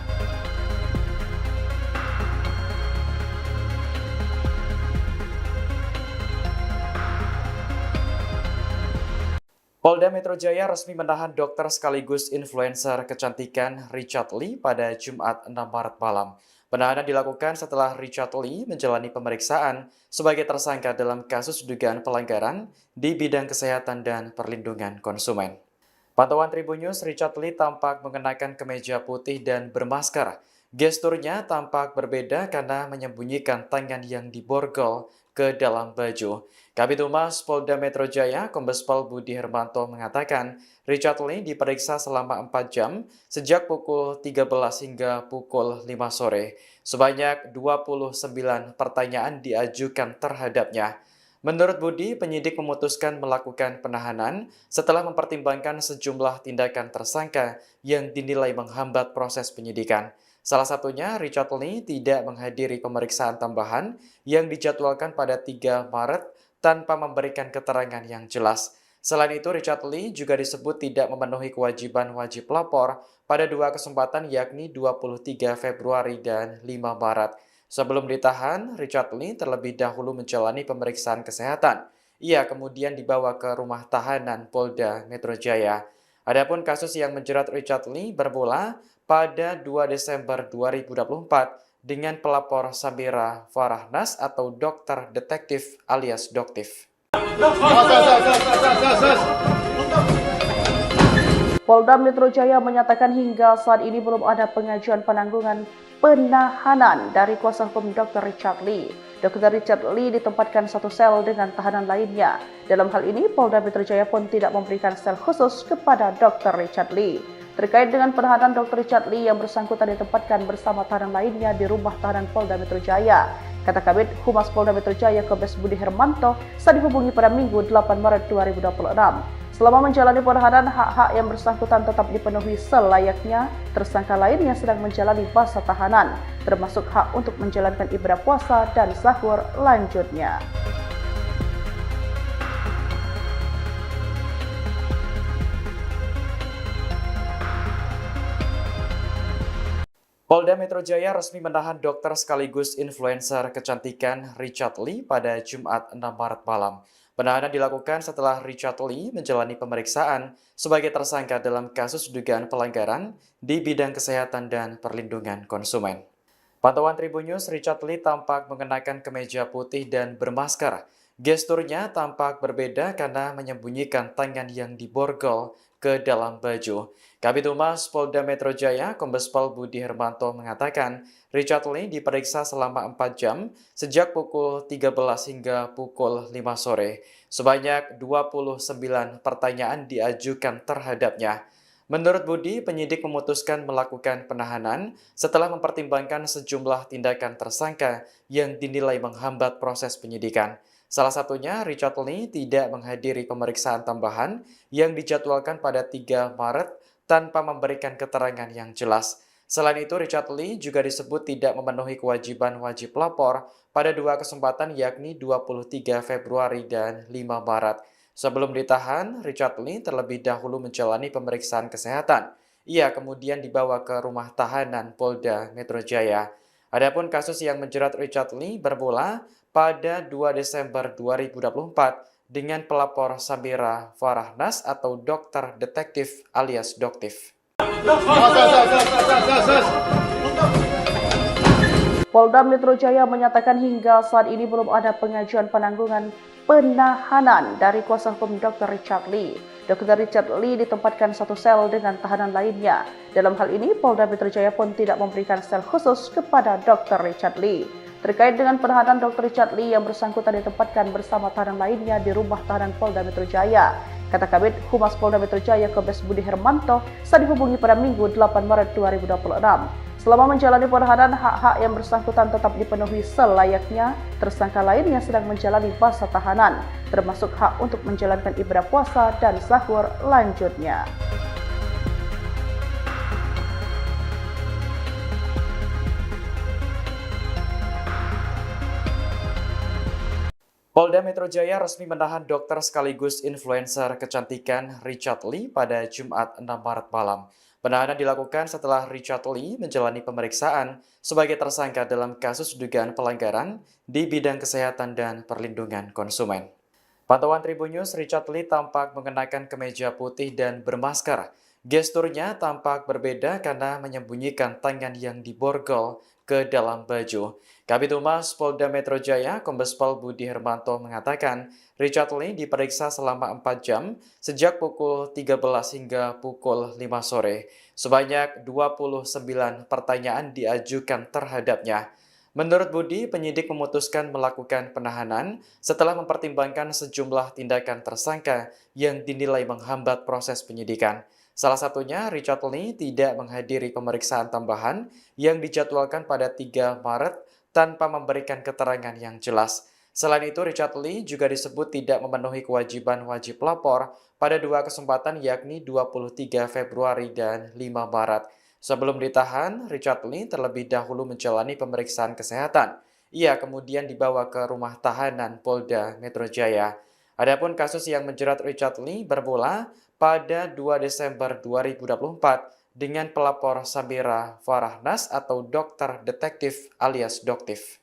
Polda Metro Jaya resmi menahan dokter sekaligus influencer kecantikan Richard Lee pada Jumat 6 Maret malam. Penahanan dilakukan setelah Richard Lee menjalani pemeriksaan sebagai tersangka dalam kasus dugaan pelanggaran di bidang kesehatan dan perlindungan konsumen. Pantauan Tribun News, Richard Lee tampak mengenakan kemeja putih dan bermasker. Gesturnya tampak berbeda karena menyembunyikan tangan yang diborgol ke dalam baju. Kabid Humas Polda Metro Jaya, Kombes Pol Budi Hermanto mengatakan, Richard Lee diperiksa selama 4 jam sejak pukul 13 hingga pukul 5 sore. Sebanyak 29 pertanyaan diajukan terhadapnya. Menurut Budi, penyidik memutuskan melakukan penahanan setelah mempertimbangkan sejumlah tindakan tersangka yang dinilai menghambat proses penyidikan. Salah satunya, Richard Lee tidak menghadiri pemeriksaan tambahan yang dijadwalkan pada 3 Maret tanpa memberikan keterangan yang jelas. Selain itu, Richard Lee juga disebut tidak memenuhi kewajiban wajib lapor pada 2 kesempatan yakni 23 Februari dan 5 Maret. Sebelum ditahan, Richard Lee terlebih dahulu menjalani pemeriksaan kesehatan. Ia kemudian dibawa ke rumah tahanan Polda Metro Jaya. Adapun kasus yang menjerat Richard Lee bermula pada 2 Desember 2024 dengan pelapor Samira Farahnas atau dokter detektif alias Doktif. Polda Metro Jaya menyatakan hingga saat ini belum ada pengajuan penangguhan penahanan dari kuasa hukum Dr. Richard Lee. Dr. Richard Lee ditempatkan satu sel dengan tahanan lainnya. Dalam hal ini, Polda Metro Jaya pun tidak memberikan sel khusus kepada Dr. Richard Lee. Terkait dengan penahanan Dr. Richard Lee yang bersangkutan ditempatkan bersama tahanan lainnya di rumah tahanan Polda Metro Jaya. Kata Kabid Humas Polda Metro Jaya Kombes Budi Hermanto saat dihubungi pada Minggu 8 Maret 2026. Selama menjalani penahanan, hak-hak yang bersangkutan tetap dipenuhi selayaknya. Tersangka lainnya sedang menjalani masa tahanan, termasuk hak untuk menjalankan ibadah puasa dan sahur lanjutnya. Polda Metro Jaya resmi menahan dokter sekaligus influencer kecantikan Richard Lee pada Jumat 6 Maret malam. Penahanan dilakukan setelah Richard Lee menjalani pemeriksaan sebagai tersangka dalam kasus dugaan pelanggaran di bidang kesehatan dan perlindungan konsumen. Pantauan Tribun News, Richard Lee tampak mengenakan kemeja putih dan bermasker. Gesturnya tampak berbeda karena menyembunyikan tangan yang diborgol ke dalam baju. Kabid Humas Polda Metro Jaya, Kombes Pol Budi Hermanto mengatakan, Richard Lee diperiksa selama 4 jam sejak pukul 13 hingga pukul 5 sore. Sebanyak 29 pertanyaan diajukan terhadapnya. Menurut Budi, penyidik memutuskan melakukan penahanan setelah mempertimbangkan sejumlah tindakan tersangka yang dinilai menghambat proses penyidikan. Salah satunya, Richard Lee tidak menghadiri pemeriksaan tambahan yang dijadwalkan pada 3 Maret tanpa memberikan keterangan yang jelas. Selain itu, Richard Lee juga disebut tidak memenuhi kewajiban wajib lapor pada 2 kesempatan yakni 23 Februari dan 5 Maret. Sebelum ditahan, Richard Lee terlebih dahulu menjalani pemeriksaan kesehatan. Ia kemudian dibawa ke rumah tahanan Polda Metro Jaya. Adapun kasus yang menjerat Richard Lee bermula pada 2 Desember 2024 dengan pelapor Samira Farahnas atau dokter detektif alias Doktif. Polda Metro Jaya menyatakan hingga saat ini belum ada pengajuan penangguhan penahanan dari kuasa hukum Dr. Richard Lee. Dr. Richard Lee ditempatkan satu sel dengan tahanan lainnya. Dalam hal ini, Polda Metro Jaya pun tidak memberikan sel khusus kepada Dr. Richard Lee. Terkait dengan penahanan Dr. Richard Lee yang bersangkutan ditempatkan bersama tahanan lainnya di rumah tahanan Polda Metro Jaya. Kata Kabid Humas Polda Metro Jaya Kombes Budi Hermanto saat dihubungi pada Minggu 8 Maret 2026. Selama menjalani penahanan, hak-hak yang bersangkutan tetap dipenuhi selayaknya tersangka lain yang sedang menjalani masa tahanan, termasuk hak untuk menjalankan ibadah puasa dan sahur lanjutnya. Polda Metro Jaya resmi menahan dokter sekaligus influencer kecantikan Richard Lee pada Jumat 6 Maret malam. Penahanan dilakukan setelah Richard Lee menjalani pemeriksaan sebagai tersangka dalam kasus dugaan pelanggaran di bidang kesehatan dan perlindungan konsumen. Pantauan Tribun News, Richard Lee tampak mengenakan kemeja putih dan bermasker. Gesturnya tampak berbeda karena menyembunyikan tangan yang diborgol ke dalam baju. Kabid Humas Polda Metro Jaya, Kombes Pol Budi Hermanto mengatakan, Richard Lee diperiksa selama 4 jam sejak pukul 13 hingga pukul 5 sore. Sebanyak 29 pertanyaan diajukan terhadapnya. Menurut Budi, penyidik memutuskan melakukan penahanan setelah mempertimbangkan sejumlah tindakan tersangka yang dinilai menghambat proses penyidikan. Salah satunya, Richard Lee tidak menghadiri pemeriksaan tambahan yang dijadwalkan pada 3 Maret tanpa memberikan keterangan yang jelas. Selain itu, Richard Lee juga disebut tidak memenuhi kewajiban wajib lapor pada 2 kesempatan yakni 23 Februari dan 5 Maret. Sebelum ditahan, Richard Lee terlebih dahulu menjalani pemeriksaan kesehatan. Ia kemudian dibawa ke rumah tahanan Polda Metro Jaya. Adapun kasus yang menjerat Richard Lee bermula pada 2 Desember 2024 dengan pelapor Samira Farahnas atau dokter detektif alias Doktif.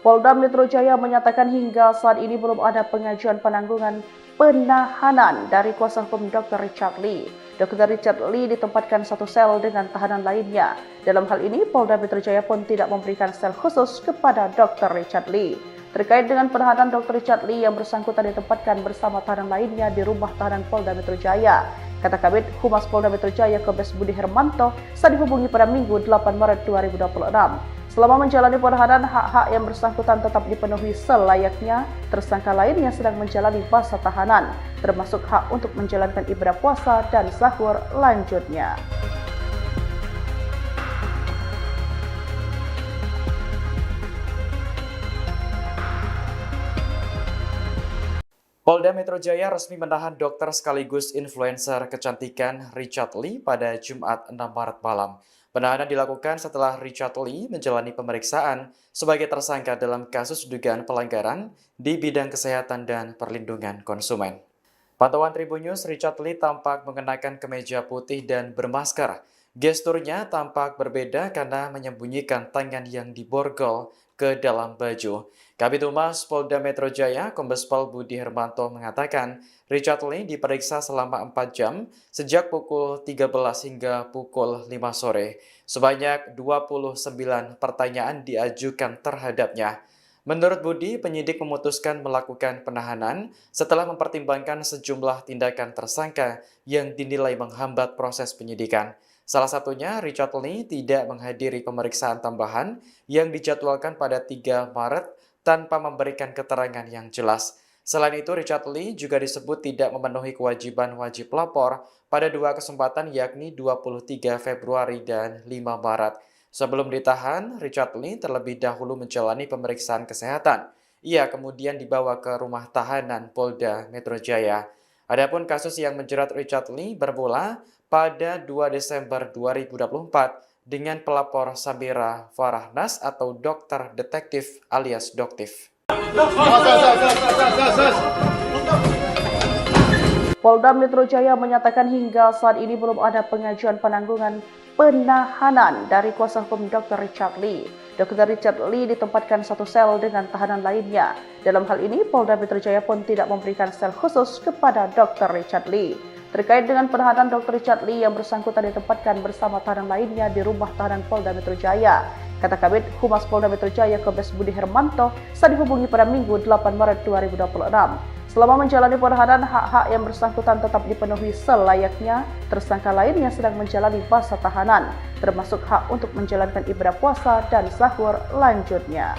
Polda Metro Jaya menyatakan hingga saat ini belum ada pengajuan penangguhan penahanan dari kuasa hukum Dr. Richard Lee. Dr. Richard Lee ditempatkan satu sel dengan tahanan lainnya. Dalam hal ini, Polda Metro Jaya pun tidak memberikan sel khusus kepada Dr. Richard Lee. Terkait dengan penahanan Dr. Richard Lee yang bersangkutan ditempatkan bersama tahanan lainnya di rumah tahanan Polda Metro Jaya. Kata Kabid Humas Polda Metro Jaya Kombes Budi Hermanto saat dihubungi pada Minggu 8 Maret 2026. Selama menjalani penahanan, hak-hak yang bersangkutan tetap dipenuhi selayaknya tersangka lain yang sedang menjalani masa tahanan, termasuk hak untuk menjalankan ibadah puasa dan sahur lanjutnya. Polda Metro Jaya resmi menahan dokter sekaligus influencer kecantikan Richard Lee pada Jumat 6 Maret malam. Penahanan dilakukan setelah Richard Lee menjalani pemeriksaan sebagai tersangka dalam kasus dugaan pelanggaran di bidang kesehatan dan perlindungan konsumen. Pantauan Tribun News, Richard Lee tampak mengenakan kemeja putih dan bermasker. Gesturnya tampak berbeda karena menyembunyikan tangan yang diborgol ke dalam baju. Kabid Humas Polda Metro Jaya, Kombes Pol Budi Hermanto mengatakan, Richard Lee diperiksa selama 4 jam sejak pukul 13 hingga pukul 5 sore. Sebanyak 29 pertanyaan diajukan terhadapnya. Menurut Budi, penyidik memutuskan melakukan penahanan setelah mempertimbangkan sejumlah tindakan tersangka yang dinilai menghambat proses penyidikan. Salah satunya, Richard Lee tidak menghadiri pemeriksaan tambahan yang dijadwalkan pada 3 Maret tanpa memberikan keterangan yang jelas. Selain itu, Richard Lee juga disebut tidak memenuhi kewajiban wajib lapor pada 2 kesempatan yakni 23 Februari dan 5 Maret. Sebelum ditahan, Richard Lee terlebih dahulu menjalani pemeriksaan kesehatan. Ia kemudian dibawa ke rumah tahanan Polda Metro Jaya. Adapun kasus yang menjerat Richard Lee bermula pada 2 Desember 2024 dengan pelapor Samira Farahnas atau dokter detektif alias Doktif. Polda Metro Jaya menyatakan hingga saat ini belum ada pengajuan penangguhan penahanan dari kuasa hukum Dr. Richard Lee. Dr. Richard Lee ditempatkan satu sel dengan tahanan lainnya. Dalam hal ini, Polda Metro Jaya pun tidak memberikan sel khusus kepada Dr. Richard Lee. Terkait dengan penahanan Dr. Richard Lee yang bersangkutan ditempatkan bersama tahanan lainnya di rumah tahanan Polda Metro Jaya. Kata Kabid Humas Polda Metro Jaya Kombes Budi Hermanto saat dihubungi pada Minggu 8 Maret 2026. Selama menjalani penahanan, hak-hak yang bersangkutan tetap dipenuhi selayaknya tersangka lain yang sedang menjalani masa tahanan, termasuk hak untuk menjalankan ibadah puasa dan sahur lanjutnya.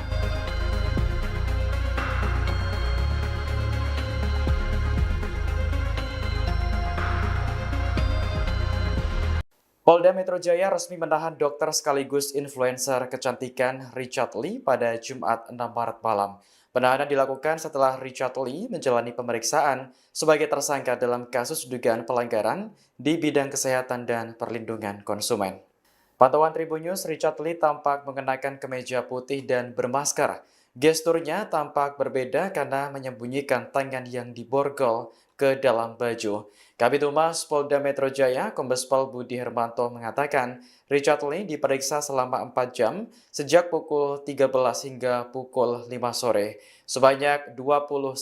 Polda Metro Jaya resmi menahan dokter sekaligus influencer kecantikan Richard Lee pada Jumat 6 Maret malam. Penahanan dilakukan setelah Richard Lee menjalani pemeriksaan sebagai tersangka dalam kasus dugaan pelanggaran di bidang kesehatan dan perlindungan konsumen. Pantauan Tribun News, Richard Lee tampak mengenakan kemeja putih dan bermasker. Gesturnya tampak berbeda karena menyembunyikan tangan yang diborgol ke dalam baju. Kabid Humas Polda Metro Jaya, Kombes Pol Budi Hermanto mengatakan, Richard Lee diperiksa selama 4 jam sejak pukul 13 hingga pukul 5 sore. Sebanyak 29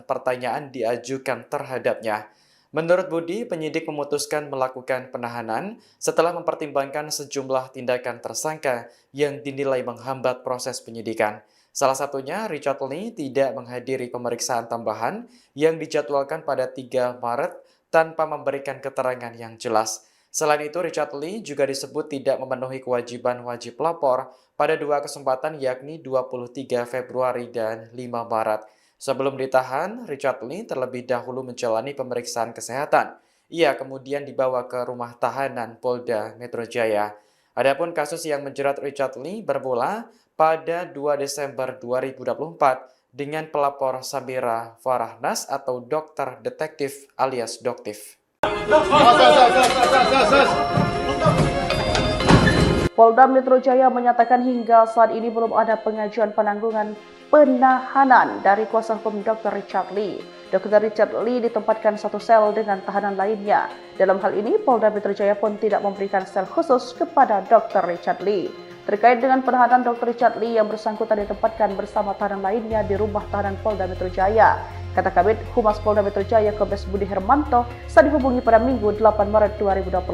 pertanyaan diajukan terhadapnya. Menurut Budi, penyidik memutuskan melakukan penahanan setelah mempertimbangkan sejumlah tindakan tersangka yang dinilai menghambat proses penyidikan. Salah satunya, Richard Lee tidak menghadiri pemeriksaan tambahan yang dijadwalkan pada 3 Maret tanpa memberikan keterangan yang jelas. Selain itu, Richard Lee juga disebut tidak memenuhi kewajiban wajib lapor pada 2 kesempatan yakni 23 Februari dan 5 Maret. Sebelum ditahan, Richard Lee terlebih dahulu menjalani pemeriksaan kesehatan. Ia kemudian dibawa ke rumah tahanan Polda Metro Jaya. Adapun kasus yang menjerat Richard Lee bermula pada 2 Desember 2024 dengan pelapor Samira Farahnas atau dokter detektif alias doktif. Polda Metro Jaya menyatakan hingga saat ini belum ada pengajuan penangguhan penahanan dari kuasa hukum Dr. Richard Lee. Dr. Richard Lee ditempatkan satu sel dengan tahanan lainnya. Dalam hal ini, Polda Metro Jaya pun tidak memberikan sel khusus kepada Dr. Richard Lee. Terkait dengan penahanan Dr. Richard Lee yang bersangkutan ditempatkan bersama tahanan lainnya di rumah tahanan Polda Metro Jaya. Kata Kabid Humas Polda Metro Jaya Kombes Budi Hermanto saat dihubungi pada Minggu 8 Maret 2026.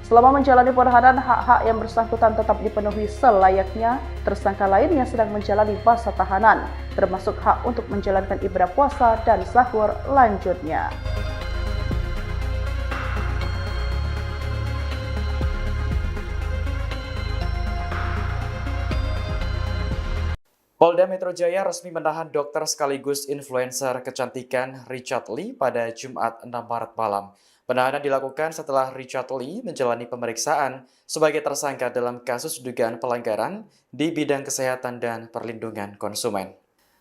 Selama menjalani penahanan, hak-hak yang bersangkutan tetap dipenuhi selayaknya. Tersangka lainnya sedang menjalani masa tahanan, termasuk hak untuk menjalankan ibadah puasa dan sahur lanjutnya. Polda Metro Jaya resmi menahan dokter sekaligus influencer kecantikan Richard Lee pada Jumat 6 Maret malam. Penahanan dilakukan setelah Richard Lee menjalani pemeriksaan sebagai tersangka dalam kasus dugaan pelanggaran di bidang kesehatan dan perlindungan konsumen.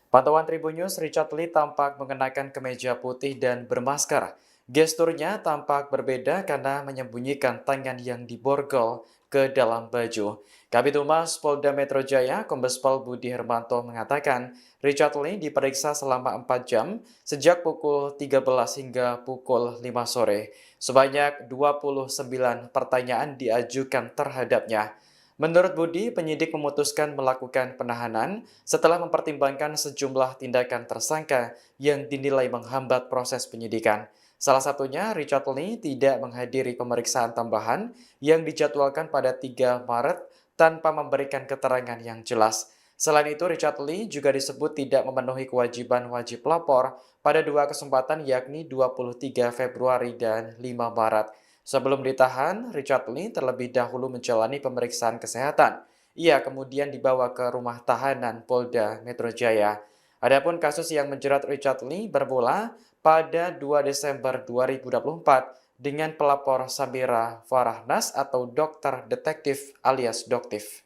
Pantauan Tribun News, Richard Lee tampak mengenakan kemeja putih dan bermasker. Gesturnya tampak berbeda karena menyembunyikan tangan yang diborgol ke dalam baju. Kabid Humas Polda Metro Jaya, Kombes Pol Budi Hermanto mengatakan, Richard Lee diperiksa selama 4 jam sejak pukul 13 hingga pukul 5 sore. Sebanyak 29 pertanyaan diajukan terhadapnya. Menurut Budi, penyidik memutuskan melakukan penahanan setelah mempertimbangkan sejumlah tindakan tersangka yang dinilai menghambat proses penyidikan. Salah satunya, Richard Lee tidak menghadiri pemeriksaan tambahan yang dijadwalkan pada 3 Maret tanpa memberikan keterangan yang jelas. Selain itu, Richard Lee juga disebut tidak memenuhi kewajiban wajib lapor pada 2 kesempatan yakni 23 Februari dan 5 Maret. Sebelum ditahan, Richard Lee terlebih dahulu menjalani pemeriksaan kesehatan. Ia kemudian dibawa ke rumah tahanan Polda Metro Jaya. Adapun kasus yang menjerat Richard Lee bermula pada 2 Desember 2024 dengan pelapor Samira Farahnas atau dokter detektif alias doktif.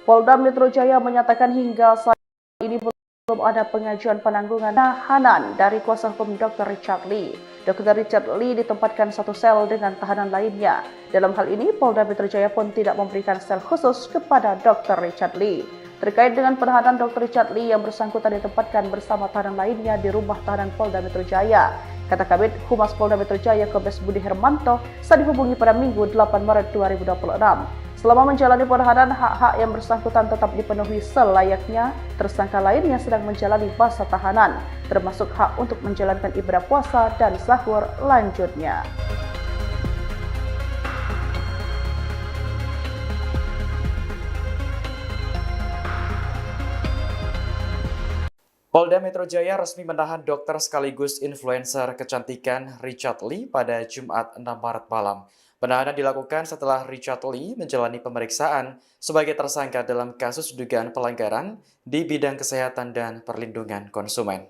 Polda Metro Jaya menyatakan hingga saat ini belum ada pengajuan penangguhan penahanan dari kuasa hukum Dr. Richard Lee. Dr. Richard Lee ditempatkan satu sel dengan tahanan lainnya. Dalam hal ini, Polda Metro Jaya pun tidak memberikan sel khusus kepada Dr. Richard Lee. Terkait dengan penahanan Dr. Richard Lee yang bersangkutan ditempatkan bersama tahanan lainnya di rumah tahanan Polda Metro Jaya. Kata Kabid Humas Polda Metro Jaya Kombes Budi Hermanto saat dihubungi pada Minggu 8 Maret 2026. Selama menjalani penahanan, hak-hak yang bersangkutan tetap dipenuhi selayaknya. Tersangka lainnya sedang menjalani masa tahanan, termasuk hak untuk menjalankan ibadah puasa dan sahur lanjutnya. Polda Metro Jaya resmi menahan dokter sekaligus influencer kecantikan Richard Lee pada Jumat 6 Maret malam. Penahanan dilakukan setelah Richard Lee menjalani pemeriksaan sebagai tersangka dalam kasus dugaan pelanggaran di bidang kesehatan dan perlindungan konsumen.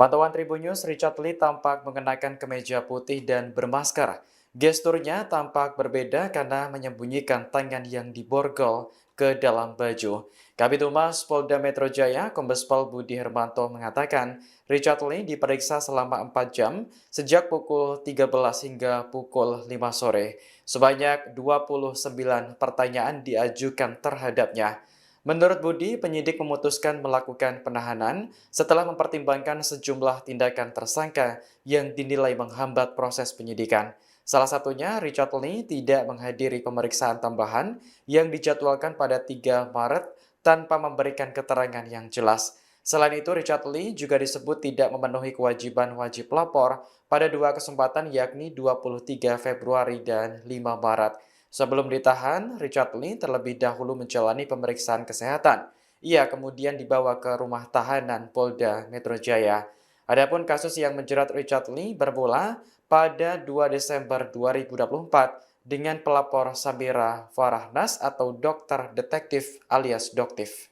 Pantauan Tribun News, Richard Lee tampak mengenakan kemeja putih dan bermasker. Gesturnya tampak berbeda karena menyembunyikan tangan yang diborgol ke dalam baju. Kabid Humas Polda Metro Jaya, Kombes Pol Budi Hermanto mengatakan, Richard Lee diperiksa selama 4 jam sejak pukul 13 hingga pukul 5 sore. Sebanyak 29 pertanyaan diajukan terhadapnya. Menurut Budi, penyidik memutuskan melakukan penahanan setelah mempertimbangkan sejumlah tindakan tersangka yang dinilai menghambat proses penyidikan. Salah satunya, Richard Lee tidak menghadiri pemeriksaan tambahan yang dijadwalkan pada 3 Maret tanpa memberikan keterangan yang jelas. Selain itu, Richard Lee juga disebut tidak memenuhi kewajiban wajib lapor pada 2 kesempatan yakni 23 Februari dan 5 Maret. Sebelum ditahan, Richard Lee terlebih dahulu menjalani pemeriksaan kesehatan. Ia kemudian dibawa ke rumah tahanan Polda Metro Jaya. Adapun kasus yang menjerat Richard Lee bermula pada 2 Desember 2024 dengan pelapor Samira Farahnas atau dokter detektif alias Doktif.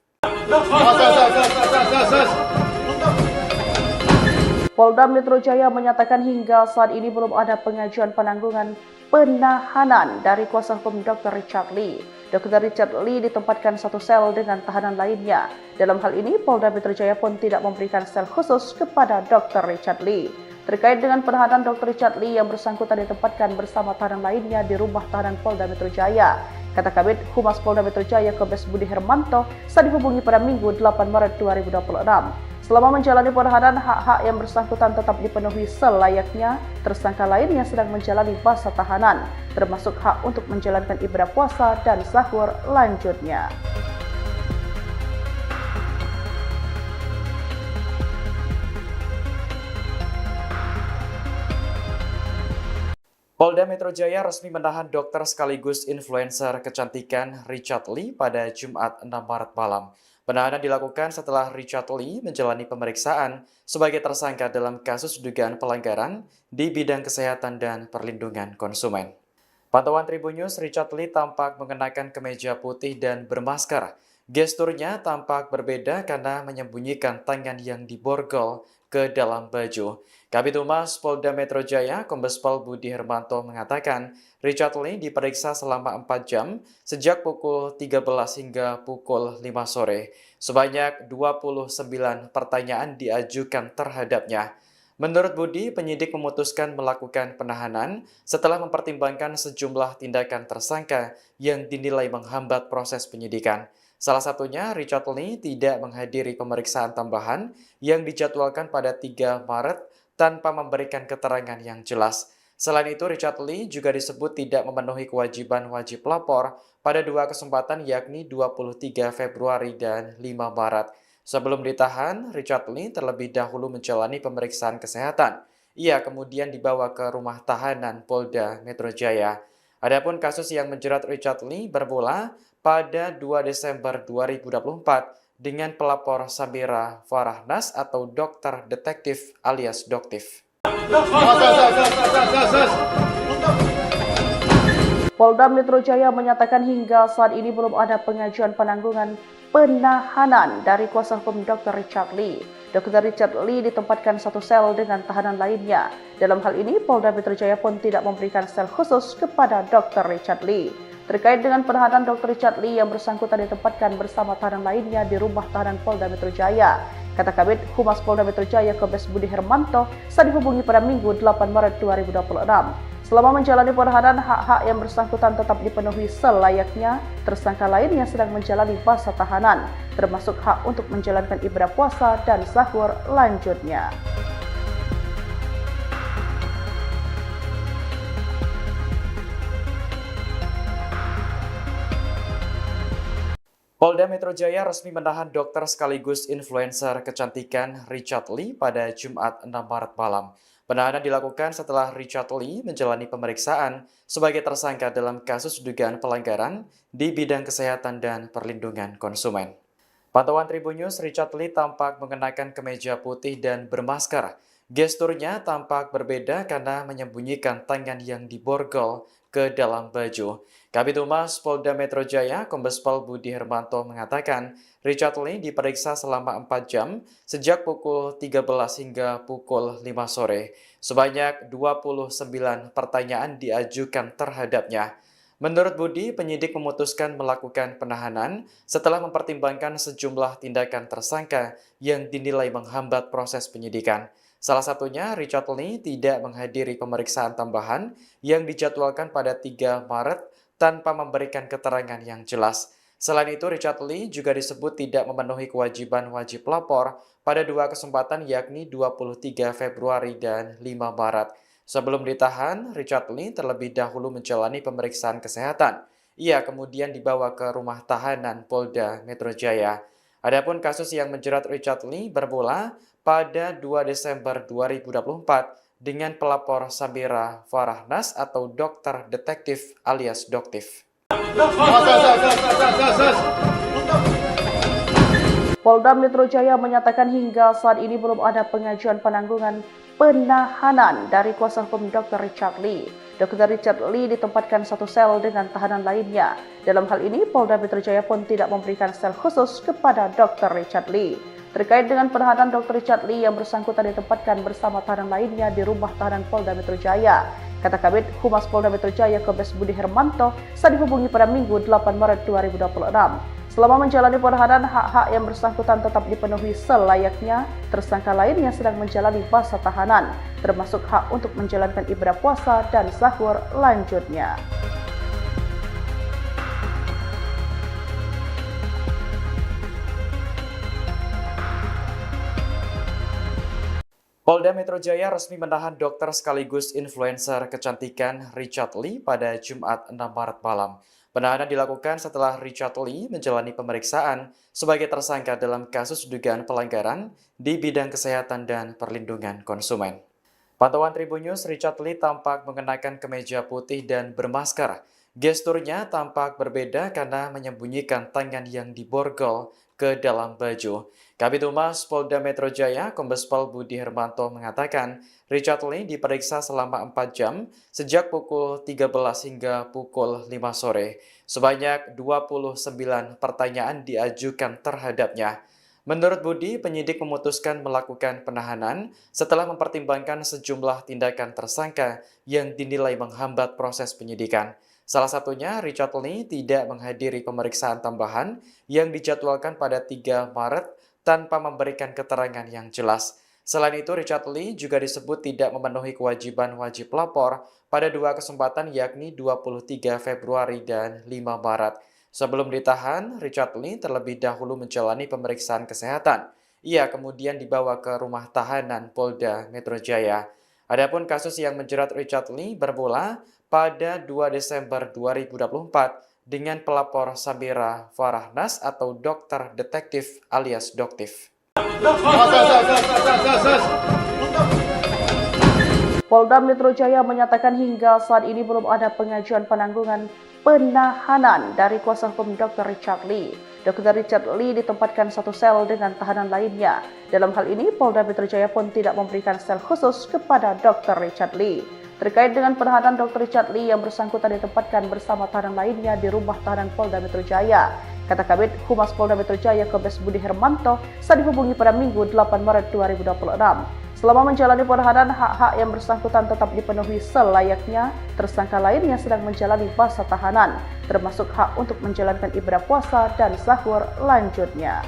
Polda Metro Jaya menyatakan hingga saat ini belum ada pengajuan penangguhan penahanan dari kuasa hukum Dr. Richard Lee. Dr. Richard Lee ditempatkan satu sel dengan tahanan lainnya. Dalam hal ini, Polda Metro Jaya pun tidak memberikan sel khusus kepada Dr. Richard Lee. Terkait dengan penahanan Dr. Richard Lee yang bersangkutan ditempatkan bersama tahanan lainnya di rumah tahanan Polda Metro Jaya. Kata Kabid Humas Polda Metro Jaya Kombes Budi Hermanto saat dihubungi pada Minggu 8 Maret 2026. Selama menjalani penahanan, hak-hak yang bersangkutan tetap dipenuhi selayaknya tersangka lain yang sedang menjalani masa tahanan, termasuk hak untuk menjalankan ibadah puasa dan sahur lanjutnya. Polda Metro Jaya resmi menahan dokter sekaligus influencer kecantikan Richard Lee pada Jumat 6 Maret malam. Penahanan dilakukan setelah Richard Lee menjalani pemeriksaan sebagai tersangka dalam kasus dugaan pelanggaran di bidang kesehatan dan perlindungan konsumen. Pantauan Tribun News, Richard Lee tampak mengenakan kemeja putih dan bermasker. Gesturnya tampak berbeda karena menyembunyikan tangan yang diborgol ke dalam baju. Kabid Humas Polda Metro Jaya, Kombes Pol Budi Hermanto mengatakan, Richard Lee diperiksa selama 4 jam sejak pukul 13 hingga pukul 5 sore. Sebanyak 29 pertanyaan diajukan terhadapnya. Menurut Budi, penyidik memutuskan melakukan penahanan setelah mempertimbangkan sejumlah tindakan tersangka yang dinilai menghambat proses penyidikan. Salah satunya, Richard Lee tidak menghadiri pemeriksaan tambahan yang dijadwalkan pada 3 Maret tanpa memberikan keterangan yang jelas. Selain itu, Richard Lee juga disebut tidak memenuhi kewajiban wajib lapor pada 2 kesempatan yakni 23 Februari dan 5 Maret. Sebelum ditahan, Richard Lee terlebih dahulu menjalani pemeriksaan kesehatan. Ia kemudian dibawa ke rumah tahanan Polda Metro Jaya. Adapun kasus yang menjerat Richard Lee bermula pada 2 Desember 2024 dengan pelapor Samira Farahnas atau dokter detektif alias Doktif. Polda Metro Jaya menyatakan hingga saat ini belum ada pengajuan penangguhan penahanan dari kuasa hukum Dr. Richard Lee. Dr. Richard Lee ditempatkan satu sel dengan tahanan lainnya. Dalam hal ini, Polda Metro Jaya pun tidak memberikan sel khusus kepada Dr. Richard Lee. Terkait dengan penahanan Dr. Richard Lee yang bersangkutan ditempatkan bersama tahanan lainnya di rumah tahanan Polda Metro Jaya. Kata Kabid Humas Polda Metro Jaya Kombes Budi Hermanto saat dihubungi pada Minggu 8 Maret 2026. Selama menjalani penahanan, hak-hak yang bersangkutan tetap dipenuhi selayaknya tersangka lain yang sedang menjalani masa tahanan, termasuk hak untuk menjalankan ibadah puasa dan sahur lanjutnya. Polda Metro Jaya resmi menahan dokter sekaligus influencer kecantikan Richard Lee pada Jumat 6 Maret malam. Penahanan dilakukan setelah Richard Lee menjalani pemeriksaan sebagai tersangka dalam kasus dugaan pelanggaran di bidang kesehatan dan perlindungan konsumen. Pantauan Tribun News, Richard Lee tampak mengenakan kemeja putih dan bermasker. Gesturnya tampak berbeda karena menyembunyikan tangan yang diborgol ke dalam baju. Kabid Humas Polda Metro Jaya, Kombes Pol Budi Hermanto mengatakan, Richard Lee diperiksa selama 4 jam sejak pukul 13 hingga pukul 5 sore. Sebanyak 29 pertanyaan diajukan terhadapnya. Menurut Budi, penyidik memutuskan melakukan penahanan setelah mempertimbangkan sejumlah tindakan tersangka yang dinilai menghambat proses penyidikan. Salah satunya, Richard Lee tidak menghadiri pemeriksaan tambahan yang dijadwalkan pada 3 Maret tanpa memberikan keterangan yang jelas. Selain itu, Richard Lee juga disebut tidak memenuhi kewajiban wajib lapor pada 2 kesempatan yakni 23 Februari dan 5 Maret. Sebelum ditahan, Richard Lee terlebih dahulu menjalani pemeriksaan kesehatan. Ia kemudian dibawa ke rumah tahanan Polda Metro Jaya. Adapun kasus yang menjerat Richard Lee bermula pada 2 Desember 2024 dengan pelapor Samira Farahnas atau dokter detektif alias Doktif. Polda Metro Jaya menyatakan hingga saat ini belum ada pengajuan penangguhan penahanan dari kuasa hukum Dr. Richard Lee. Dr. Richard Lee ditempatkan satu sel dengan tahanan lainnya. Dalam hal ini, Polda Metro Jaya pun tidak memberikan sel khusus kepada Dr. Richard Lee. Terkait dengan penahanan Dr. Richard Lee yang bersangkutan ditempatkan bersama tahanan lainnya di rumah tahanan Polda Metro Jaya. Kata Kabid Humas Polda Metro Jaya Kombes Budi Hermanto saat dihubungi pada Minggu 8 Maret 2026. Selama menjalani penahanan, hak-hak yang bersangkutan tetap dipenuhi selayaknya. Tersangka lainnya sedang menjalani masa tahanan, termasuk hak untuk menjalankan ibadah puasa dan sahur lanjutnya. Polda Metro Jaya resmi menahan dokter sekaligus influencer kecantikan Richard Lee pada Jumat 6 Maret malam. Penahanan dilakukan setelah Richard Lee menjalani pemeriksaan sebagai tersangka dalam kasus dugaan pelanggaran di bidang kesehatan dan perlindungan konsumen. Pantauan Tribun News, Richard Lee tampak mengenakan kemeja putih dan bermasker. Gesturnya tampak berbeda karena menyembunyikan tangan yang diborgol ke dalam baju. Kabid Humas Polda Metro Jaya, Kombes Pol Budi Hermanto mengatakan, Richard Lee diperiksa selama 4 jam sejak pukul 13 hingga pukul 5 sore. Sebanyak 29 pertanyaan diajukan terhadapnya. Menurut Budi, penyidik memutuskan melakukan penahanan setelah mempertimbangkan sejumlah tindakan tersangka yang dinilai menghambat proses penyidikan. Salah satunya, Richard Lee tidak menghadiri pemeriksaan tambahan yang dijadwalkan pada 3 Maret tanpa memberikan keterangan yang jelas. Selain itu, Richard Lee juga disebut tidak memenuhi kewajiban wajib lapor pada 2 kesempatan yakni 23 Februari dan 5 Maret. Sebelum ditahan, Richard Lee terlebih dahulu menjalani pemeriksaan kesehatan. Ia kemudian dibawa ke rumah tahanan Polda Metro Jaya. Adapun kasus yang menjerat Richard Lee bermula pada 2 Desember 2024 dengan pelapor Samira Farahnas atau dokter detektif alias Doktif. Polda Metro Jaya menyatakan hingga saat ini belum ada pengajuan penangguhan penahanan dari kuasa hukum Dr. Richard Lee. Dr. Richard Lee ditempatkan satu sel dengan tahanan lainnya. Dalam hal ini, Polda Metro Jaya pun tidak memberikan sel khusus kepada Dr. Richard Lee. Terkait dengan penahanan Dr. Richard Lee yang bersangkutan ditempatkan bersama tahanan lainnya di rumah tahanan Polda Metro Jaya. Kata Kabid Humas Polda Metro Jaya Kombes Budi Hermanto saat dihubungi pada Minggu 8 Maret 2026. Selama menjalani penahanan, hak-hak yang bersangkutan tetap dipenuhi selayaknya. Tersangka lainnya sedang menjalani masa tahanan, termasuk hak untuk menjalankan ibadah puasa dan sahur lanjutnya.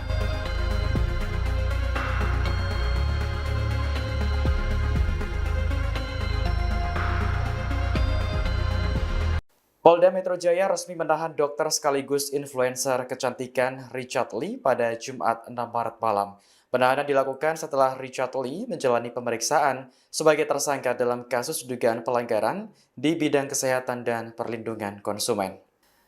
Polda Metro Jaya resmi menahan dokter sekaligus influencer kecantikan Richard Lee pada Jumat 6 Maret malam. Penahanan dilakukan setelah Richard Lee menjalani pemeriksaan sebagai tersangka dalam kasus dugaan pelanggaran di bidang kesehatan dan perlindungan konsumen.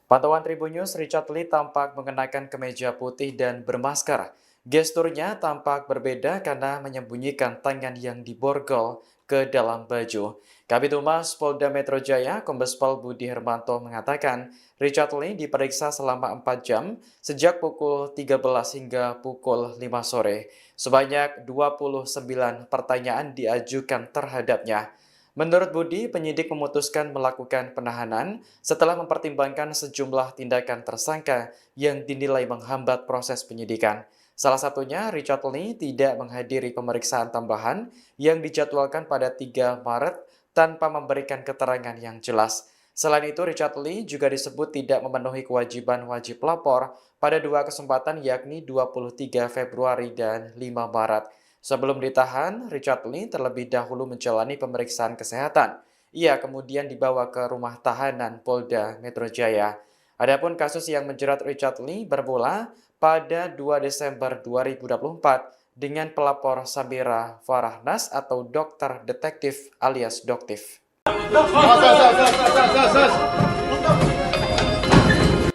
Pantauan Tribun News, Richard Lee tampak mengenakan kemeja putih dan bermasker. Gesturnya tampak berbeda karena menyembunyikan tangan yang diborgol ke dalam baju. Kabid Humas Polda Metro Jaya, Kombes Pol Budi Hermanto mengatakan, Richard Lee diperiksa selama 4 jam sejak pukul 13 hingga pukul 5 sore. Sebanyak 29 pertanyaan diajukan terhadapnya. Menurut Budi, penyidik memutuskan melakukan penahanan setelah mempertimbangkan sejumlah tindakan tersangka yang dinilai menghambat proses penyidikan. Salah satunya, Richard Lee tidak menghadiri pemeriksaan tambahan yang dijadwalkan pada 3 Maret tanpa memberikan keterangan yang jelas. Selain itu, Richard Lee juga disebut tidak memenuhi kewajiban wajib lapor pada 2 kesempatan yakni 23 Februari dan 5 Maret. Sebelum ditahan, Richard Lee terlebih dahulu menjalani pemeriksaan kesehatan. Ia kemudian dibawa ke rumah tahanan Polda Metro Jaya. Adapun kasus yang menjerat Richard Lee bermula pada 2 Desember 2024 dengan pelapor Samira Farahnas atau dokter detektif alias Doktif.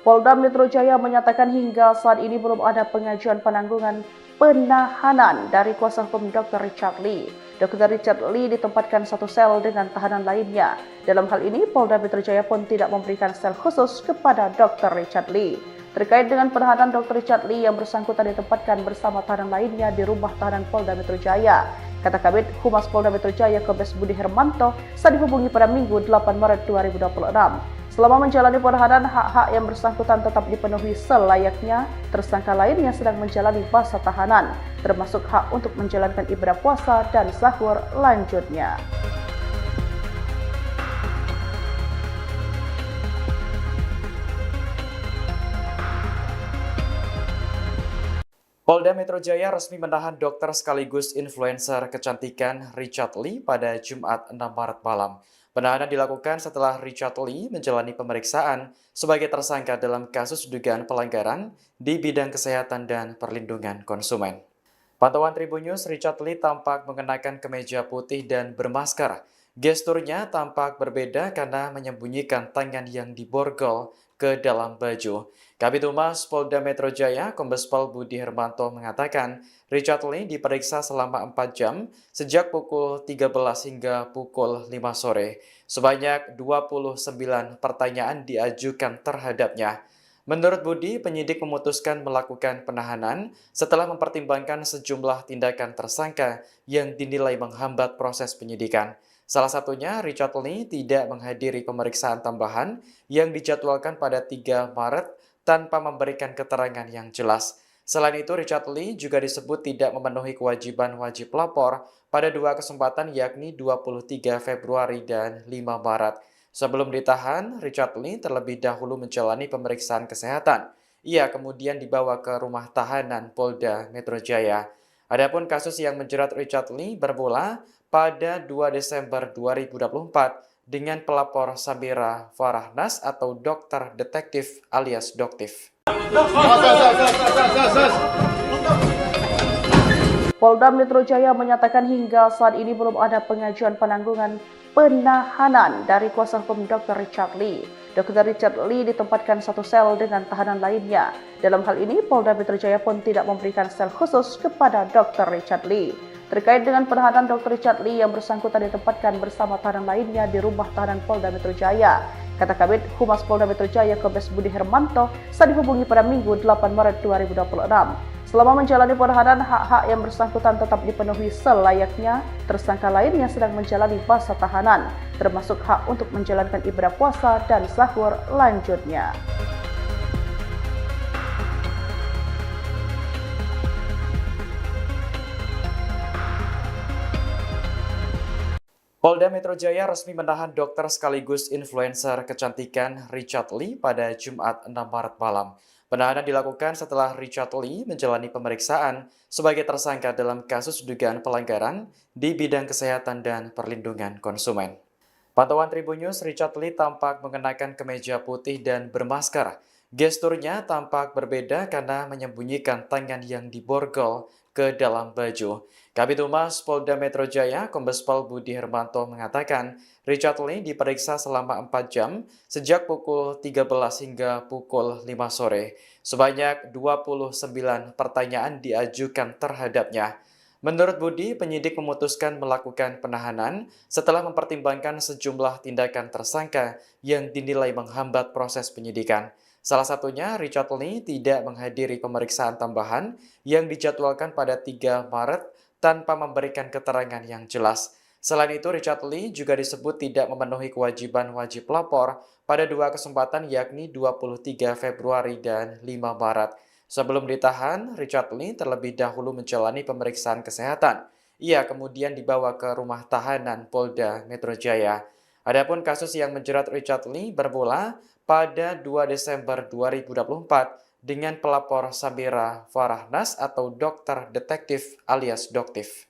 Polda Metro Jaya menyatakan hingga saat ini belum ada pengajuan penangguhan penahanan dari kuasa hukum Dr. Richard Lee. Dr. Richard Lee ditempatkan satu sel dengan tahanan lainnya. Dalam hal ini, Polda Metro Jaya pun tidak memberikan sel khusus kepada Dr. Richard Lee. Terkait dengan penahanan Dr. Richard Lee yang bersangkutan ditempatkan bersama tahanan lainnya di rumah tahanan Polda Metro Jaya. Kata Kabid Humas Polda Metro Jaya Kombes Budi Hermanto saat dihubungi pada Minggu 8 Maret 2026. Selama menjalani penahanan, hak-hak yang bersangkutan tetap dipenuhi selayaknya tersangka lain yang sedang menjalani masa tahanan, termasuk hak untuk menjalankan ibadah puasa dan sahur lanjutnya. Polda Metro Jaya resmi menahan dokter sekaligus influencer kecantikan Richard Lee pada Jumat 6 Maret malam. Penahanan dilakukan setelah Richard Lee menjalani pemeriksaan sebagai tersangka dalam kasus dugaan pelanggaran di bidang kesehatan dan perlindungan konsumen. Pantauan Tribun News, Richard Lee tampak mengenakan kemeja putih dan bermasker. Gesturnya tampak berbeda karena menyembunyikan tangan yang diborgol ke dalam baju. Kabid Humas Polda Metro Jaya, Kombes Pol Budi Hermanto mengatakan, Richard Lee diperiksa selama 4 jam sejak pukul 13 hingga pukul 5 sore. Sebanyak 29 pertanyaan diajukan terhadapnya. Menurut Budi, penyidik memutuskan melakukan penahanan setelah mempertimbangkan sejumlah tindakan tersangka yang dinilai menghambat proses penyidikan. Salah satunya, Richard Lee tidak menghadiri pemeriksaan tambahan yang dijadwalkan pada 3 Maret tanpa memberikan keterangan yang jelas. Selain itu, Richard Lee juga disebut tidak memenuhi kewajiban wajib lapor pada 2 kesempatan yakni 23 Februari dan 5 Maret. Sebelum ditahan, Richard Lee terlebih dahulu menjalani pemeriksaan kesehatan. Ia kemudian dibawa ke rumah tahanan Polda Metro Jaya. Adapun kasus yang menjerat Richard Lee bermula pada 2 Desember 2024 dengan pelapor Samira Farahnas atau dokter detektif alias Doktif. Polda Metro Jaya menyatakan hingga saat ini belum ada pengajuan penangguhan penahanan dari kuasa hukum Dr. Richard Lee. Dr. Richard Lee ditempatkan satu sel dengan tahanan lainnya. Dalam hal ini, Polda Metro Jaya pun tidak memberikan sel khusus kepada Dr. Richard Lee. Terkait dengan penahanan Dr. Richard Lee yang bersangkutan ditempatkan bersama tahanan lainnya di rumah tahanan Polda Metro Jaya. Kata Kabid Humas Polda Metro Jaya Kombes Budi Hermanto saat dihubungi pada Minggu 8 Maret 2026. Selama menjalani penahanan, hak-hak yang bersangkutan tetap dipenuhi selayaknya tersangka lain yang sedang menjalani masa tahanan, termasuk hak untuk menjalankan ibadah puasa dan sahur lanjutnya. Polda Metro Jaya resmi menahan dokter sekaligus influencer kecantikan Richard Lee pada Jumat 6 Maret malam. Penahanan dilakukan setelah Richard Lee menjalani pemeriksaan sebagai tersangka dalam kasus dugaan pelanggaran di bidang kesehatan dan perlindungan konsumen. Pantauan Tribun News, Richard Lee tampak mengenakan kemeja putih dan bermasker. Gesturnya tampak berbeda karena menyembunyikan tangan yang diborgol ke dalam baju. Kabid Humas Polda Metro Jaya, Kombes Pol Budi Hermanto mengatakan, Richard Lee diperiksa selama 4 jam sejak pukul 13 hingga pukul 5 sore. Sebanyak 29 pertanyaan diajukan terhadapnya. Menurut Budi, penyidik memutuskan melakukan penahanan setelah mempertimbangkan sejumlah tindakan tersangka yang dinilai menghambat proses penyidikan. Salah satunya, Richard Lee tidak menghadiri pemeriksaan tambahan yang dijadwalkan pada 3 Maret tanpa memberikan keterangan yang jelas. Selain itu, Richard Lee juga disebut tidak memenuhi kewajiban wajib lapor pada 2 kesempatan yakni 23 Februari dan 5 Maret. Sebelum ditahan, Richard Lee terlebih dahulu menjalani pemeriksaan kesehatan. Ia kemudian dibawa ke rumah tahanan Polda Metro Jaya. Adapun kasus yang menjerat Richard Lee bermula pada 2 Desember 2024 dengan pelapor Sabira Farahnas atau dokter detektif alias Doktif.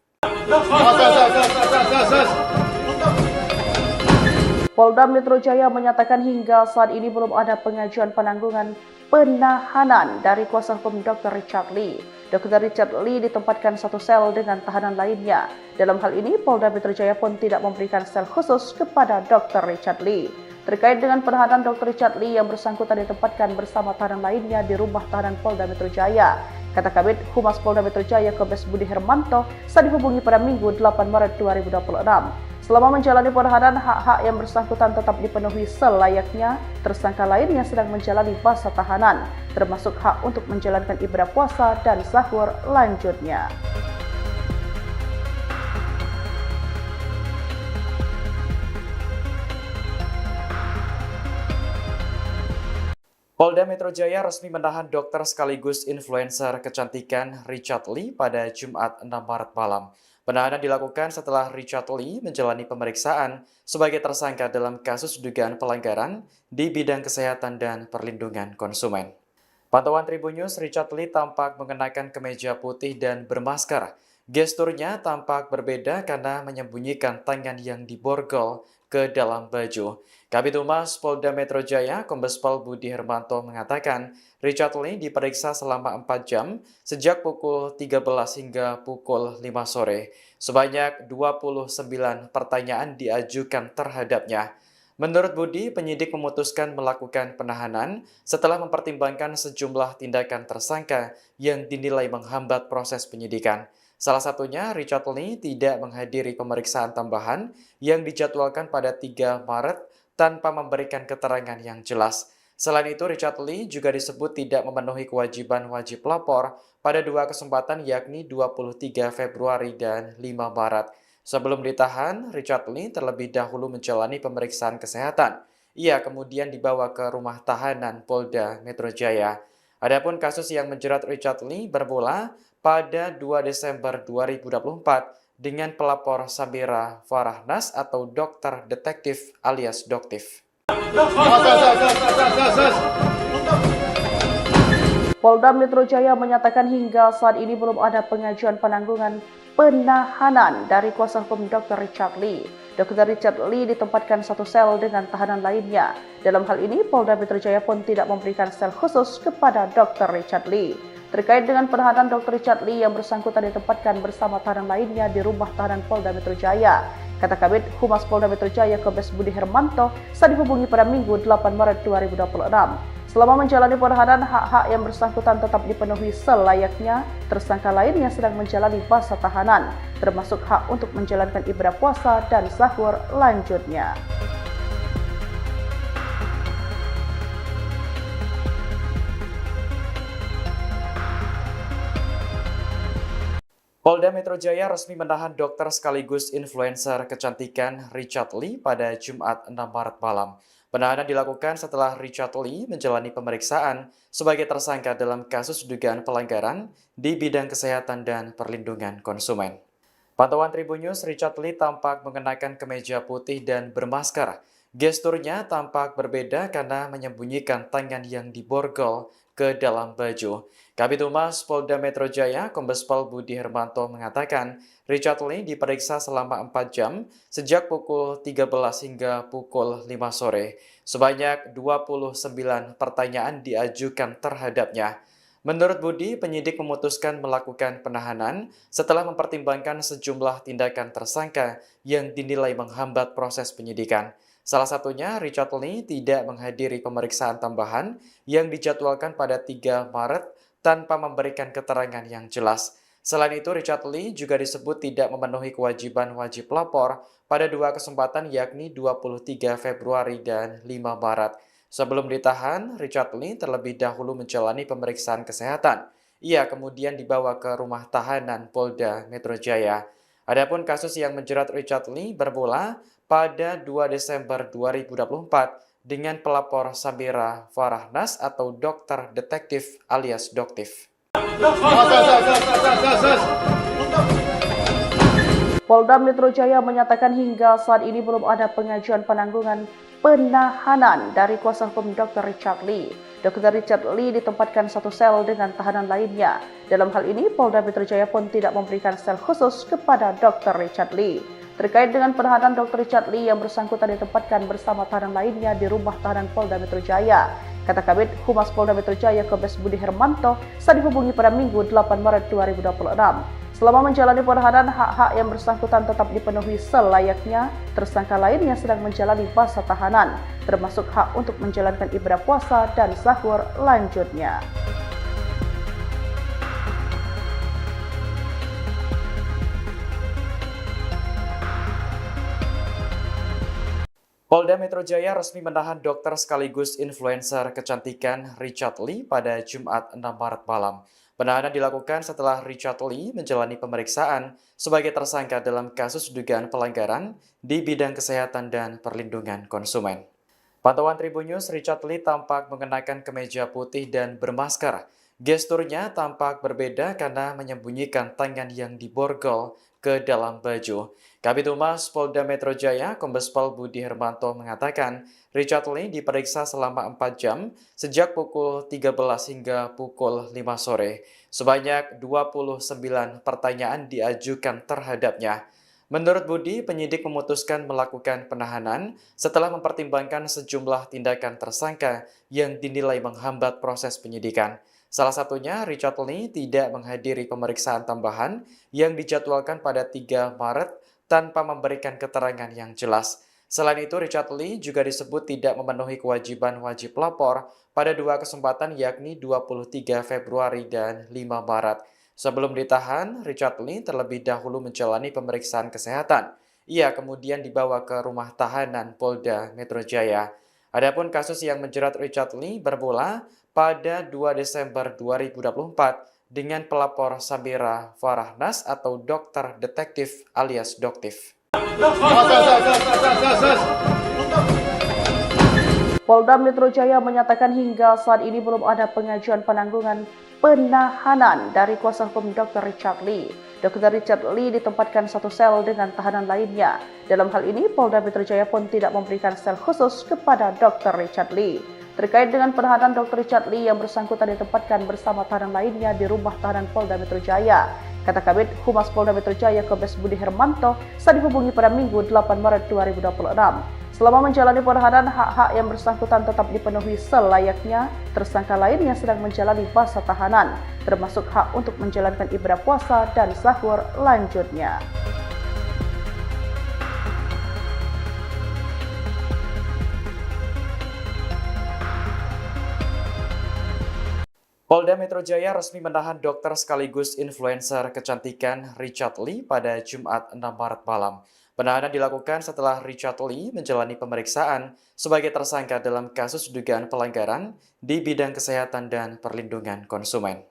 Polda Metro Jaya menyatakan hingga saat ini belum ada pengajuan penangguhan penahanan dari kuasa hukum Dr. Richard Lee. Dr. Richard Lee ditempatkan satu sel dengan tahanan lainnya. Dalam hal ini, Polda Metro Jaya pun tidak memberikan sel khusus kepada Dr. Richard Lee. Terkait dengan penahanan Dr. Richard Lee yang bersangkutan ditempatkan bersama tahanan lainnya di rumah tahanan Polda Metro Jaya. Kata Kabid Humas Polda Metro Jaya Kombes Budi Hermanto saat dihubungi pada Minggu 8 Maret 2026. Selama menjalani penahanan, hak-hak yang bersangkutan tetap dipenuhi selayaknya tersangka lain yang sedang menjalani masa tahanan, termasuk hak untuk menjalankan ibadah puasa dan sahur lanjutnya. Polda Metro Jaya resmi menahan dokter sekaligus influencer kecantikan Richard Lee pada Jumat 6 Maret malam. Penahanan dilakukan setelah Richard Lee menjalani pemeriksaan sebagai tersangka dalam kasus dugaan pelanggaran di bidang kesehatan dan perlindungan konsumen. Pantauan Tribun News, Richard Lee tampak mengenakan kemeja putih dan bermasker. Gesturnya tampak berbeda karena menyembunyikan tangan yang diborgol ke dalam baju. Kabid Humas Polda Metro Jaya, Kombes Pol Budi Hermanto mengatakan, Richard Lee diperiksa selama 4 jam sejak pukul 13 hingga pukul 5 sore. Sebanyak 29 pertanyaan diajukan terhadapnya. Menurut Budi, penyidik memutuskan melakukan penahanan setelah mempertimbangkan sejumlah tindakan tersangka yang dinilai menghambat proses penyidikan. Salah satunya, Richard Lee tidak menghadiri pemeriksaan tambahan yang dijadwalkan pada 3 Maret tanpa memberikan keterangan yang jelas. Selain itu, Richard Lee juga disebut tidak memenuhi kewajiban wajib lapor pada 2 kesempatan yakni 23 Februari dan 5 Maret. Sebelum ditahan, Richard Lee terlebih dahulu menjalani pemeriksaan kesehatan. Ia kemudian dibawa ke rumah tahanan Polda Metro Jaya. Adapun kasus yang menjerat Richard Lee bermula pada 2 Desember 2024 dengan pelapor Sabira Farahnas atau dokter detektif alias Doktif. Polda Metro Jaya menyatakan hingga saat ini belum ada pengajuan penangguhan penahanan dari kuasa hukum Dr. Richard Lee. Dr. Richard Lee ditempatkan satu sel dengan tahanan lainnya. Dalam hal ini, Polda Metro Jaya pun tidak memberikan sel khusus kepada Dr. Richard Lee. Terkait dengan penahanan Dr. Richard Lee yang bersangkutan ditempatkan bersama tahanan lainnya di rumah tahanan Polda Metro Jaya. Kata Kabid Humas Polda Metro Jaya Kombes Budi Hermanto saat dihubungi pada Minggu 8 Maret 2026. Selama menjalani penahanan, hak-hak yang bersangkutan tetap dipenuhi selayaknya tersangka lain yang sedang menjalani masa tahanan, termasuk hak untuk menjalankan ibadah puasa dan sahur lanjutnya. Polda Metro Jaya resmi menahan dokter sekaligus influencer kecantikan Richard Lee pada Jumat 6 Maret malam. Penahanan dilakukan setelah Richard Lee menjalani pemeriksaan sebagai tersangka dalam kasus dugaan pelanggaran di bidang kesehatan dan perlindungan konsumen. Pantauan Tribun News, Richard Lee tampak mengenakan kemeja putih dan bermasker. Gesturnya tampak berbeda karena menyembunyikan tangan yang diborgol ke dalam baju. Kabid Humas Polda Metro Jaya, Kombes Pol Budi Hermanto mengatakan, Richard Lee diperiksa selama 4 jam sejak pukul 13 hingga pukul 5 sore. Sebanyak 29 pertanyaan diajukan terhadapnya. Menurut Budi, penyidik memutuskan melakukan penahanan setelah mempertimbangkan sejumlah tindakan tersangka yang dinilai menghambat proses penyidikan. Salah satunya, Richard Lee tidak menghadiri pemeriksaan tambahan yang dijadwalkan pada 3 Maret tanpa memberikan keterangan yang jelas. Selain itu, Richard Lee juga disebut tidak memenuhi kewajiban wajib lapor pada dua kesempatan yakni 23 Februari dan 5 Maret. Sebelum ditahan, Richard Lee terlebih dahulu menjalani pemeriksaan kesehatan. Ia kemudian dibawa ke rumah tahanan Polda Metro Jaya. Adapun kasus yang menjerat Richard Lee bermula pada 2 Desember 2024 dengan pelapor Samira Farahnas atau dokter detektif alias Doktif. Polda Metro Jaya menyatakan hingga saat ini belum ada pengajuan penangguhan penahanan dari kuasa hukum Dr. Richard Lee. Dr. Richard Lee ditempatkan satu sel dengan tahanan lainnya. Dalam hal ini, Polda Metro Jaya pun tidak memberikan sel khusus kepada Dr. Richard Lee. Terkait dengan penahanan Dr. Richard Lee yang bersangkutan ditempatkan bersama tahanan lainnya di rumah tahanan Polda Metro Jaya. Kata Kabid Humas Polda Metro Jaya Kombes Budi Hermanto saat dihubungi pada Minggu 8 Maret 2026. Selama menjalani penahanan, hak-hak yang bersangkutan tetap dipenuhi selayaknya. Tersangka lainnya sedang menjalani masa tahanan, termasuk hak untuk menjalankan ibadah puasa dan sahur lanjutnya. Polda Metro Jaya resmi menahan dokter sekaligus influencer kecantikan Richard Lee pada Jumat 6 Maret malam. Penahanan dilakukan setelah Richard Lee menjalani pemeriksaan sebagai tersangka dalam kasus dugaan pelanggaran di bidang kesehatan dan perlindungan konsumen. Pantauan Tribun News, Richard Lee tampak mengenakan kemeja putih dan bermasker. Gesturnya tampak berbeda karena menyembunyikan tangan yang diborgol ke dalam baju. Kabid Humas Polda Metro Jaya, Kombes Pol Budi Hermanto mengatakan, Richard Lee diperiksa selama 4 jam sejak pukul 13 hingga pukul 5 sore. Sebanyak 29 pertanyaan diajukan terhadapnya. Menurut Budi, penyidik memutuskan melakukan penahanan setelah mempertimbangkan sejumlah tindakan tersangka yang dinilai menghambat proses penyidikan. Salah satunya, Richard Lee tidak menghadiri pemeriksaan tambahan yang dijadwalkan pada 3 Maret tanpa memberikan keterangan yang jelas. Selain itu, Richard Lee juga disebut tidak memenuhi kewajiban wajib lapor pada dua kesempatan yakni 23 Februari dan 5 Maret. Sebelum ditahan, Richard Lee terlebih dahulu menjalani pemeriksaan kesehatan. Ia kemudian dibawa ke rumah tahanan Polda Metro Jaya. Adapun kasus yang menjerat Richard Lee bermula pada 2 Desember 2024 dengan pelapor Samira Farahnas atau dokter detektif alias Doktif. Polda Metro Jaya menyatakan hingga saat ini belum ada pengajuan penangguhan penahanan dari kuasa hukum Dr. Richard Lee. Dr. Richard Lee ditempatkan satu sel dengan tahanan lainnya. Dalam hal ini, Polda Metro Jaya pun tidak memberikan sel khusus kepada Dr. Richard Lee. Terkait dengan penahanan Dr. Richard Lee yang bersangkutan ditempatkan bersama tahanan lainnya di rumah tahanan Polda Metro Jaya. Kata Kabid Humas Polda Metro Jaya Kombes Budi Hermanto saat dihubungi pada Minggu 8 Maret 2026. Selama menjalani penahanan, hak-hak yang bersangkutan tetap dipenuhi selayaknya. Tersangka lainnya sedang menjalani masa tahanan, termasuk hak untuk menjalankan ibadah puasa dan sahur lanjutnya. Polda Metro Jaya resmi menahan dokter sekaligus influencer kecantikan Richard Lee pada Jumat 6 Maret malam. Penahanan dilakukan setelah Richard Lee menjalani pemeriksaan sebagai tersangka dalam kasus dugaan pelanggaran di bidang kesehatan dan perlindungan konsumen.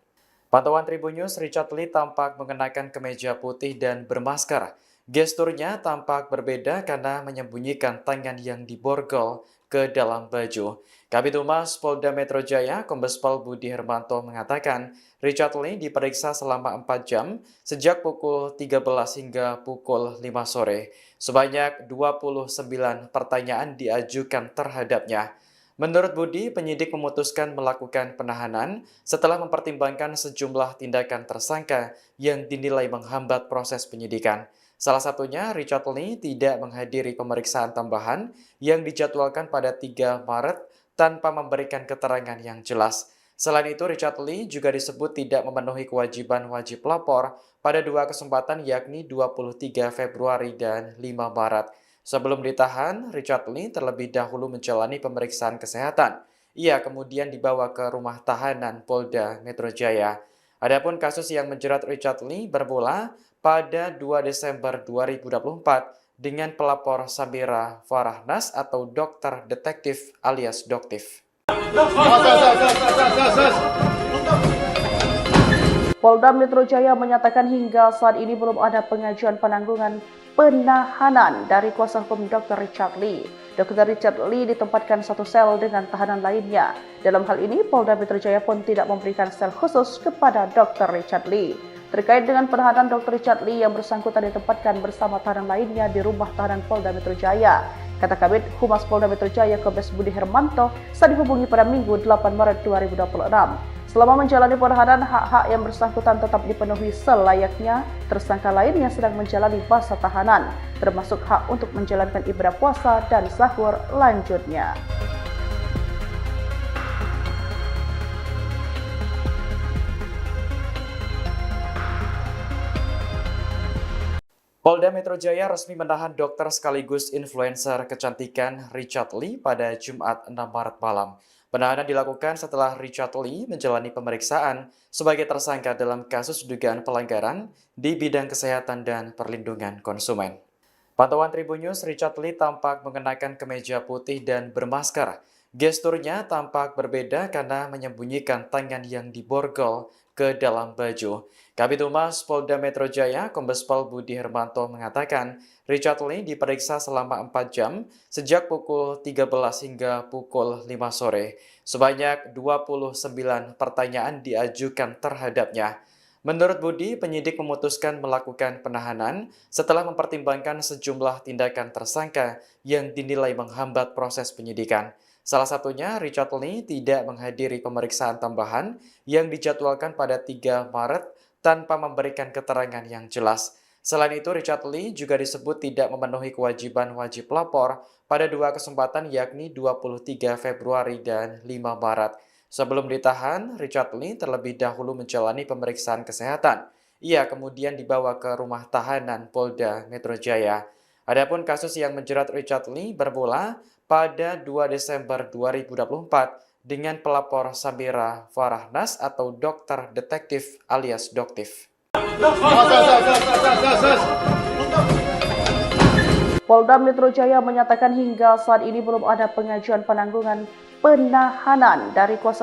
Pantauan Tribun News, Richard Lee tampak mengenakan kemeja putih dan bermasker. Gesturnya tampak berbeda karena menyembunyikan tangan yang diborgol ke dalam baju. Kabid Humas Polda Metro Jaya, Kombes Pol Budi Hermanto mengatakan, Richard Lee diperiksa selama 4 jam sejak pukul 13 hingga pukul 5 sore. Sebanyak 29 pertanyaan diajukan terhadapnya. Menurut Budi, penyidik memutuskan melakukan penahanan setelah mempertimbangkan sejumlah tindakan tersangka yang dinilai menghambat proses penyidikan. Salah satunya, Richard Lee tidak menghadiri pemeriksaan tambahan yang dijadwalkan pada 3 Maret tanpa memberikan keterangan yang jelas. Selain itu, Richard Lee juga disebut tidak memenuhi kewajiban wajib lapor pada dua kesempatan yakni 23 Februari dan 5 Maret. Sebelum ditahan, Richard Lee terlebih dahulu menjalani pemeriksaan kesehatan. Ia kemudian dibawa ke rumah tahanan Polda Metro Jaya. Adapun kasus yang menjerat Richard Lee bermula pada 2 Desember 2024 dengan pelapor Samira Farahnas atau dokter detektif alias Doktif. Polda Metro Jaya menyatakan hingga saat ini belum ada pengajuan penangguhan penahanan dari kuasa hukum Dr. Richard Lee. Dr. Richard Lee ditempatkan satu sel dengan tahanan lainnya. Dalam hal ini, Polda Metro Jaya pun tidak memberikan sel khusus kepada Dr. Richard Lee. Terkait dengan penahanan Dr. Richard Lee yang bersangkutan ditempatkan bersama tahanan lainnya di rumah tahanan Polda Metro Jaya. Kata Kabid Humas Polda Metro Jaya Kombes Budi Hermanto saat dihubungi pada Minggu 8 Maret 2026. Selama menjalani penahanan, hak-hak yang bersangkutan tetap dipenuhi selayaknya. Tersangka lainnya sedang menjalani masa tahanan, termasuk hak untuk menjalankan ibadah puasa dan sahur lanjutnya. Polda Metro Jaya resmi menahan dokter sekaligus influencer kecantikan Richard Lee pada Jumat 6 Maret malam. Penahanan dilakukan setelah Richard Lee menjalani pemeriksaan sebagai tersangka dalam kasus dugaan pelanggaran di bidang kesehatan dan perlindungan konsumen. Pantauan Tribun News, Richard Lee tampak mengenakan kemeja putih dan bermasker. Gesturnya tampak berbeda karena menyembunyikan tangan yang diborgol ke dalam baju. Kabid Humas Polda Metro Jaya, Kombes Pol Budi Hermanto mengatakan, Richard Lee diperiksa selama 4 jam sejak pukul 13 hingga pukul 5 sore. Sebanyak 29 pertanyaan diajukan terhadapnya. Menurut Budi, penyidik memutuskan melakukan penahanan setelah mempertimbangkan sejumlah tindakan tersangka yang dinilai menghambat proses penyidikan. Salah satunya, Richard Lee tidak menghadiri pemeriksaan tambahan yang dijadwalkan pada 3 Maret tanpa memberikan keterangan yang jelas. Selain itu, Richard Lee juga disebut tidak memenuhi kewajiban wajib lapor pada 2 kesempatan yakni 23 Februari dan 5 Maret. Sebelum ditahan, Richard Lee terlebih dahulu menjalani pemeriksaan kesehatan. Ia kemudian dibawa ke rumah tahanan Polda Metro Jaya. Adapun kasus yang menjerat Richard Lee bermula pada 2 Desember 2024 dengan pelapor Samira Farahnas atau dokter detektif alias Doktif. Polda Metro Jaya menyatakan hingga saat ini belum ada pengajuan penangguhan penahanan dari kuasa